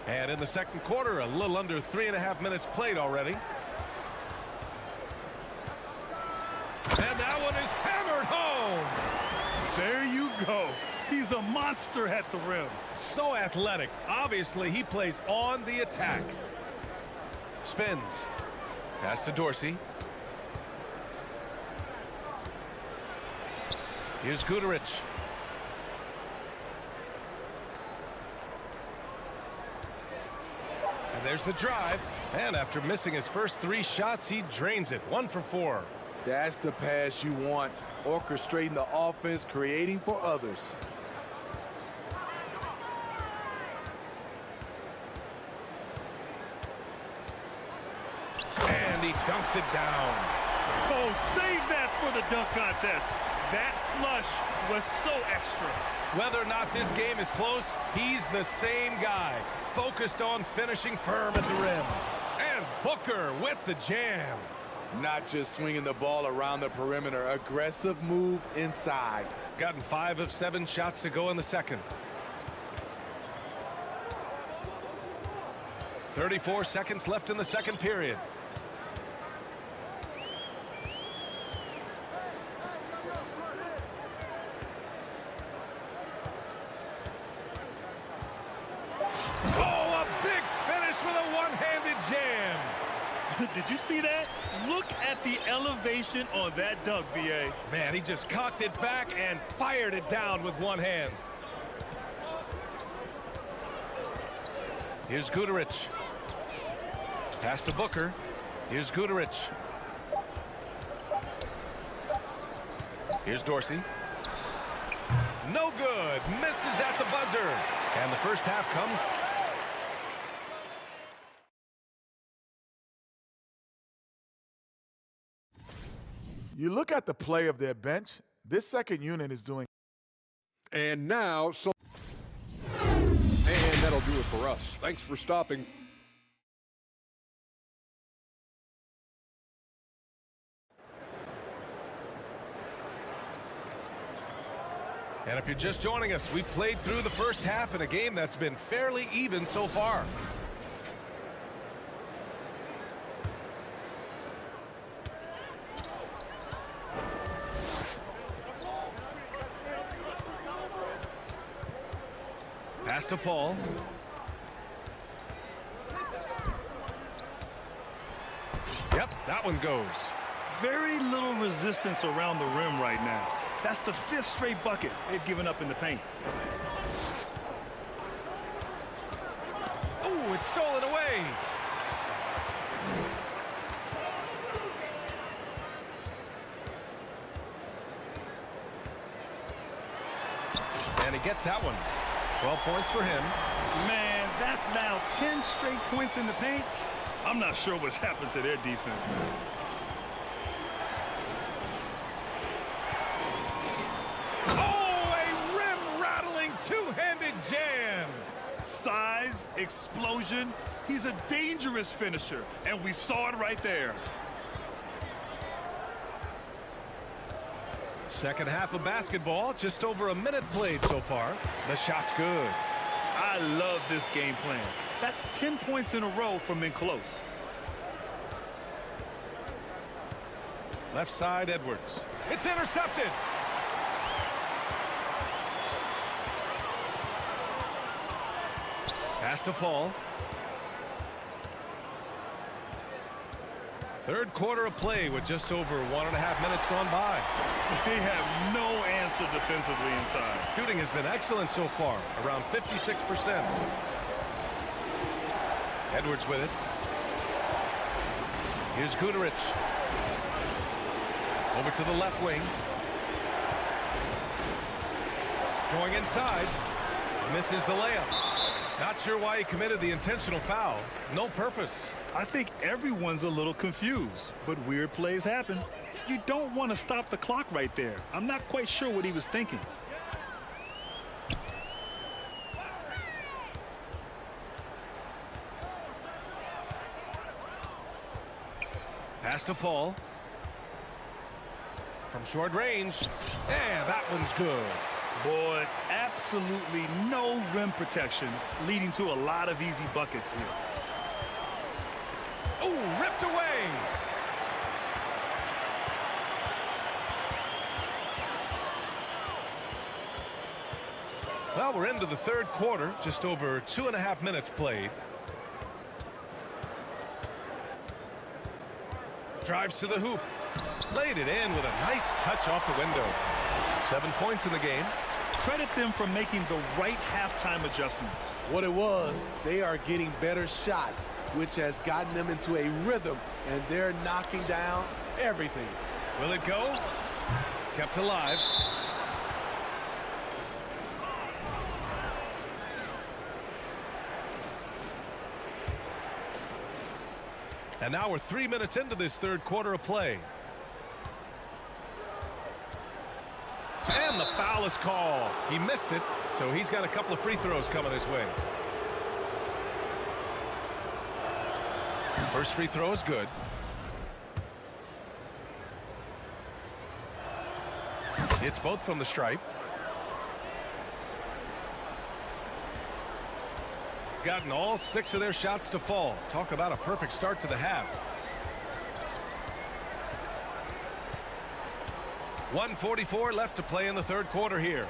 And in the second quarter, a little under 3.5 minutes played already. And that one is hammered home.
There you go. He's a monster at the rim.
So athletic. Obviously, he plays on the attack. Spins. Pass to Dorsey. Here's Guduric. And there's the drive. And after missing his first 3 shots, he drains it. 1 for 4.
That's the pass you want. Orchestrating the offense, creating for others.
And he dunks it down.
Oh, save that for the dunk contest. That flush was so extra.
Whether or not this game is close, he's the same guy. Focused on finishing firm at the rim. And Booker with the jam.
Not just swinging the ball around the perimeter. Aggressive move inside.
Gotten 5 of 7 shots to go in the second. 34 seconds left in the second period.
Did you see that? Look at the elevation on that dunk, B.A.
Man, he just cocked it back and fired it down with one hand. Here's Guduric. Pass to Booker. Here's Guduric. Here's Dorsey. No good. Misses at the buzzer. And the first half comes.
You look at the play of their bench, this second unit is doing.
And now, and that'll do it for us. Thanks for stopping.
And if you're just joining us, we've played through the first half in a game that's been fairly even so far. Pass to Fall. Yep, that one goes.
Very little resistance around the rim right now. That's the 5th straight bucket they've given up in the paint.
Oh, it's stolen away. And he gets that one. 12 points for him.
Man, that's now 10 straight points in the paint. I'm not sure what's happened to their defense.
Oh, a rim-rattling two-handed jam.
Size, explosion. He's a dangerous finisher, and we saw it right there.
Second half of basketball, just over a minute played so far. The shot's good.
I love this game plan. That's 10 points in a row from in close.
Left side, Edwards. It's intercepted. Pass to Fall. Third quarter of play with just over 1.5 minutes gone by.
They have no answer defensively inside.
Shooting has been excellent so far, around 56%. Edwards with it. Here's Guduric. Over to the left wing. Going inside. Misses the layup. Not sure why he committed the intentional foul. No purpose.
I think everyone's a little confused, but weird plays happen. You don't want to stop the clock right there. I'm not quite sure what he was thinking.
Pass to Fall. From short range. And that one's good.
Boy, absolutely no rim protection, leading to a lot of easy buckets here.
Oh, ripped away. Well, we're into the third quarter, just over 2.5 minutes played. Drives to the hoop. Laid it in with a nice touch off the window. 7 points in the game.
Credit them for making the right halftime adjustments.
What it was, they are getting better shots, which has gotten them into a rhythm, and they're knocking down everything.
Will it go? Kept alive. And now we're 3 minutes into this third quarter of play. And the foul is called. He missed it, so he's got a couple of free throws coming his way. First free throw is good. It's both from the stripe. Gotten all 6 of their shots to fall. Talk about a perfect start to the half. 1:44 left to play in the third quarter here.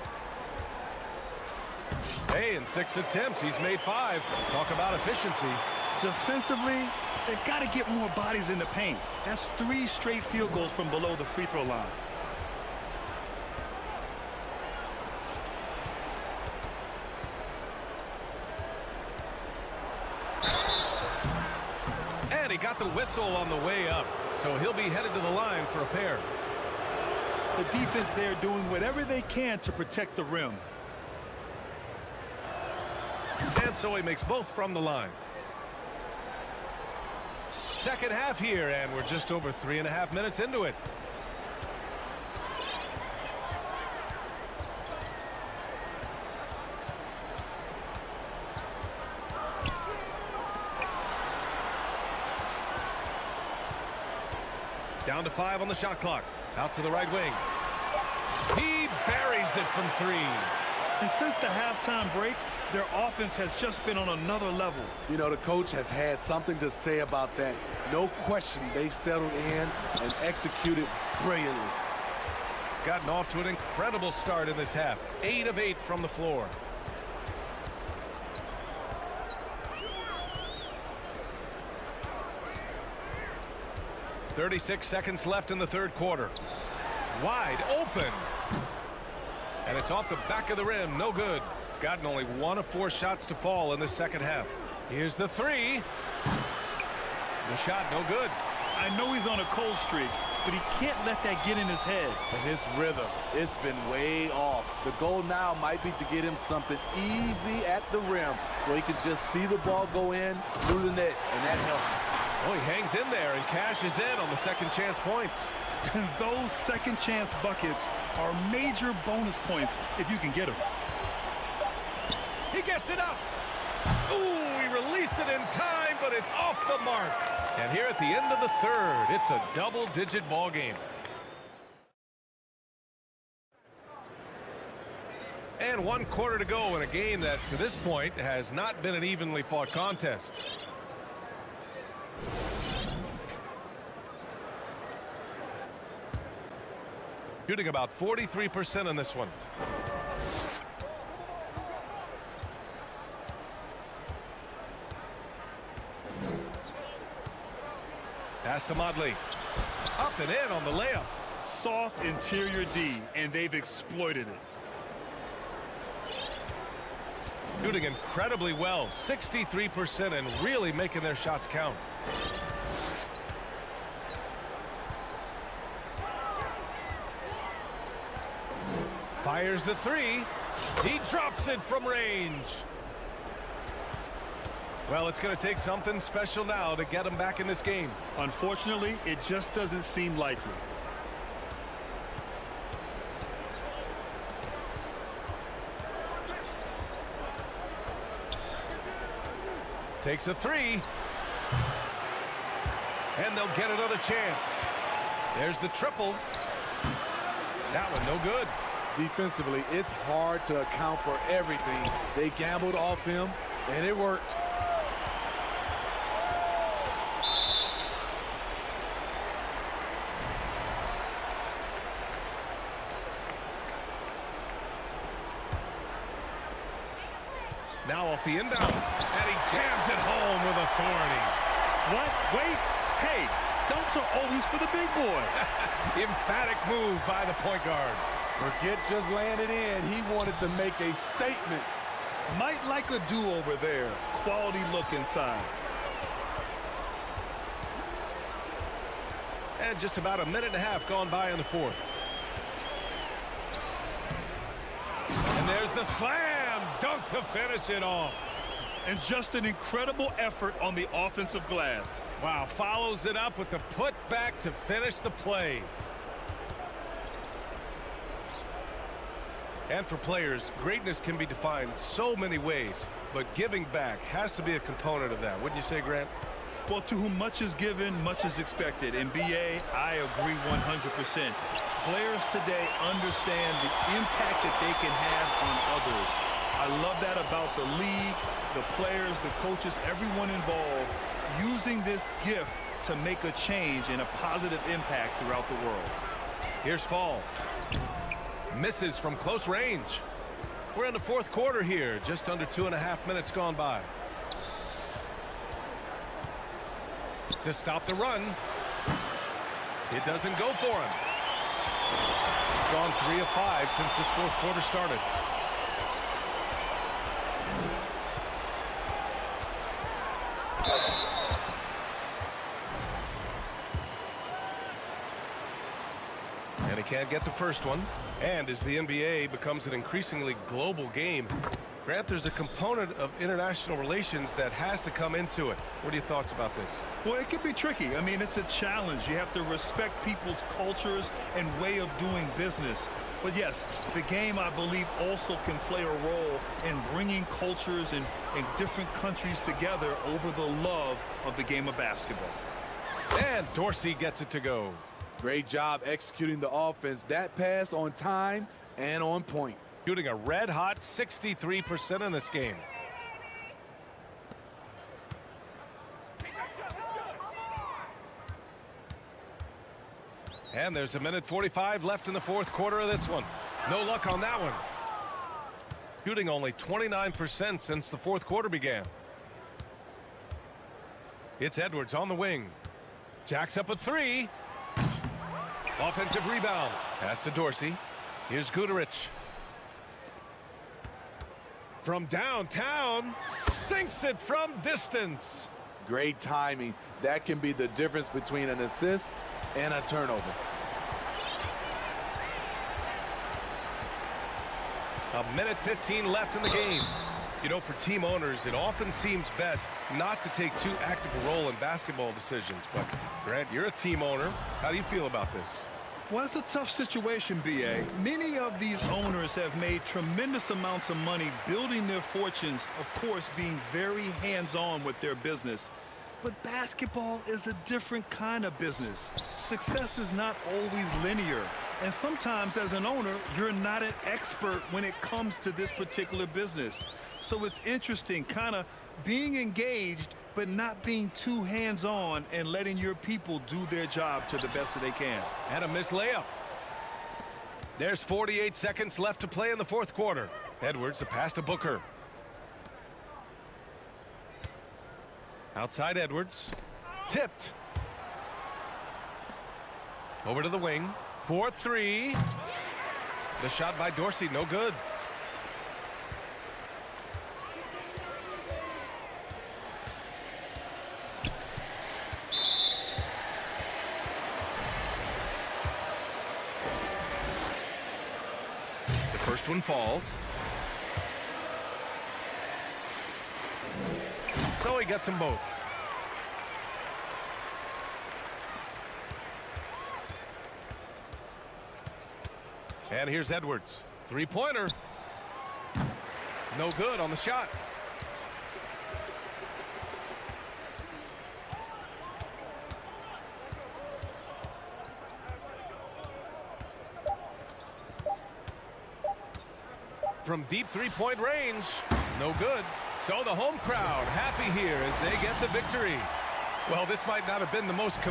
Hey, in 6 attempts, he's made 5. Talk about efficiency.
Defensively, they've got to get more bodies in the paint. That's 3 straight field goals from below the free throw line.
And he got the whistle on the way up, so he'll be headed to the line for a pair.
The defense there doing whatever they can to protect the rim.
And so he makes both from the line. Second half here, and we're just over 3.5 minutes into it. Down to 5 on the shot clock. Out to the right wing. He buries it from 3.
And since the halftime break, their offense has just been on another level.
You know, the coach has had something to say about that. No question, they've settled in and executed brilliantly.
Gotten off to an incredible start in this half. 8 of 8 from the floor. .36 seconds left in the third quarter. Wide open. And it's off the back of the rim. No good. Gotten only 1 of 4 shots to fall in the second half. Here's the 3. The shot no good.
I know he's on a cold streak, but he can't let that get in his head.
And his rhythm, it's been way off. The goal now might be to get him something easy at the rim so he can just see the ball go in through the net, and that helps.
Oh, he hangs in there and cashes in on the second chance points.
And those second chance buckets are major bonus points if you can get them.
He gets it up. Ooh, he released it in time, but it's off the mark. And here at the end of the third, it's a double-digit ball game. And 1 quarter to go in a game that, to this point, has not been an evenly fought contest. Shooting about 43% in this one. Pass to Modley. Up and in on the layup.
Soft interior D, and they've exploited it.
Shooting incredibly well. 63% and really making their shots count. Fires the 3. He drops it from range. Well, it's going to take something special now to get him back in this game.
Unfortunately, it just doesn't seem likely.
Takes a 3. And they'll get another chance. There's the triple. That one no good.
Defensively, it's hard to account for everything. They gambled off him, and it worked.
Now off the inbound, and he jams it home with authority.
What? Wait. Hey, dunks are always for the big boy.
Emphatic move by the point guard.
Forget just laying it in. He wanted to make a statement.
Might like a do-over there. Quality look inside.
And just about a minute and a half gone by in the fourth. And there's the slam dunk to finish it off.
And just an incredible effort on the offensive glass.
Wow, follows it up with the putback to finish the play. And for players, greatness can be defined so many ways, but giving back has to be a component of that. Wouldn't you say, Grant?
Well, to whom much is given, much is expected. In BA, I agree 100%. Players today understand the impact that they can have on others. I love that about the league, the players, the coaches, everyone involved, using this gift to make a change and a positive impact throughout the world.
Here's Fall. Misses from close range. We're in the fourth quarter here, just under 2.5 minutes gone by. To stop the run. It doesn't go for him. Gone 3 of 5 since this fourth quarter started. And he can't get the first one. And as the NBA becomes an increasingly global game, Grant, there's a component of international relations that has to come into it. What are your thoughts about this?
Well, it can be tricky. I mean, it's a challenge. You have to respect people's cultures and way of doing business. But yes, the game, I believe, also can play a role in bringing cultures and different countries together over the love of the game of basketball.
And Dorsey gets it to go.
Great job executing the offense. That pass on time and on point.
Shooting a red-hot 63% in this game. And there's a minute 45 left in the fourth quarter of this one. No luck on that one. Shooting only 29% since the fourth quarter began. It's Edwards on the wing. Jacks up a three. Offensive rebound. Pass to Dorsey. Here's Guterich. From downtown, sinks it from distance.
Great timing. That can be the difference between an assist and a turnover.
A minute 15 left in the game. You know, for team owners, it often seems best not to take too active a role in basketball decisions. But, Grant, you're a team owner. How do you feel about this?
Well, it's a tough situation, B.A. Many of these owners have made tremendous amounts of money building their fortunes, of course, being very hands-on with their business. But basketball is a different kind of business. Success is not always linear. And sometimes, as an owner, you're not an expert when it comes to this particular business. So it's interesting, kind of being engaged, but not being too hands-on and letting your people do their job to the best that they can.
And a missed layup. There's 48 seconds left to play in the fourth quarter. Edwards, a pass to Booker. Outside Edwards. Tipped. Over to the wing. 4-3. The shot by Dorsey, no good. First one falls. So he gets them both. And here's Edwards. Three-pointer. No good on the shot. From deep three-point range, no good. So the home crowd happy here as they get the victory. Well, this might not have been the most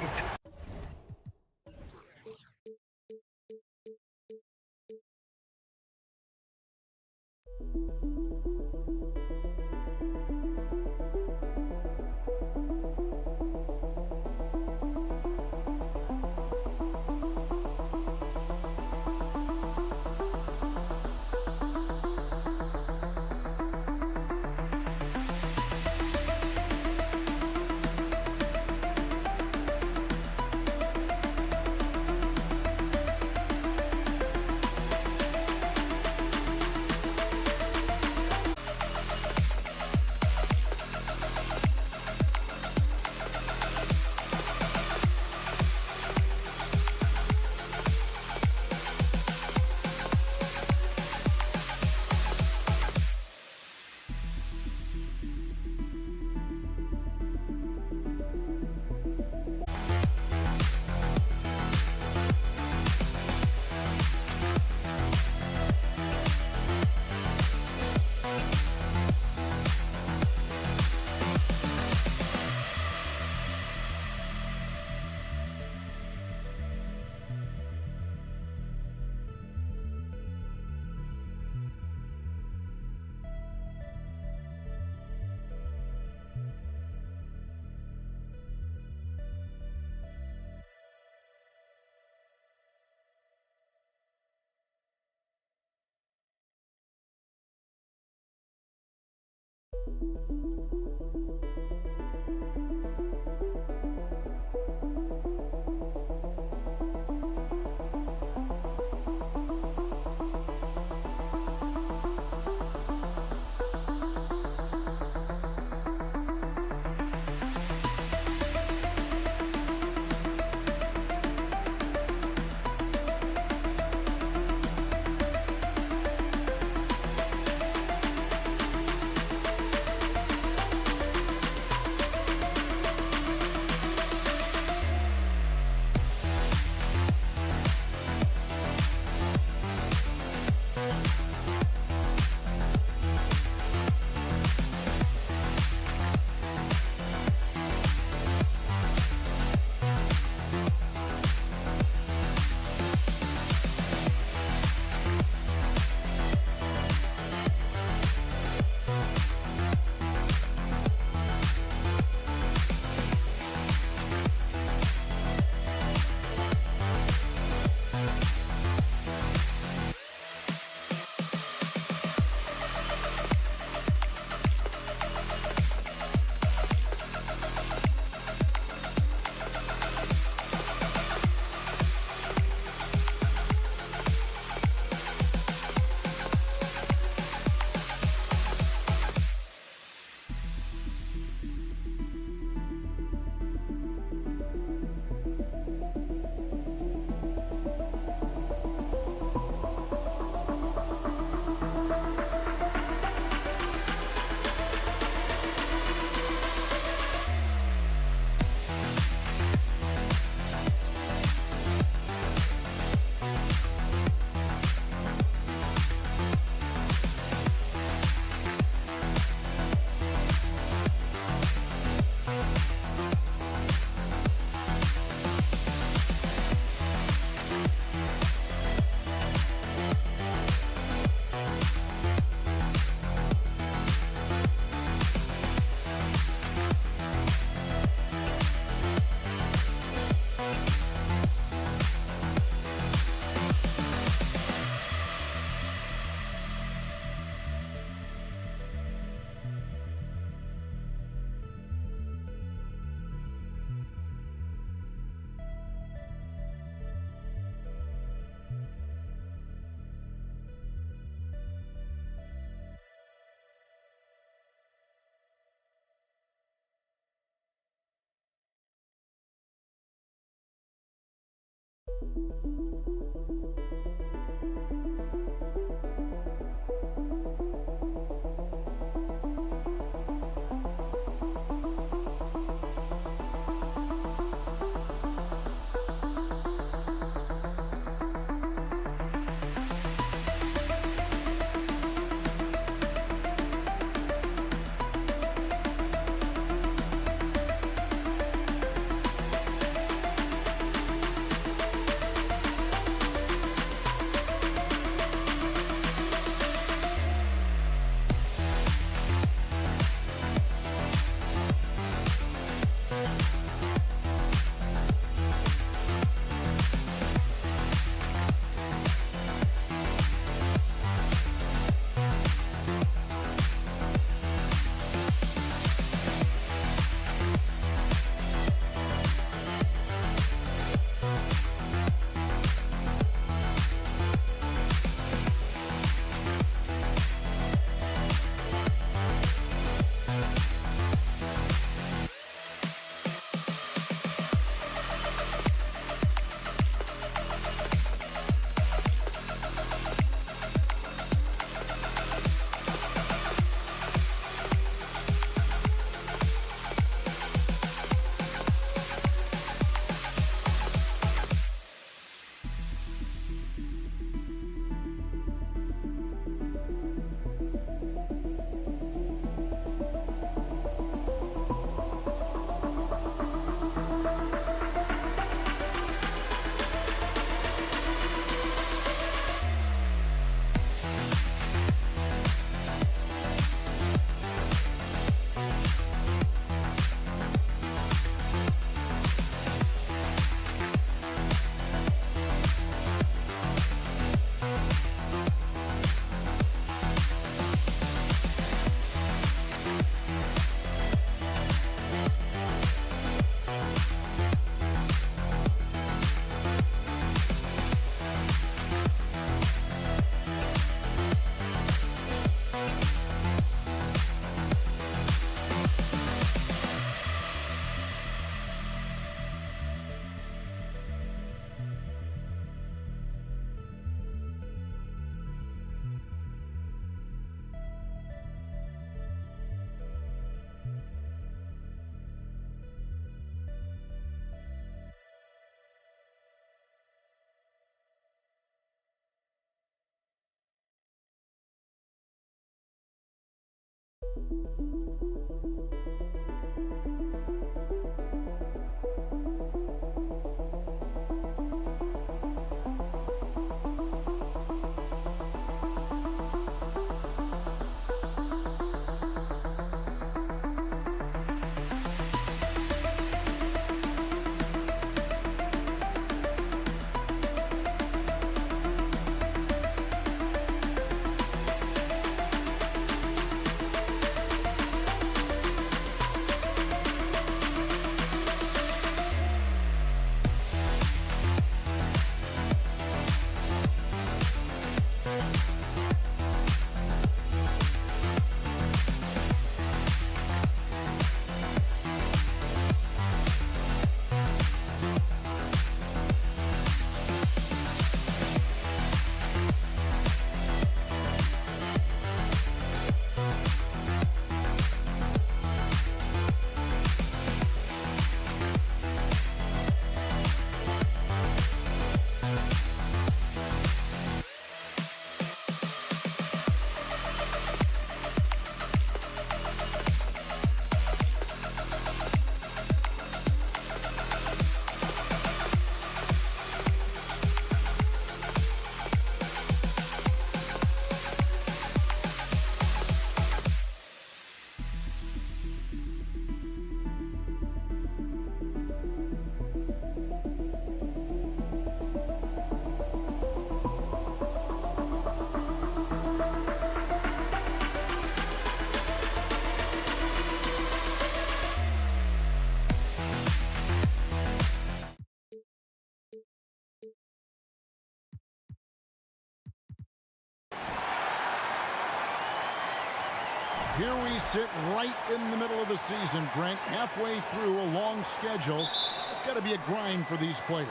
Here we sit right in the middle of the season, Brent, halfway through a long schedule. It's got to be a grind for these players.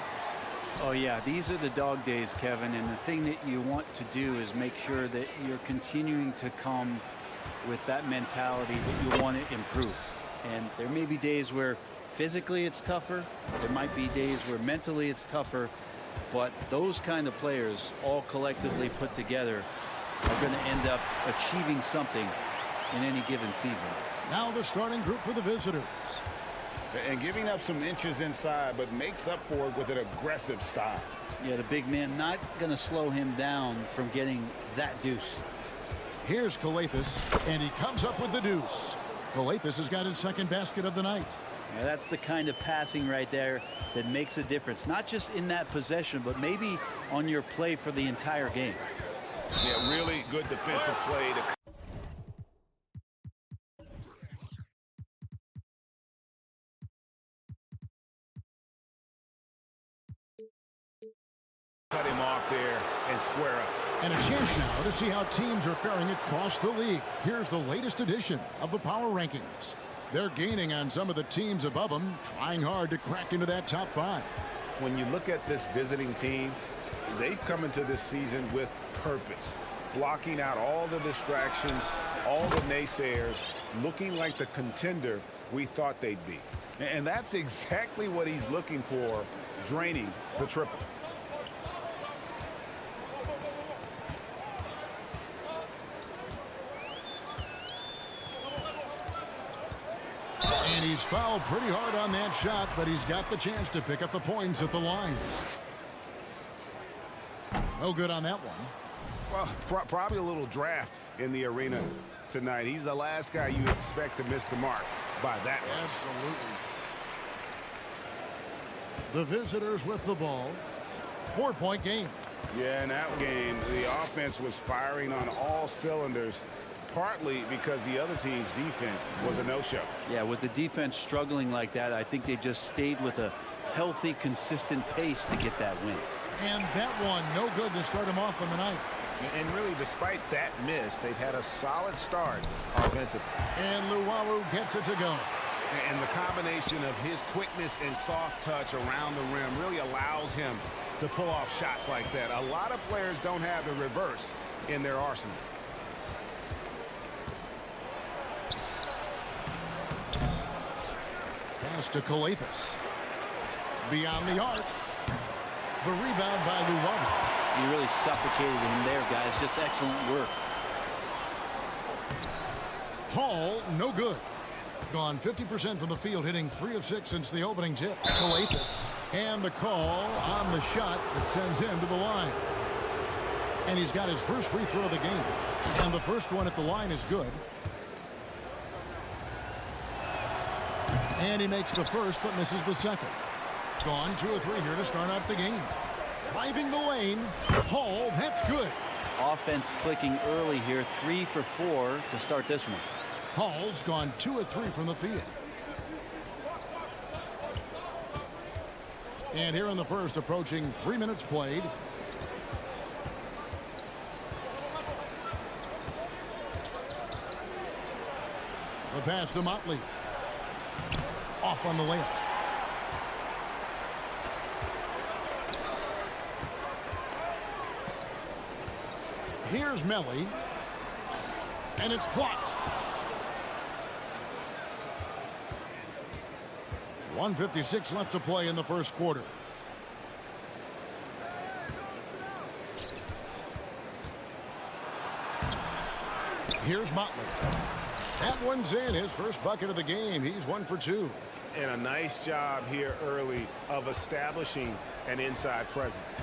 Oh, yeah, these are the dog days, Kevin, and the thing that you want to do is make sure that you're continuing to come with that mentality that you want to improve. And there may be days where physically it's tougher. There might be days where mentally it's tougher. But those kind of players, all collectively put together, are going to end up achieving something in any given season.
Now the starting group for the visitors.
And giving up some inches inside, but makes up for it with an aggressive style.
Yeah, the big man not going to slow him down from getting that deuce.
Here's Calathes, and he comes up with the deuce. Calathes has got his second basket of the night.
Yeah, that's the kind of passing right there that makes a difference, not just in that possession, but maybe on your play for the entire game.
Yeah, really good defensive play to cut him off there and square up.
And a chance now to see how teams are faring across the league. Here's the latest edition of the Power Rankings. They're gaining on some of the teams above them, trying hard to crack into that top 5.
When you look at this visiting team, they've come into this season with purpose, blocking out all the distractions, all the naysayers, looking like the contender we thought they'd be. And that's exactly what he's looking for, draining the triple.
And he's fouled pretty hard on that shot, but he's got the chance to pick up the points at the line. No good on that one.
Well, probably a little draft in the arena tonight. He's the last guy you expect to miss the mark by that much.
Absolutely. The visitors with the ball. 4-point game.
Yeah, in that game, the offense was firing on all cylinders, partly because the other team's defense was a no-show.
Yeah, with the defense struggling like that, I think they just stayed with a healthy, consistent pace to get that win.
And that one, no good to start him off on the night.
And really, despite that miss, they've had a solid start offensively.
And Luwawu gets it to go.
And the combination of his quickness and soft touch around the rim really allows him to pull off shots like that. A lot of players don't have the reverse in their arsenal.
Pass to Calathes. Beyond the arc. The rebound by Luwawu.
You really suffocated him there, guys. Just excellent work.
Hall, no good. Gone 50% from the field, hitting 3 of 6 since the opening tip. Coates. And the call on the shot that sends him to the line. And he's got his first free throw of the game. And the first one at the line is good. And he makes the first but misses the second. Gone 2 of 3 here to start out the game. Driving the lane. Hall, that's good.
Offense clicking early here, 3 for 4 to start this one.
Hall's gone 2 of 3 from the field. And here in the first, approaching 3 minutes played. The pass to Motley. Off on the layup. Here's Melly. And it's blocked. 1:56 left to play in the first quarter. Here's Motley. That one's in, his first bucket of the game. He's 1 for 2.
And a nice job here early of establishing an inside presence.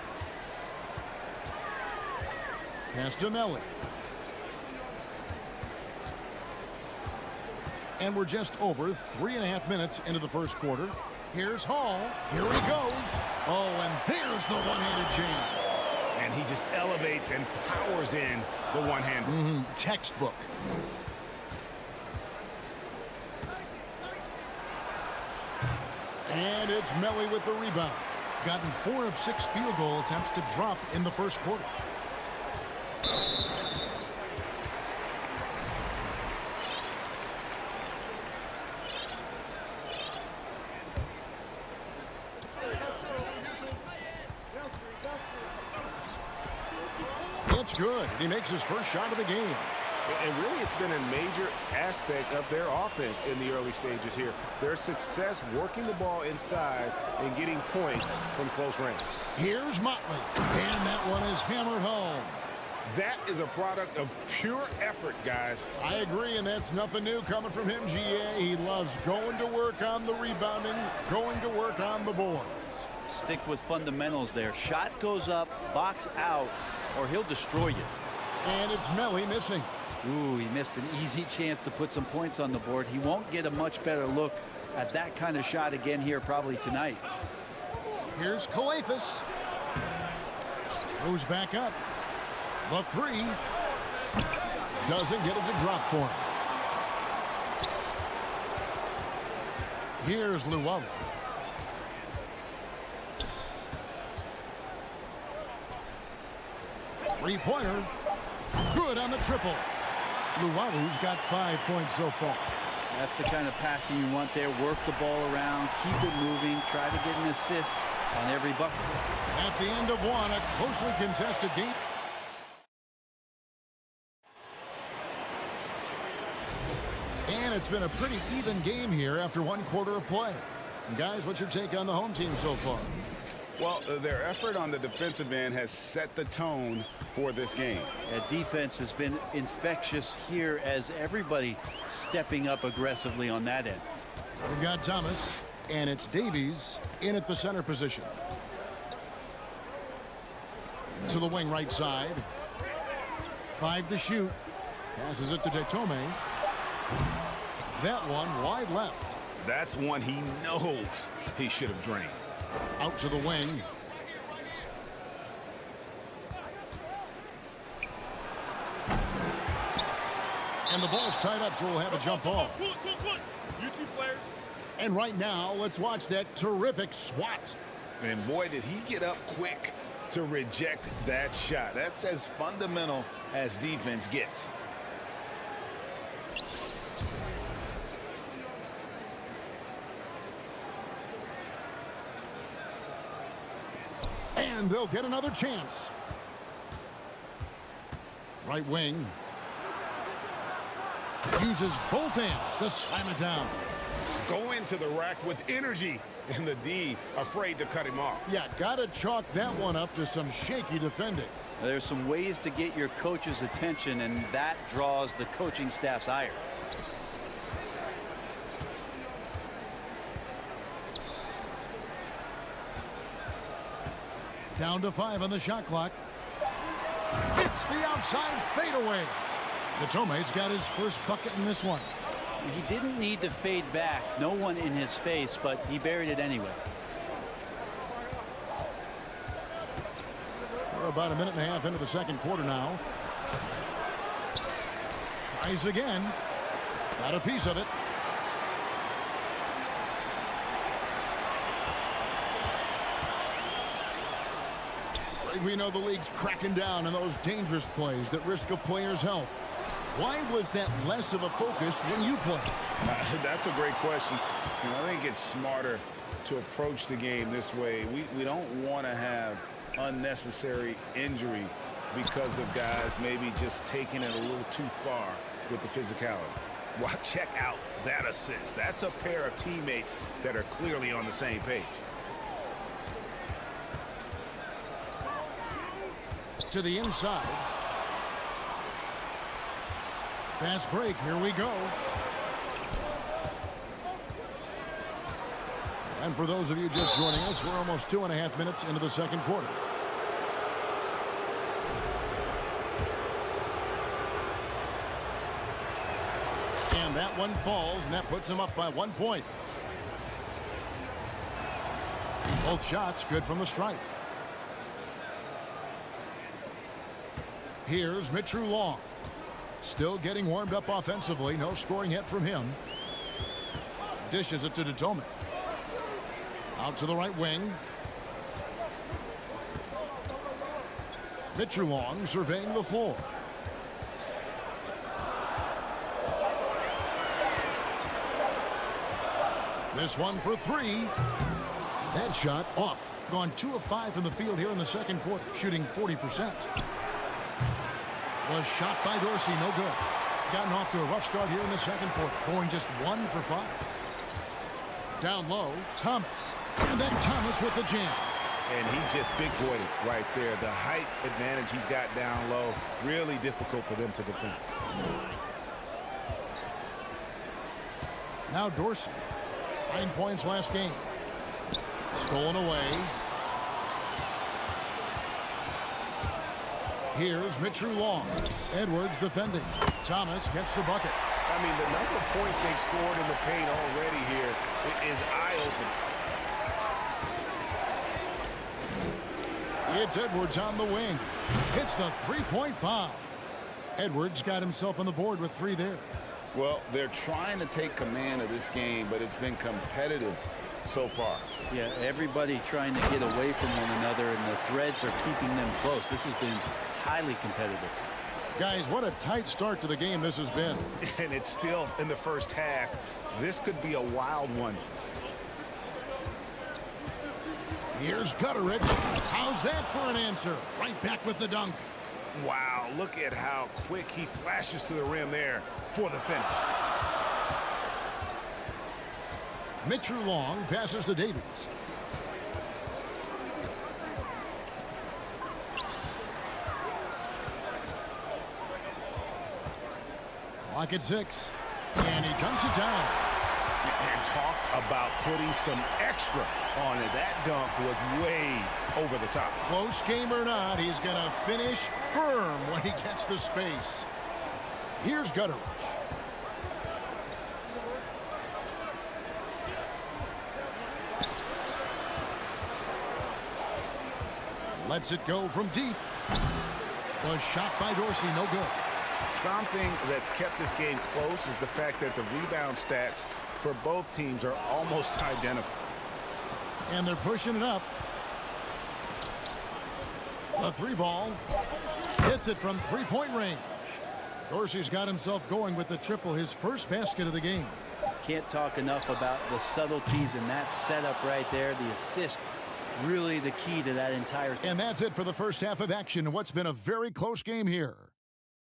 Pass to Melly. And we're just over 3.5 minutes into the first quarter. Here's Hall. Here he goes. Oh, and there's the one-handed jam.
And he just elevates and powers in the one-hander.
Textbook. And it's Melly with the rebound. Gotten 4 of 6 field goal attempts to drop in the first quarter. It's good. He makes his first shot of the game.
And really, it's been a major aspect of their offense in the early stages here. Their success working the ball inside and getting points from close range.
Here's Motley. And that one is hammered home.
That is a product of pure effort, guys.
I agree, and that's nothing new coming from him, GA. He loves going to work on the rebounding, going to work on the boards.
Stick with fundamentals there. Shot goes up, box out, or he'll destroy you.
And it's Melly missing.
Ooh, he missed an easy chance to put some points on the board. He won't get a much better look at that kind of shot again here probably tonight.
Here's Coates. Goes back up. The 3 doesn't get it to drop for him. Here's Luau. Three-pointer. Good on the triple. Luau's got 5 points so far.
That's the kind of passing you want there. Work the ball around, keep it moving, try to get an assist on every bucket.
At the end of one, a closely contested game. And it's been a pretty even game here after 1 quarter of play. And guys, what's your take on the home team so far?
Well, their effort on the defensive end has set the tone for this game.
Defense has been infectious here as everybody stepping up aggressively on that end.
We've got Thomas, and it's Davies in at the center position. To the wing right side. 5 to shoot. Passes it to Detome. That one wide left.
That's one he knows he should have drained.
Out to the wing. And the ball's tied up, so we'll have a jump ball.
You two players.
And right now, let's watch that terrific swat.
And boy, did he get up quick to reject that shot. That's as fundamental as defense gets.
And they'll get another chance. Right wing. Uses both hands to slam it down.
Go into the rack with energy, and the D afraid to cut him off.
Yeah, gotta chalk that one up to some shaky defending.
There's some ways to get your coach's attention, and that draws the coaching staff's ire.
Down to 5 on the shot clock. It's the outside fadeaway. The Tomate's got his first bucket in this one.
He didn't need to fade back. No one in his face, but he buried it anyway.
We're about a minute and a half into the second quarter now. Tries again. Got a piece of it. We know the league's cracking down on those dangerous plays that risk a player's health. Why was that less of a focus when you play?
That's a great question. I think it's smarter to approach the game this way. We don't want to have unnecessary injury because of guys maybe just taking it a little too far with the physicality.
Well, check out that assist. That's a pair of teammates that are clearly on the same page.
To the inside. Fast break. Here we go. And for those of you just joining us, we're almost 2.5 minutes into the second quarter. And that one falls, and that puts him up by 1 point. Both shots good from the stripe. Here's Mitchell Long. Still getting warmed up offensively. No scoring yet from him. Dishes it to Datome. Out to the right wing. Mitchell Long surveying the floor. This one for 3. That shot off. Gone 2 of 5 from the field here in the second quarter. Shooting 40%. Was shot by Dorsey, no good. Gotten off to a rough start here in the second quarter, going just 1 for 5. Down low, Thomas. And then Thomas with the jam.
And he just big-boyed it right there. The height advantage he's got down low, really difficult for them to defend.
Now Dorsey. 9 points last game. Stolen away. Here's Mitchell Long. Edwards defending. Thomas gets the bucket.
I mean, the number of points they've scored in the paint already here is eye-opening.
It's Edwards on the wing. Hits the three-point bomb. Edwards got himself on the board with 3 there.
Well, they're trying to take command of this game, but it's been competitive so far.
Yeah, everybody trying to get away from one another, and the threads are keeping them close. This has been highly competitive.
Guys, what a tight start to the game this has been.
And it's still in the first half. This could be a wild one.
Here's Gutteridge. How's that for an answer? Right back with the dunk.
Wow, look at how quick he flashes to the rim there for the finish.
Mitchell Long passes to Davies. Clock at 6. And he dunks it down.
And talk about putting some extra on it. That dunk was way over the top.
Close game or not, he's going to finish firm when he gets the space. Here's Gutteridge. Lets it go from deep. Was shot by Dorsey, no good.
Something that's kept this game close is the fact that the rebound stats for both teams are almost identical.
And they're pushing it up. A 3-ball. Hits it from 3-point range. Dorsey's got himself going with the triple, his first basket of the game.
Can't talk enough about the subtleties in that setup right there. The assist, really the key to that entire.
And that's it for the first half of action in what's been a very close game here.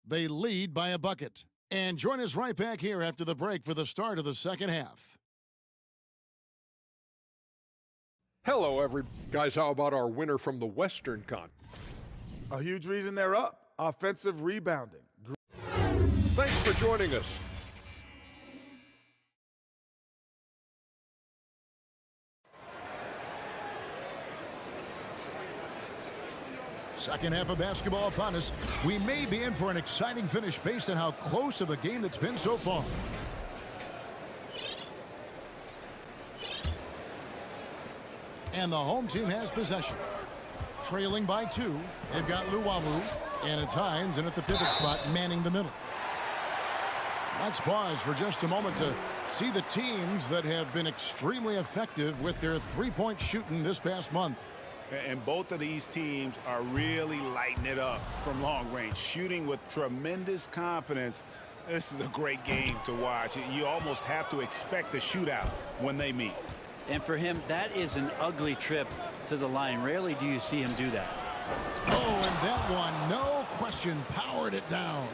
They lead by a bucket. And join us right back here after the break for the start of the second half.
Hello, guys. How about our winner from the Western Conference?
A huge reason they're up. Offensive rebounding.
Thanks for joining us.
Second half of basketball upon us. We may be in for an exciting finish based on how close of a game that's been so far. And the home team has possession. Trailing by 2. They've got Luwawu. And it's Hines in at the pivot spot, manning the middle. Let's pause for just a moment to see the teams that have been extremely effective with their three-point shooting this past month.
And both of these teams are really lighting it up from long range, shooting with tremendous confidence. This is a great game to watch. You almost have to expect a shootout when they meet.
And for him, that is an ugly trip to the line. Rarely do you see him do that.
Oh, and that one, no question, powered it down.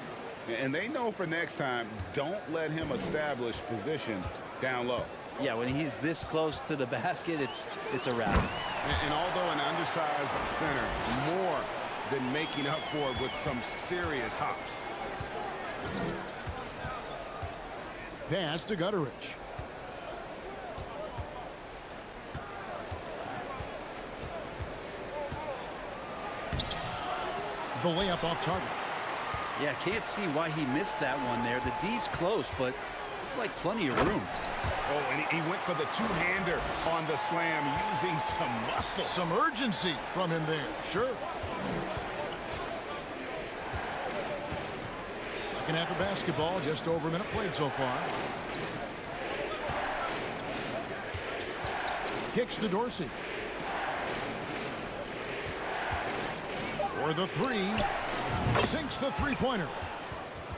And they know for next time, don't let him establish position down low.
Yeah, when he's this close to the basket, it's a wrap.
And although an undersized center, more than making up for it with some serious hops.
Pass to Gutteridge. The layup off target.
Yeah, can't see why he missed that one there. The D's close, but like plenty of room.
Oh, and he went for the two-hander on the slam, using some muscle.
Some urgency from him there, sure. Second half of basketball, just over a minute played so far. Kicks to Dorsey. For the 3, sinks the three-pointer.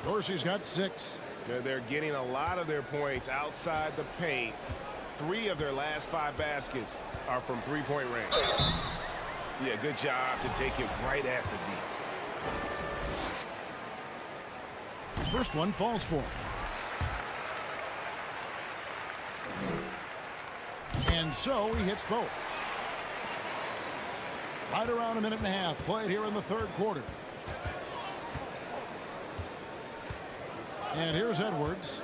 Dorsey's got 6.
They're getting a lot of their points outside the paint. 3 of their last 5 baskets are from three-point range.
Yeah, good job to take it right at the D.
First one falls for him. And so he hits both. Right around a minute and a half played here in the third quarter. And here's Edwards.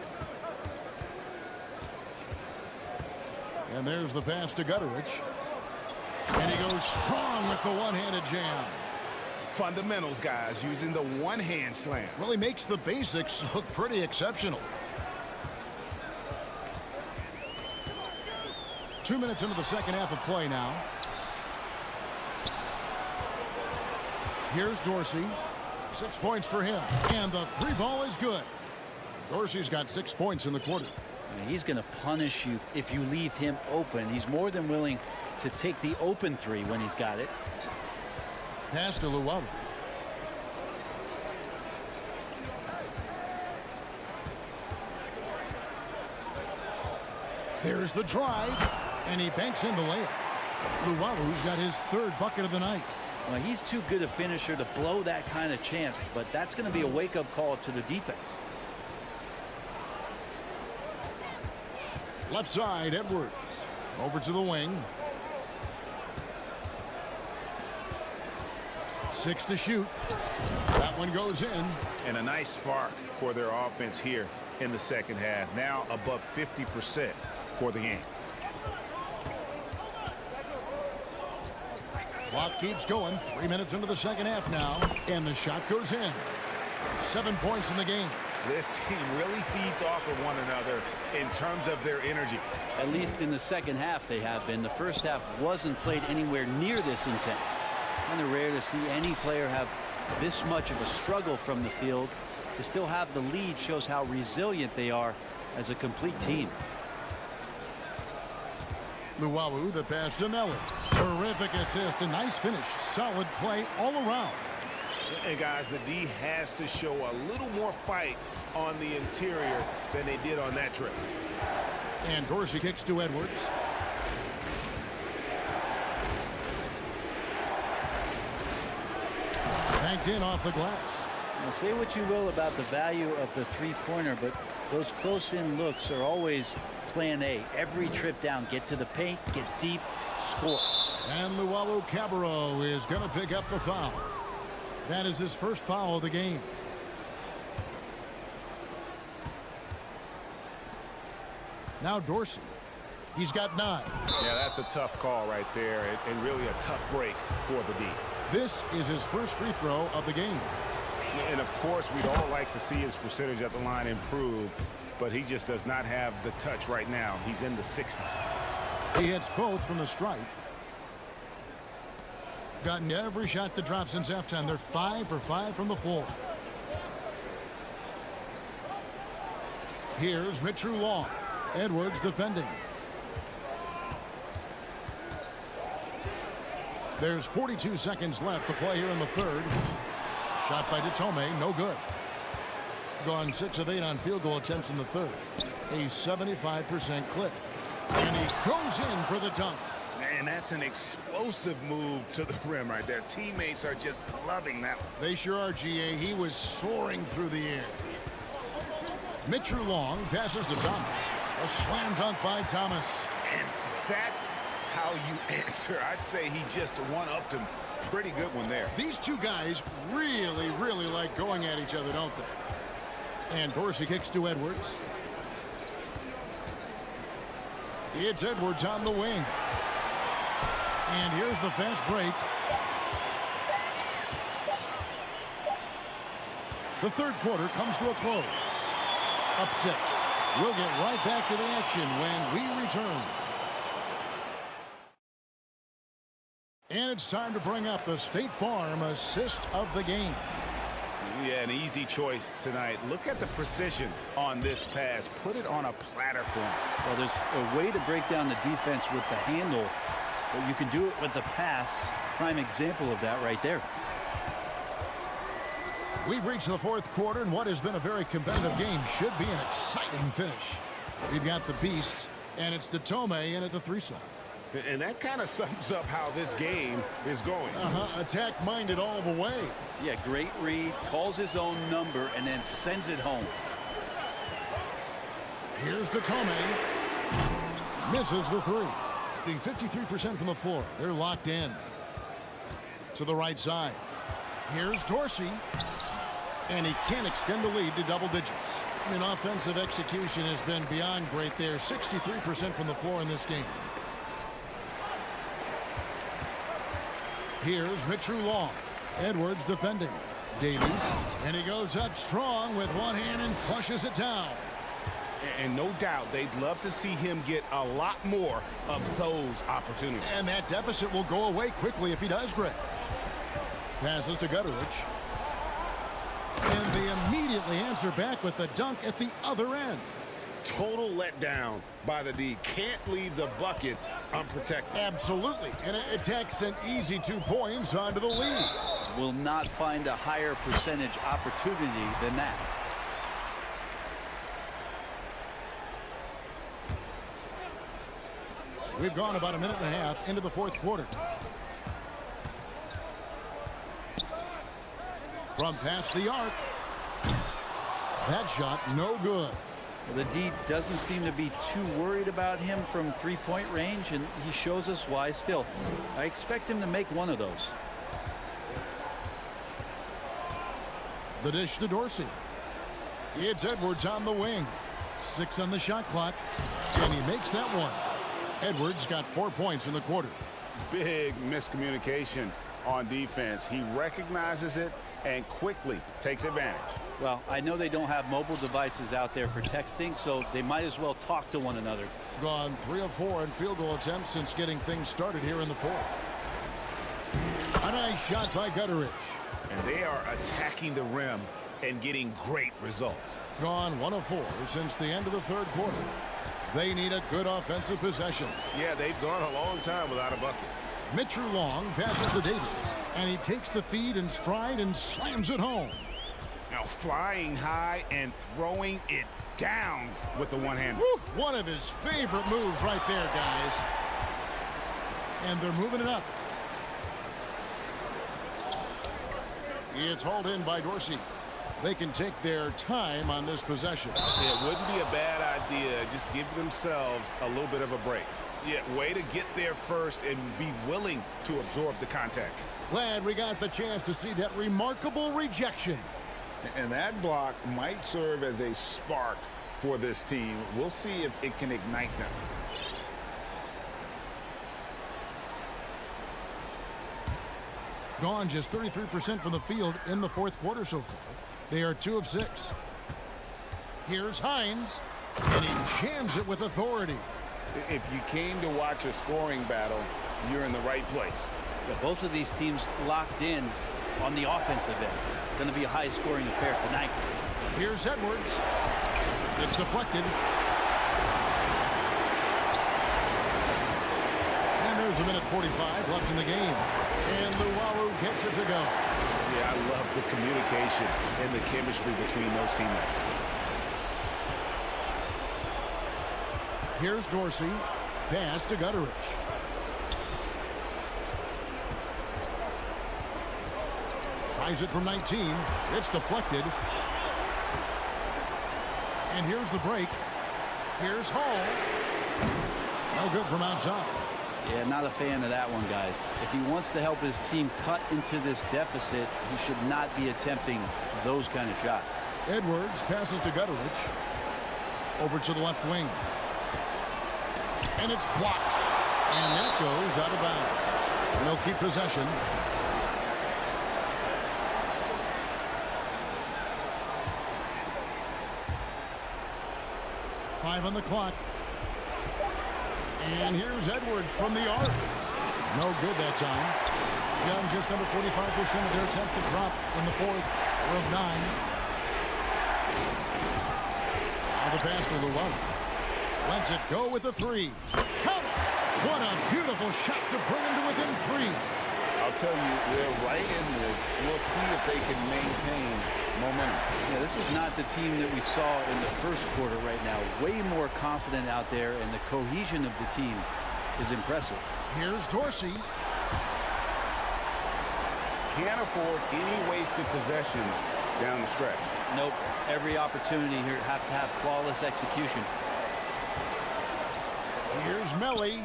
And there's the pass to Gutteridge. And he goes strong with the one-handed jam.
Fundamentals, guys, using the one-hand slam.
Well, he makes the basics look pretty exceptional. 2 minutes into the second half of play now. Here's Dorsey. 6 points for him. And the 3 ball is good. Dorsey's got 6 points in the quarter.
He's going to punish you if you leave him open. He's more than willing to take the open 3 when he's got it.
Pass to Luwawu. There's the drive, and he banks in the layup. Luwalu's got his 3rd bucket of the night.
Well, he's too good a finisher to blow that kind of chance, but that's going to be a wake-up call to the defense.
Left side, Edwards. Over to the wing. 6 to shoot. That one goes in.
And a nice spark for their offense here in the second half. Now above 50% for the game.
Clock keeps going. 3 minutes into the second half now. And the shot goes in. 7 points in the game.
This team really feeds off of one another in terms of their energy.
At least in the second half they have been. The first half wasn't played anywhere near this intense. Kind of rare to see any player have this much of a struggle from the field. To still have the lead shows how resilient they are as a complete team.
Luwawu, the pass to Mellon. Terrific assist, a nice finish. Solid play all around.
And guys, the D has to show a little more fight on the interior than they did on that trip.
And Dorsey kicks to Edwards. Banked in off the glass.
Now, say what you will about the value of the three-pointer, but those close-in looks are always plan A. Every trip down, get to the paint, get deep, score.
And Luwawu Cabarro is going to pick up the foul. That is his first foul of the game. Now Dorsey. He's got 9.
Yeah, that's a tough call right there, and really a tough break for the D.
This is his first free throw of the game.
And, of course, we'd all like to see his percentage at the line improve, but he just does not have the touch right now. He's in the 60s.
He hits both from the stripe. Gotten every shot that dropped since halftime. They're 5 for 5 from the floor. Here's Mitru Long. Edwards defending. There's 42 seconds left to play here in the third. Shot by Detome, no good. Gone 6 of 8 on field goal attempts in the third. A 75% clip. And he goes in for the dunk.
And that's an explosive move to the rim right there. Teammates are just loving that one.
They sure are, GA. He was soaring through the air. Mitru Long passes to Thomas. A slam dunk by Thomas.
And that's how you answer. I'd say he just one-upped him. Pretty good one there.
These two guys really, really like going at each other, don't they? And Dorsey kicks to Edwards. It's Edwards on the wing. And here's the fast break. The third quarter comes to a close. Up 6. We'll get right back to the action when we return. And it's time to bring up the State Farm assist of the game.
Yeah, an easy choice tonight. Look at the precision on this pass. Put it on a platter for him.
Well, there's a way to break down the defense with the handle, but you can do it with the pass. Prime example of that right there.
We've reached the fourth quarter, and what has been a very competitive game should be an exciting finish. We've got the Beast, and it's Detome in at the 3 slot.
And that kind of sums up how this game is going.
Attack-minded all the way.
Yeah, great read, calls his own number, and then sends it home.
Here's Detome. Misses the 3. 53% from the floor. They're locked in. To the right side. Here's Dorsey. And he can't extend the lead to double digits. I mean, offensive execution has been beyond great there. 63% from the floor in this game. Here's Mitru Long. Edwards defending. Davies. And he goes up strong with one hand and flushes it down.
And no doubt they'd love to see him get a lot more of those opportunities.
And that deficit will go away quickly if he does, Greg. Passes to Gutteridge. And they immediately answer back with the dunk at the other end.
Total letdown by the D. Can't leave the bucket unprotected.
Absolutely. And it takes an easy 2 points onto the lead.
Will not find a higher percentage opportunity than that.
We've gone about a minute and a half into the fourth quarter. From past the arc. That shot no good.
Well, the D doesn't seem to be too worried about him from three-point range, and he shows us why still. I expect him to make one of those.
The dish to Dorsey. It's Edwards on the wing. 6 on the shot clock, and he makes that one. Edwards got 4 points in the quarter.
Big miscommunication on defense. He recognizes it and quickly takes advantage.
Well, I know they don't have mobile devices out there for texting, so they might as well talk to one another.
Gone 3 of 4 in field goal attempts since getting things started here in the fourth. A nice shot by Gutteridge.
And they are attacking the rim and getting great results.
Gone 1 of 4 since the end of the third quarter. They need a good offensive possession.
Yeah, they've gone a long time without a bucket.
Mitru Long passes to Davis, and he takes the feed in stride and slams it home.
Now flying high and throwing it down with the one-hander.
One of his favorite moves right there, guys. And they're moving it up. It's hauled in by Dorsey. They can take their time on this possession.
It wouldn't be a bad idea. Just give themselves a little bit of a break. Yeah, way to get there first and be willing to absorb the contact.
Glad we got the chance to see that remarkable rejection.
And that block might serve as a spark for this team. We'll see if it can ignite them.
Gone just 33% from the field in the fourth quarter so far. They are 2 of 6. Here's Hines, and he jams it with authority.
If you came to watch a scoring battle, you're in the right place.
Yeah, both of these teams locked in on the offensive end. Going to be a high-scoring affair tonight.
Here's Edwards. It's deflected. And there's a minute 45 left in the game. And Luwawu gets it to go.
Yeah, I love the communication and the chemistry between those teammates.
Here's Dorsey. Pass to Gutteridge. Tries it from 19. It's deflected. And here's the break. Here's Hall. No good from outside.
Yeah, not a fan of that one, guys. If he wants to help his team cut into this deficit, he should not be attempting those kind of shots.
Edwards passes to Gutteridge. Over to the left wing. And it's blocked. And that goes out of bounds. And they'll keep possession. Five on the clock. And here's Edwards from the arc. No good that time. Young just under 45% of their attempts to drop in the fourth. 4 of 9. Now the pass to Luwawu. Lets it go with a 3. Count! What a beautiful shot to bring him to within 3.
I'll tell you, they're right in this. We'll see if they can maintain momentum.
Yeah, this is not the team that we saw in the first quarter right now. Way more confident out there, and the cohesion of the team is impressive.
Here's Dorsey.
Can't afford any wasted possessions down the stretch.
Nope. Every opportunity here have to have flawless execution.
Here's Melly.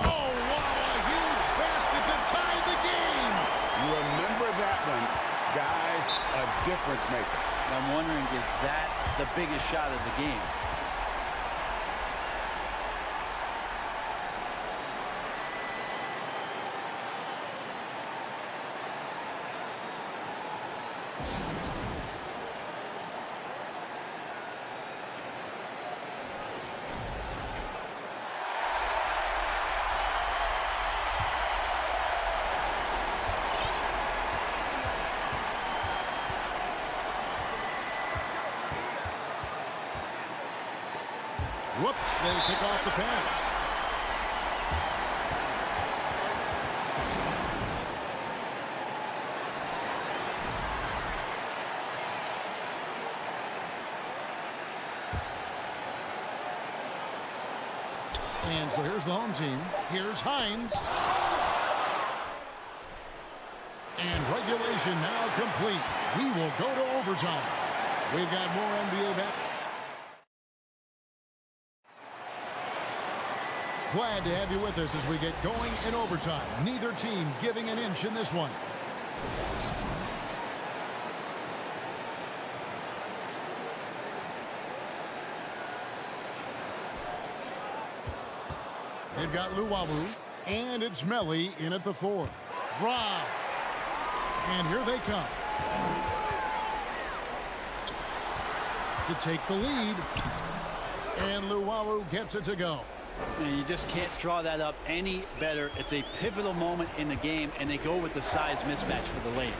Oh, wow, a huge basket to tie the game.
Remember that one. Guys, a difference maker.
I'm wondering, is that the biggest shot of the game?
Whoops, they pick off the pass. And so here's the home team. Here's Hines. And regulation now complete. We will go to overtime. We've got more NBA back. Glad to have you with us as we get going in overtime. Neither team giving an inch in this one. They've got Luwawu, and it's Melly in at the 4. Wow. And here they come. To take the lead. And Luwawu gets it to go.
And you just can't draw that up any better. It's a pivotal moment in the game, and they go with the size mismatch for the lane.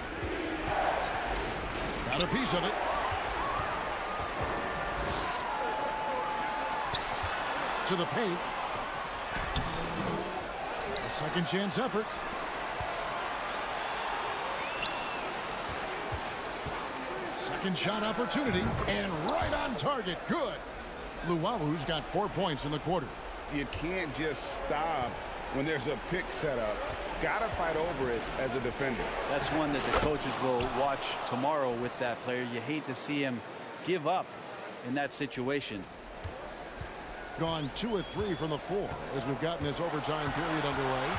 Got a piece of it. To the paint. A second chance effort. Second shot opportunity, and right on target. Good. Luwawu's got 4 points in the quarter.
You can't just stop when there's a pick set up. Got to fight over it as a defender.
That's one that the coaches will watch tomorrow with that player. You hate to see him give up in that situation.
Gone 2 of 3 from the 4 as we've gotten this overtime period underway.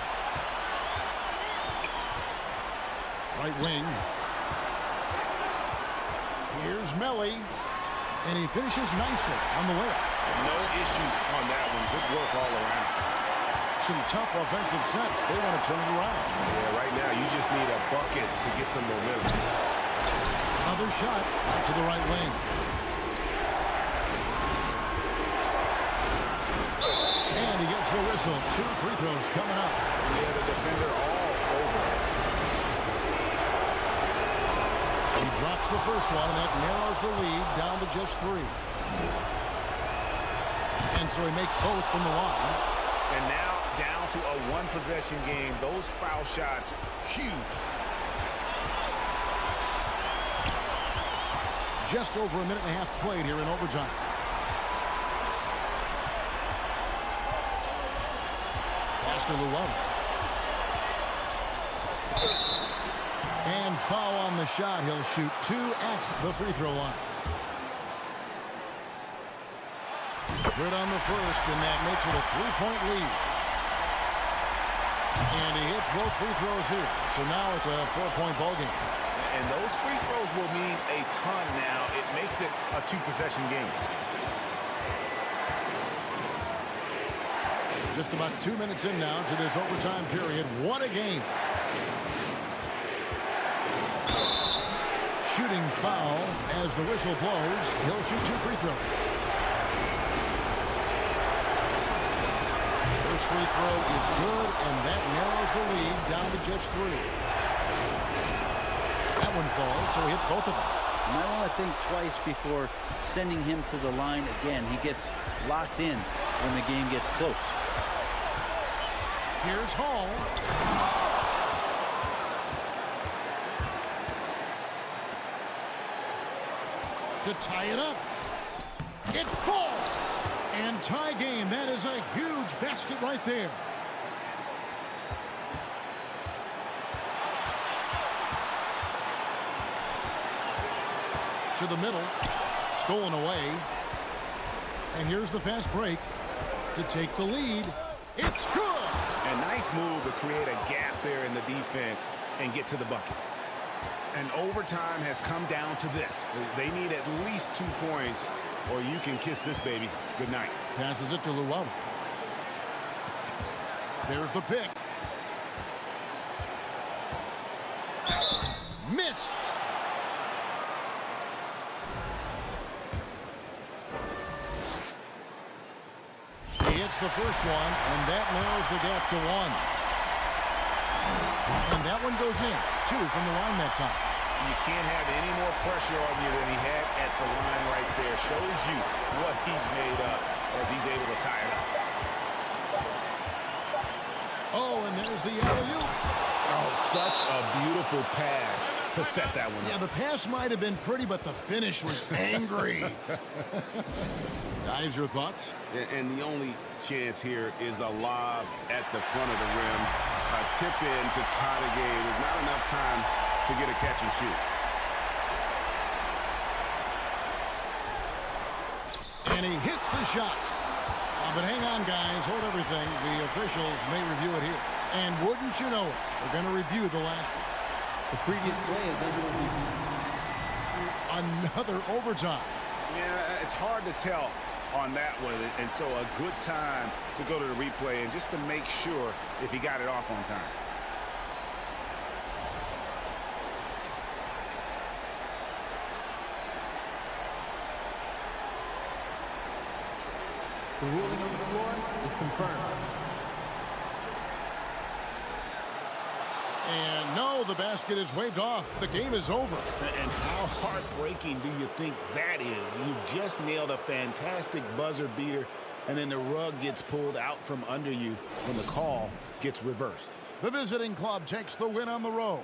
Right wing. Here's Melly. And he finishes nicely on the way.
No issues on that one. Good work all around.
Some tough offensive sets. They want to turn it around.
Yeah, right right now, you just need a bucket to get some momentum.
Another shot out to the right wing. And he gets the whistle. 2 free throws coming up.
Yeah, the defender all over.
He drops the first one, and that narrows the lead down to just 3. And so he makes both from the line.
And now down to a 1-possession game. Those foul shots, huge.
Just over a minute and a half played here in overtime. Pass to Llewellyn. And foul on the shot. He'll shoot 2 at the free throw line. Good on the first, and that makes it a 3-point lead. And he hits both free throws here. So now it's a 4-point ball game.
And those free throws will mean a ton now. It makes it a 2-possession game.
Just about 2 minutes in now to this overtime period. What a game. Shooting foul as the whistle blows. He'll shoot 2 free throws. First free throw is good, and that narrows the lead down to just 3. That one falls, so he hits both of them.
You might want to think twice before sending him to the line again. He gets locked in when the game gets close.
Here's Hall. To tie it up. It falls. And tie game. That is a huge basket right there. To the middle. Stolen away. And here's the fast break to take the lead. It's good.
A nice move to create a gap there in the defense and get to the bucket. And overtime has come down to this. They need at least 2 points, or you can kiss this baby good night.
Passes it to Llewellyn. There's the pick. Missed. He hits the first one, and that narrows the gap to 1. And that one goes in. 2 from the line that time.
You can't have any more pressure on you than he had at the line right there. Shows you what he's made up as he's able to tie it up.
Oh, and there's the alley-oop.
Oh, such a beautiful pass to set that one up.
Yeah, the pass might have been pretty, but the finish was angry. Guys, your thoughts?
And the only chance here is a lob at the front of the rim. A tip in to tie the game. There's not enough time to get a catch and shoot.
And he hits the shot. But hang on, guys. Hold everything. The officials may review it here. And wouldn't you know it, they're going to review the last one.
The previous play is under review.
Another overtime.
Yeah, it's hard to tell on that one, and so a good time to go to the replay and just to make sure if he got it off on time.
The ruling on the floor is confirmed.
And no, the basket is waved off. The game is over.
And how heartbreaking do you think that is? You just nailed a fantastic buzzer beater, and then the rug gets pulled out from under you when the call gets reversed.
The visiting club takes the win on the road.